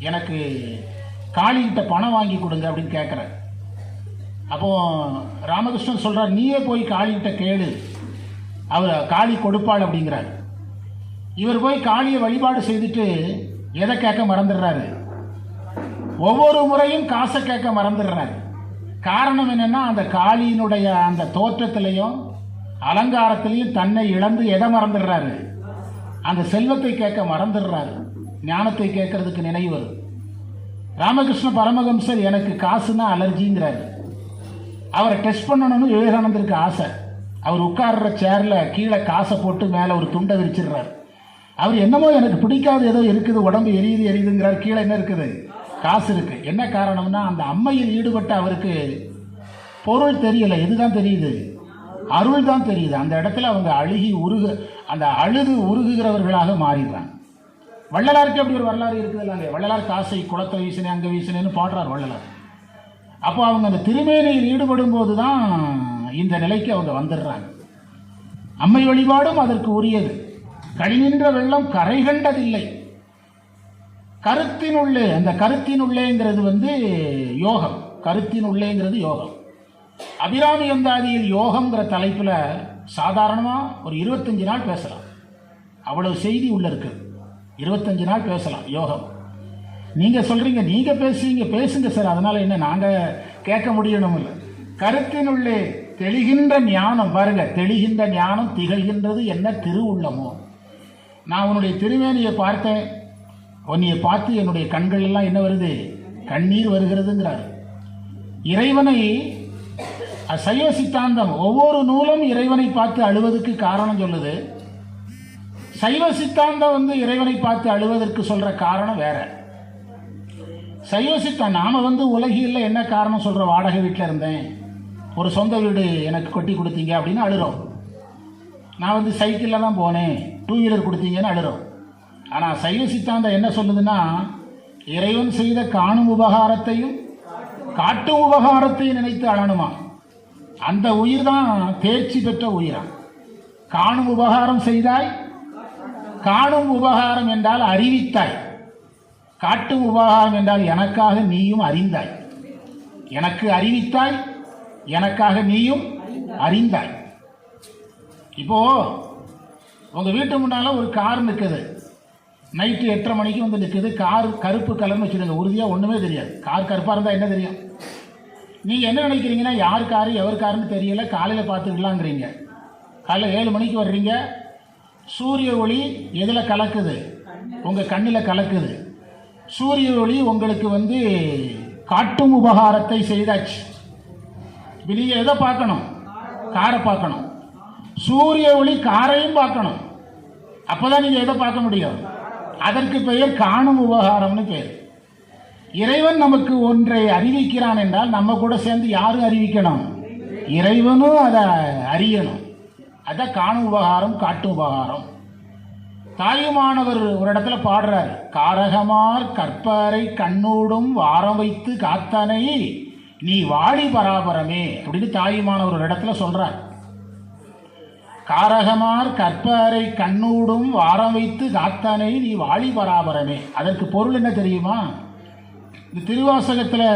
எனக்கு காளிகிட்ட பணம் வாங்கி கொடுங்க அப்படின்னு கேட்குறார். அப்போது ராமகிருஷ்ணன் சொல்கிறார், நீயே போய் காளிகிட்ட கேளு, அவர் காளி கொடுப்பாள் அப்படிங்கிறார். இவர் போய் காளியை வழிபாடு செய்துட்டு எதை கேட்க மறந்துடுறாரு, ஒவ்வொரு முறையும் காசை கேட்க மறந்துடுறாரு. காரணம் என்னென்னா அந்த காளியினுடைய அந்த தோற்றத்திலையும் அலங்காரத்திலையும் தன்னை இழந்து எதை மறந்துடுறாரு, அந்த செல்வத்தை கேட்க மறந்துடுறாரு. ஞானத்தை கேட்கறதுக்கு நினைவு வரும். ராமகிருஷ்ண பரமஹம்சர் எனக்கு காசுன்னா அலர்ஜிங்கிறாரு. அவரை டெஸ்ட் பண்ணணும்னு விவேகானந்தருக்கு ஆசை. அவர் உட்கார்ற சேரில் கீழே காசை போட்டு மேலே ஒரு துண்டை விரிச்சிடுறாரு. அவர் என்னமோ எனக்கு பிடிக்காது ஏதோ இருக்குது, உடம்பு எரியுதுங்கிறார். கீழே என்ன இருக்குது, காசு இருக்குது. என்ன காரணம்னா அந்த அம்மையில் ஈடுபட்ட அவருக்கு பொருள் தெரியலை, எதுதான் தெரியுது, அருள் தான் தெரியுது. அந்த இடத்துல அவங்க அழுது உருகுகிறவர்களாக மாறிடுறாங்க. வள்ளலாருக்கு அப்படி ஒரு வரலாறு இருக்குது இல்லைங்க. வள்ளலார் காசை குளத்தை வீசினேன் அங்கே வீசினேன்னு பாடுறார் வள்ளலார். அப்போ அவங்க அந்த திருமேனியில் ஈடுபடும் போது தான் இந்த நிலைக்கு அவங்க வந்துடுறாங்க. அம்மை வழிபாடும் அதற்கு உரியது. களிநின்ற வெள்ளம் கரை கண்டதில்லை. கருத்தினுள்ளே, அந்த கருத்தினுள்ளேங்கிறது வந்து யோகம். கருத்தினுள்ளேங்கிறது யோகம். அபிராமி அந்தாதியில் யோகம்ங்கிற தலைப்பில் சாதாரணமாக ஒரு 25 நாள் பேசலாம். அவ்வளவு செய்தி உள்ள இருக்குது. 25 நாள் பேசலாம் யோகம். நீங்கள் சொல்கிறீங்க, நீங்கள் பேசுங்க சார், அதனால் என்ன நாங்கள் கேட்க முடியணும் இல்லை. கருத்தினுள்ளே தெளிகின்ற ஞானம் பாருங்க, தெளிகின்ற ஞானம் திகழ்கின்றது என்ன திருவுள்ளமோ. நான் உன்னுடைய திருமேனியை பார்த்தேன், உன்னையை பார்த்து என்னுடைய கண்கள் எல்லாம் என்ன வருது, கண்ணீர் வருகிறதுங்கிறார். இறைவனை சைவ சித்தாந்தம் ஒவ்வொரு நூலும் இறைவனை பார்த்து அழுவதற்கு காரணம் சொல்லுது. சைவ சித்தாந்தம் வந்து இறைவனை பார்த்து அழுவதற்கு சொல்கிற காரணம் வேற. சைவ சித்தாந்தம் நாம் வந்து உலகில் என்ன காரணம் சொல்கிற, வாடகை வீட்டில் இருந்தேன், ஒரு சொந்த வீடு எனக்கு கொட்டி கொடுத்தீங்க அப்படின்னு அழுகிறோம். நான் வந்து சைக்கிளில் தான் போனேன், 2 வீலர் கொடுத்தீங்கன்னு அழுகிறோம். ஆனால் சைவ சித்தாந்தம் என்ன சொல்லுதுன்னா, இறைவன் செய்த காணும் உபகாரத்தையும் காட்டும் உபகாரத்தையும் நினைத்து அழணுமா. அந்த உயிர் தான் தேர்ச்சி பெற்ற உயிரான். காணும் உபகாரம் செய்தாய், காணும் உபகாரம் என்றால் அறிவித்தாய், காட்டும் உபகாரம் என்றால் எனக்காக நீயும் அறிந்தாய். எனக்கு அறிவித்தாய், எனக்காக நீயும் அறிந்தாய். இப்போ உங்க வீட்டு முன்னால ஒரு கார் நிற்குது, நைட்டு 8:30 மணிக்கு வந்து நிற்குது. கார் கருப்பு கலர்னு வச்சுருங்க, உறுதியாக ஒன்றுமே தெரியாது. கார் கருப்பாக இருந்தால் என்ன தெரியும்? நீங்கள் என்ன நினைக்கிறீங்கன்னா, யார் காரு எவர் காருன்னு தெரியல, காலையில் பார்த்துக்கலாங்கிறீங்க. காலையில் 7 மணிக்கு வர்றீங்க, சூரிய ஒளி எதில் கலக்குது, உங்கள் கண்ணில் கலக்குது. சூரிய ஒளி உங்களுக்கு வந்து காட்டும் உபகாரத்தை செய்தாச்சு. இப்போ நீங்கள் எதை பார்க்கணும், காரை பார்க்கணும். சூரிய ஒளி காரையும் பார்க்கணும். அப்போ தான் நீங்கள் எதை பார்க்க முடியும். அதற்கு பெயர் காணும் உபகாரம்னு பெயர். இறைவன் நமக்கு ஒன்றை அறிவிக்கிறான் என்றால் நம்ம கூட சேர்ந்து யாரும் அறிவிக்கணும், இறைவனும் அதை அறியணும். அதான் காணும் உபகாரம், காட்டும் உபகாரம். தாயுமானவர் ஒரு இடத்துல பாடுறார், காரகமார் கற்பரை கண்ணூடும் வாரம் வைத்து காத்தனை நீ வாழி பராபரமே அப்படின்னு தாயுமானவர் ஒரு இடத்துல சொல்றார். காரகமார் கற்பரை கண்ணூடும் வாரம் வைத்து காத்தனை நீ வாழி பராபரமே. அதற்கு பொருள் என்ன தெரியுமா? இந்த திருவாசகத்தில்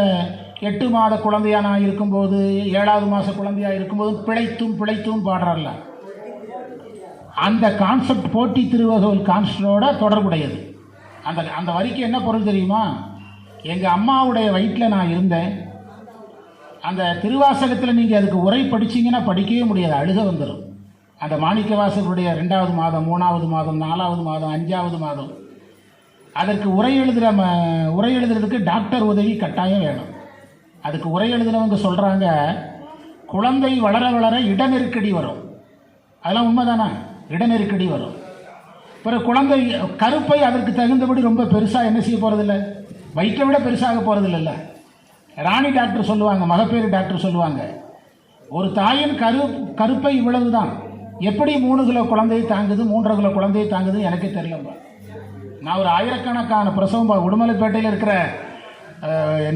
8 மாத குழந்தையா நான் இருக்கும்போது, 7வது மாத குழந்தையா இருக்கும்போது பிழைத்தும் பாடுறார்ல, அந்த கான்செப்ட் போட்டி திருவகவல் கான்செப்டோட தொடர்புடையது. அந்த வரிக்கு என்ன பொருள் தெரியுமா? எங்கள் அம்மாவுடைய வயிற்றில் நான் இருந்தேன். அந்த திருவாசகத்தில் நீங்கள் அதுக்கு உரை படிச்சிங்கன்னா படிக்கவே முடியாது, அழுக வந்துடும். அந்த மாணிக்க வாசகருடைய 2வது மாதம், 3வது மாதம், 4வது மாதம், 5வது மாதம், அதற்கு உரை எழுதுறதுக்கு டாக்டர் உதவி கட்டாயம் வேணும். அதுக்கு உரை எழுதுனவங்க சொல்கிறாங்க, குழந்தை வளர வளர இட நெருக்கடி வரும். அதெல்லாம் உண்மைதானே, இட நெருக்கடி வரும். பிறகு குழந்தை கருப்பை அதற்கு தகுந்தபடி ரொம்ப பெருசாக என்ன செய்ய போகிறதில்ல, வயிற்றை விட பெருசாக போகிறது இல்லைல்ல. ராணி டாக்டர் சொல்லுவாங்க, மகப்பேறு டாக்டர் சொல்லுவாங்க, ஒரு தாயின் கருப்பை இவ்வளவு தான், எப்படி 3 கிலோ குழந்தையை தாங்குது, 3.5 கிலோ குழந்தையை தாங்குது எனக்கே தெரியலப்பா. நான் ஒரு ஆயிரக்கணக்கான பிரசவம் உடுமலைப்பேட்டையில் இருக்கிற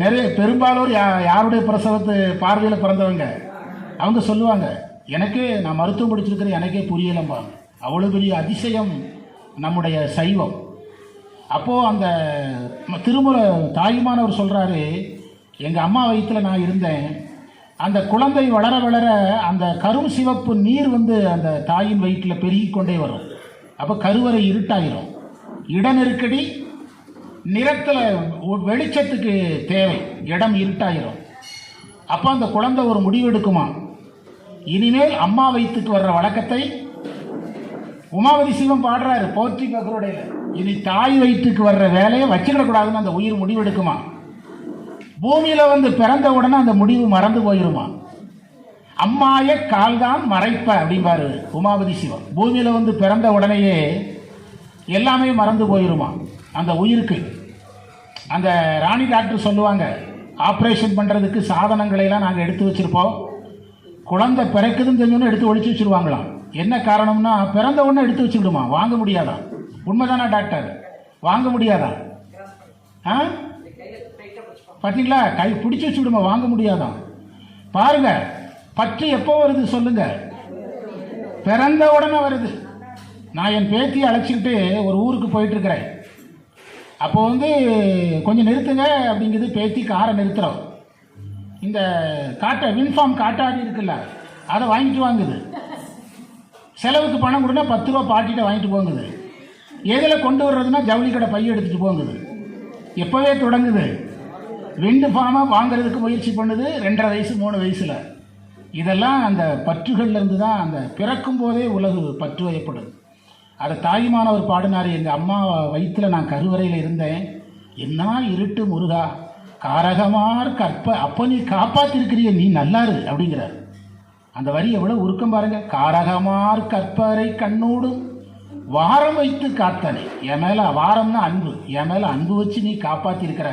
நிறைய பெரும்பாலோர் யாருடைய பிரசவத்து பார்வையில் பிறந்தவங்க, அவங்க சொல்லுவாங்க, எனக்கே நான் மருத்துவம் படிச்சிருக்கிறேன், எனக்கே புரியலம்பா. அவ்வளோ பெரிய அதிசயம் நம்முடைய சைவம். அப்போது அந்த திருமுறை தாயுமானவர் சொல்கிறாரு, எங்கள் அம்மா வயிற்றில் நான் இருந்தேன், அந்த குழந்தை வளர வளர அந்த கரும் சிவப்பு நீர் வந்து அந்த தாயின் வயிற்றில் பெருகி கொண்டே வரும். அப்போ கருவறை இருட்டாயிரும், இட நெருக்கடி, நிறத்தில் வெளிச்சத்துக்கு தேவை, இடம் இருட்டாயிரும். அப்போ அந்த குழந்தை ஒரு முடிவெடுக்குமா, இனிமேல் அம்மா வயிற்றுக்கு வர்ற வழக்கத்தை உமாவதி சிவம் பாடுறாரு போற்றி பகருடையில், இனி தாய் வயிற்றுக்கு வர்ற வேலையை வச்சுக்கிடக்கூடாதுன்னு அந்த உயிர் முடிவெடுக்குமா. பூமியில் வந்து பிறந்த உடனே அந்த முடிவு மறந்து போயிருமா. அம்மாய கால்தான் மறைப்ப அப்படிம்பாரு உமாவதி சிவம். பூமியில் வந்து பிறந்த உடனேயே எல்லாமே மறந்து போயிருமா அந்த உயிருக்கு. அந்த ராணி டாக்டர் சொல்லுவாங்க, ஆப்ரேஷன் பண்ணுறதுக்கு சாதனங்களையெல்லாம் நாங்கள் எடுத்து வச்சுருப்போம், குழந்தை பிறக்குதுன்னு தெரிஞ்சோன்னு எடுத்து ஒழிச்சு வச்சுருவாங்களாம். என்ன காரணம்னா, பிறந்த உடனே எடுத்து வச்சுக்கிடுமா, வாங்க முடியாதா? உண்மைதானா டாக்டர்? வாங்க முடியாதா? பார்த்தீங்களா, கை பிடிச்சி வச்சுக்கிடுமா, வாங்க முடியாதான். பாருங்க, பற்று எப்போ வருது சொல்லுங்க? பிறந்த உடனே வருது. நான் என் பேத்தியை அழைச்சிக்கிட்டு ஒரு ஊருக்கு போயிட்டுருக்கிறேன். அப்போ வந்து கொஞ்சம் நிறுத்துங்க அப்படிங்கிறது, பேத்தி காரை நிறுத்துகிறோம். இந்த வின்ஃபார்ம் காட்டாடி இருக்குல்ல, அதை வாங்கிட்டு வாங்குது. செலவுக்கு பணம் கொடுனா 10 ரூபா பாட்டிகிட்ட வாங்கிட்டு போங்குது. எதில் கொண்டு வர்றதுன்னா ஜவுளி கடை பைய எடுத்துகிட்டு போங்குது. எப்போவே தொடங்குது. விண்டு ஃபார்மாக வாங்கிறதுக்கு முயற்சி பண்ணுது 2.5 வயசு 3 வயசில். இதெல்லாம் அந்த பற்றுகள்லேருந்து தான் அந்த பிறக்கும் போதே உலகு பற்று வயப்படுது. அதை தாயுமானவர் பாடினார், எங்கள் அம்மா வயிற்றில் நான் கருவறையில் இருந்தேன், என்ன இருட்டு முருகா, காரகமார் கற்ப, அப்போ நீ காப்பாற்றிருக்கிறிய, நீ நல்லாரு அப்படிங்கிறார். அந்த வரி எவ்வளோ உருக்கம் பாருங்க. காரகமார் கற்பரை கண்ணோடும் வாரம் வைத்து காத்தனை, என் மேலே வாரம்னா அன்பு, என் மேலே அன்பு வச்சு நீ காப்பாற்றிருக்கிற.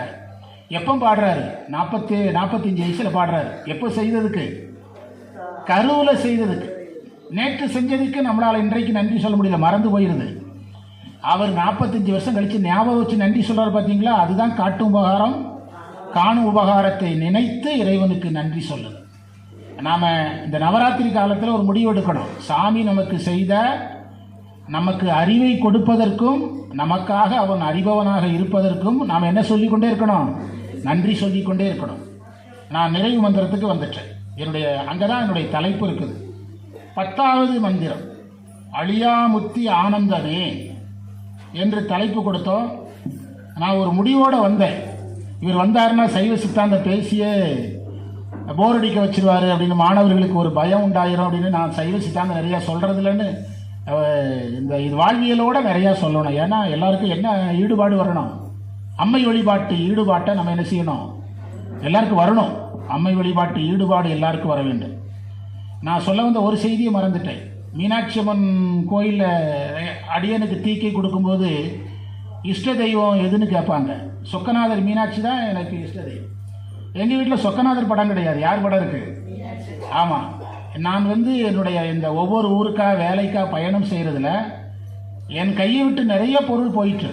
எப்போ பாடுறாரு? 45 வயசில் பாடுறாரு. எப்போ செய்ததுக்கு? கருவில் செய்ததுக்கு. நேற்று செஞ்சதுக்கு நம்மளால் இன்றைக்கு நன்றி சொல்ல முடியல, மறந்து போயிடுது. அவர் 45 வருஷம் கழித்து ஞாபகம் வச்சு நன்றி சொல்கிறார் பார்த்தீங்களா, அதுதான் காட்டும் உபகாரம். காணும் உபகாரத்தை நினைத்து இறைவனுக்கு நன்றி சொல்லுது. நாம் இந்த நவராத்திரி காலத்தில் ஒரு முடிவு எடுக்கணும். சாமி நமக்கு செய்த, நமக்கு அறிவை கொடுப்பதற்கும், நமக்காக அவன் அறிபவனாக இருப்பதற்கும் நாம் என்ன சொல்லிக்கொண்டே இருக்கணும்? நன்றி சொல்லிக்கொண்டே இருக்கணும். நான் நிறைவு மந்திரத்துக்கு வந்துட்டேன். அங்கே தான் என்னுடைய தலைப்பு இருக்குது. 10வது மந்திரம், அழியாமுத்தி ஆனந்தமே என்று தலைப்பு கொடுத்தோம். நான் ஒரு முடிவோடு வந்தேன். இவர் வந்தாருன்னா சைவ சித்தாந்த பேசியே போர் அடிக்க வச்சிருவார் அப்படின்னு மாணவர்களுக்கு ஒரு பயம் உண்டாயிரும் அப்படின்னு நான் சைவ சித்தாந்தம் நிறையா சொல்கிறதில்லன்னு இது வாழ்வியலோடு நிறையா சொல்லணும். ஏன்னா எல்லாருக்கும் என்ன ஈடுபாடு வரணும்? அம்மை வழிபாட்டு ஈடுபாட்டை நம்ம என்ன செய்யணும்? எல்லாருக்கும் வரணும். அம்மை வழிபாட்டு ஈடுபாடு எல்லாருக்கும் வர வேண்டும். நான் சொல்ல வந்த ஒரு செய்தியை மறந்துட்டேன். மீனாட்சி அம்மன் கோயிலில் அடியனுக்கு தீக்கை கொடுக்கும்போது இஷ்ட தெய்வம் எதுன்னு கேட்பாங்க. சொக்கநாதர் மீனாட்சி தான் எனக்கு இஷ்ட தெய்வம். எங்கள் வீட்டில் சொக்கநாதர் படம் கிடையாது. யார் படம் இருக்குது? ஆமாம். நான் என்னுடைய இந்த ஒவ்வொரு ஊருக்காக வேலைக்காக பயணம் செய்கிறதுல என் கையை விட்டு நிறைய பொருள் போயிட்டு,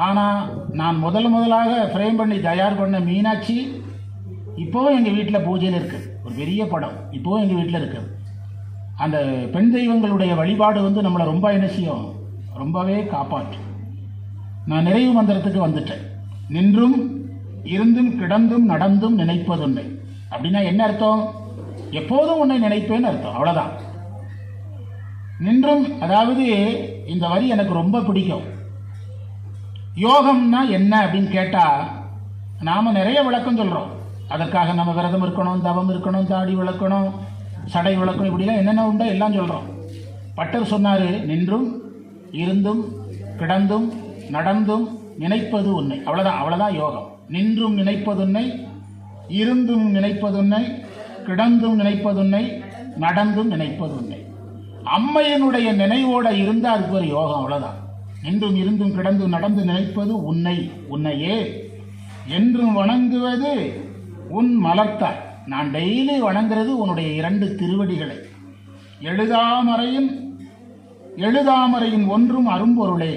ஆனால் நான் முதலாக ஃப்ரேம் பண்ணி தயார் பண்ண மீனாட்சி இப்போவும் எங்கள் வீட்டில் பூஜையில் இருக்குது. ஒரு பெரிய படம் இப்போவும் எங்கள் வீட்டில் இருக்குது. அந்த பெண் தெய்வங்களுடைய வழிபாடு நம்மளை ரொம்ப என்ன செய்யும்? ரொம்பவே காப்பாற்றும். நான் நிறைவு மந்திரத்துக்கு வந்துட்டேன். நின்றும் இருந்தும் கிடந்தும் நடந்தும் நினைப்பதுன்னை அப்படின்னா என்ன அர்த்தம்? எப்போதும் உன்னை நினைப்பேன்னு அர்த்தம். அவ்வளோதான். நின்றும், அதாவது இந்த வரி எனக்கு ரொம்ப பிடிக்கும். யோகம்னா என்ன அப்படின்னு கேட்டால் நாம் நிறைய விளக்கம் சொல்கிறோம். அதற்காக நம்ம விரதம் இருக்கணும், தவம் இருக்கணும், தாடி விளக்கணும், சடை விளக்கணும், இப்படிலாம் என்னென்ன உண்டோ எல்லாம் சொல்கிறோம். பட்டர் சொன்னார், நின்றும் இருந்தும் கிடந்தும் நடந்தும் நினைப்பது உன்னை. அவ்வளோதான் யோகம். நின்றும் நினைப்பதுன்னை, இருந்தும் நினைப்பதுன்னை, கிடந்தும் நினைப்பதுன்னை, நடந்தும் நினைப்பதுன்னை. அம்மையினுடைய நினைவோடு இருந்தால் அதுக்கு ஒரு யோகம். அவ்வளோதான். நின்றும் இருந்தும் கிடந்தும் நடந்து நினைப்பது உன்னை, உன்னையே. என்றும் வணங்குவது உன் மலர்த்தாய். நான் டெய்லி வணங்குறது உன்னுடைய 2 திருவடிகளை. எழுதாமறையின் ஒன்றும் அரும்பொருளே.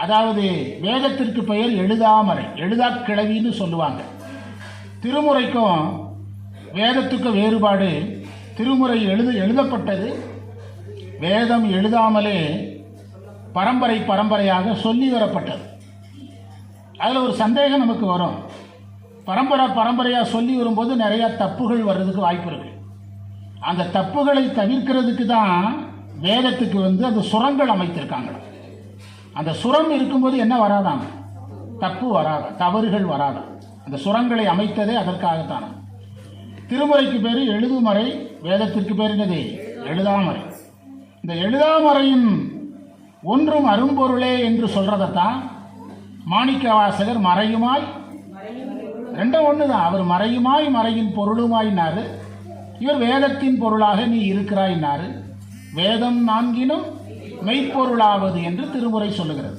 அதாவது வேதத்திற்கு பெயர் எழுதாமறை, எழுதாக்கிழவின்னு சொல்லுவாங்க. திருமுறைக்கும் வேதத்துக்கும் வேறுபாடு, திருமுறை எழுதப்பட்டது, வேதம் எழுதாமலே பரம்பரையாக சொல்லி வரப்பட்டது. அதில் ஒரு சந்தேகம் நமக்கு வரும். பரம்பரையாக சொல்லி வரும்போது நிறையா தப்புகள் வர்றதுக்கு வாய்ப்பு இருக்குது. அந்த தப்புகளை தவிர்க்கிறதுக்கு தான் வேதத்துக்கு அந்த சுரங்கள் அமைத்திருக்காங்க. அந்த சுரம் இருக்கும்போது என்ன வராதாங்க? தப்பு வராதா, தவறுகள் வராதா. அந்த சுரங்களை அமைத்ததே அதற்காகத்தான. திருமுறைக்கு பேர் எழுதுமறை, வேதத்திற்கு பேர் என்னது? எழுதாமறை. இந்த எழுதாமறையின் ஒன்றும் அரும்பொருளே என்று சொல்றதைத்தான் மாணிக்கவாசகர் மறையுமாய், ரெண்டும் ஒன்று தான். அவர் மறையுமாய் மறையின் பொருளுமாயினாரு, இவர் வேதத்தின் பொருளாக நீ இருக்கிறாயினாரு. வேதம் நான்கினும் மெய்ப்பொருளாவது என்று திருமுறை சொல்லுகிறது.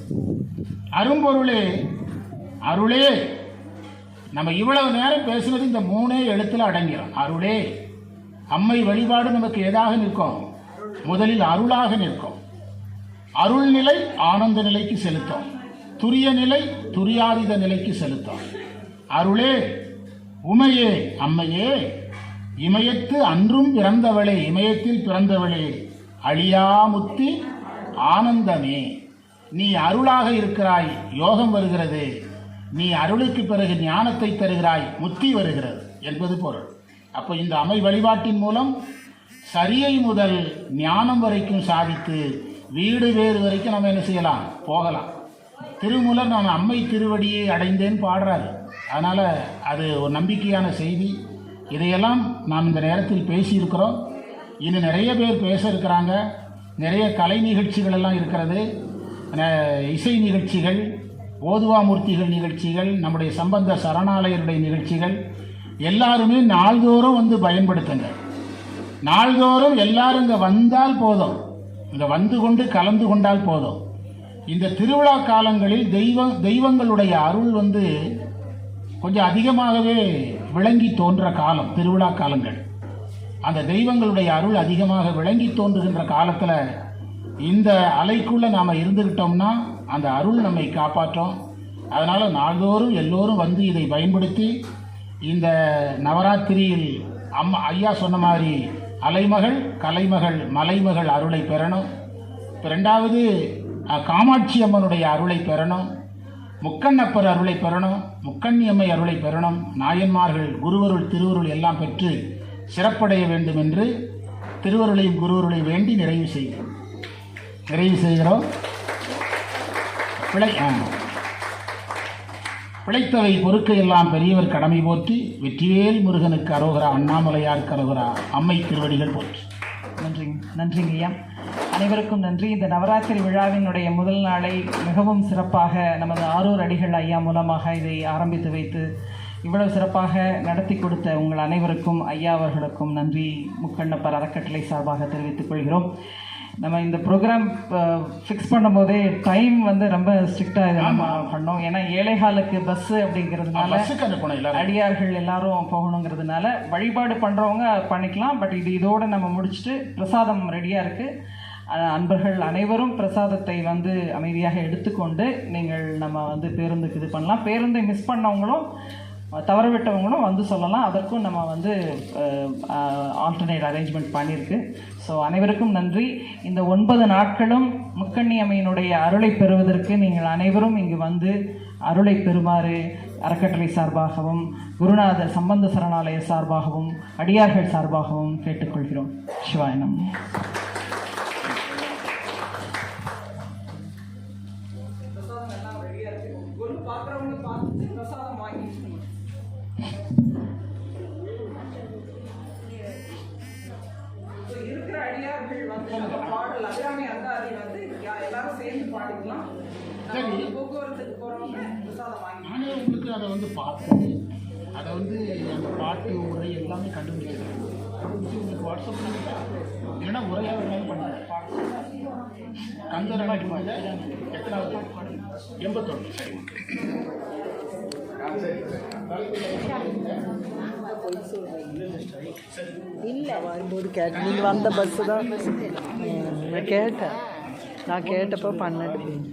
அரும்பொருளே, அருளே. நம்ம இவ்வளவு நேரம் பேசுனது இந்த 3 எழுத்துல அடங்கிறோம். அருளே. அம்மை வழிபாடு நமக்கு எதாக நிற்கும்? முதலில் அருளாக நிற்கும். அருள் நிலை ஆனந்த நிலைக்கு செலுத்தும், துரிய நிலை துரியாதீத நிலைக்கு செலுத்தும். அருளே, உமையே, அம்மையே, இமயத்து அன்றும் பிறந்தவளே, இமயத்தில் பிறந்தவளே, அழியாமுத்தி ஆனந்தமே. நீ அருளாக இருக்கிறாய், யோகம் வருகிறது. நீ அருளுக்கு பிறகு ஞானத்தை தருகிறாய், முத்தி வருகிறது என்பது பொருள். அப்போ இந்த அம்மை வழிபாட்டின் மூலம் சரியை முதல் ஞானம் வரைக்கும் சாதித்து வீடு வேறு வரைக்கும் நம்ம என்ன செய்யலாம்? போகலாம். திருமூலர் நான் அம்மை திருவடியை அடைந்தேன் பாடுறாரு. அதனால் அது ஒரு நம்பிக்கையான செய்தி. இதையெல்லாம் நாம் இந்த நேரத்தில் பேசியிருக்கிறோம். இன்னும் நிறைய பேர் பேச இருக்கிறாங்க. நிறைய கலை நிகழ்ச்சிகள் எல்லாம் இருக்கிறது, இசை நிகழ்ச்சிகள், ஓதுவாமூர்த்திகள் நிகழ்ச்சிகள், நம்முடைய சம்பந்த சரணாலயருடைய நிகழ்ச்சிகள். எல்லாருமே நாள்தோறும் பயன்படுத்துங்க. நாள்தோறும் எல்லாரும் இங்கே வந்தால் போதும், இங்கே வந்து கொண்டு கலந்து கொண்டால் போதும். இந்த திருவிழா காலங்களில் தெய்வங்களுடைய அருள் கொஞ்சம் அதிகமாகவே விளங்கி தோன்ற காலம் திருவிழா காலங்கள். அந்த தெய்வங்களுடைய அருள் அதிகமாக விளங்கி தோன்றுகின்ற காலத்தில் இந்த அலைக்குள்ளே நாம் இருந்துக்கிட்டோம்னா அந்த அருள் நம்மை காப்பாற்றும். அதனால் நாள்தோறும் எல்லோரும் இதை பயன்படுத்தி இந்த நவராத்திரியில் ஐயா சொன்ன மாதிரி அலைமகள், கலைமகள், மலைமகள் அருளை பெறணும். இப்போ 2வது காமாட்சி அம்மனுடைய அருளை பெறணும், முக்கண்ணப்பர் அருளை பெறணும், முக்கண்ணி அம்மை அருளை பெறணும். நாயன்மார்கள் குருவருள் திருவருள் எல்லாம் பெற்று சிறப்படைய வேண்டும் என்று திருவருளையும் குருவருளையும் வேண்டி நிறைவு செய்கிறோம். பிழைத்தவை பொறுக்க எல்லாம் பெரியவர் கடமை போற்றி, வெற்றிவேல் முருகனுக்கு அரோகரா, அண்ணாமலையாருக்கு அரோகரா, அம்மை திருவடிகள் போற்றி. நன்றிங்க ஐயா. அனைவருக்கும் நன்றி. இந்த நவராத்திரி விழாவினுடைய முதல் நாளை மிகவும் சிறப்பாக நமது ஆரூர் அடிகள் ஐயா மூலமாக இதை ஆரம்பித்து வைத்து இவ்வளவு சிறப்பாக நடத்தி கொடுத்த உங்கள் அனைவருக்கும் ஐயா அவர்களுக்கும் நன்றி முக்கண்ணப்பர் அறக்கட்டளை சார்பாக தெரிவித்துக் கொள்கிறோம். நம்ம இந்த ப்ரோக்ராம் ஃபிக்ஸ் பண்ணும்போதே டைம் ரொம்ப ஸ்ட்ரிக்டாக இதை நம்ம பண்ணோம். ஏன்னா 7:15 பஸ்ஸு அப்படிங்கிறதுனால அடியார்கள் எல்லாரும் போகணுங்கிறதுனால வழிபாடு பண்ணுறவங்க பண்ணிக்கலாம். பட் இதோடு நம்ம முடிச்சுட்டு பிரசாதம் ரெடியாக இருக்குது. அன்பர்கள் அனைவரும் பிரசாதத்தை அமைதியாக எடுத்துக்கொண்டு நீங்கள் நம்ம பேருந்துக்கு இது பண்ணலாம். பேருந்தை மிஸ் பண்ணவங்களும் தவறவிட்டவங்களும் சொல்லலாம். அதற்கும் நம்ம ஆல்டர்னேட் அரேஞ்ச்மெண்ட் பண்ணியிருக்கு. ஸோ அனைவருக்கும் நன்றி. இந்த 9 நாட்களும் முக்கண்ணி அம்மையினுடைய அருளை பெறுவதற்கு நீங்கள் அனைவரும் இங்கு அருளை பெறுமாறு அறக்கட்டளை சார்பாகவும் குருநாதர் சம்பந்த சரணாலய சார்பாகவும் அடியார்கள் சார்பாகவும் கேட்டுக்கொள்கிறோம். சிவாயனம். இருக்கிற அடியார்கள் பாடல் அபிராமி அந்தாதி எல்லாரும் சேர்ந்து பாடிக்கலாம். போக்குவரத்துக்கு போறவங்க பிரசாதம் வாங்கி நானே உங்களுக்கு அதை பார்த்து அதை அந்த பாட்டு உரை எல்லாமே கண்டுபிடிக்கிறேன். உங்களுக்கு வாட்ஸ்அப்பில் இல்லைன்னா உரையாக எல்லாமே பண்ணுறேன். கந்தரனாக்கு எத்தனாவது? 81. சரி. இல்லை வரும்போது கேட்டேன் நீங்கள் வந்த பஸ்ஸு தான் நான் கேட்டேன் நான் கேட்டப்போ 12 பேர்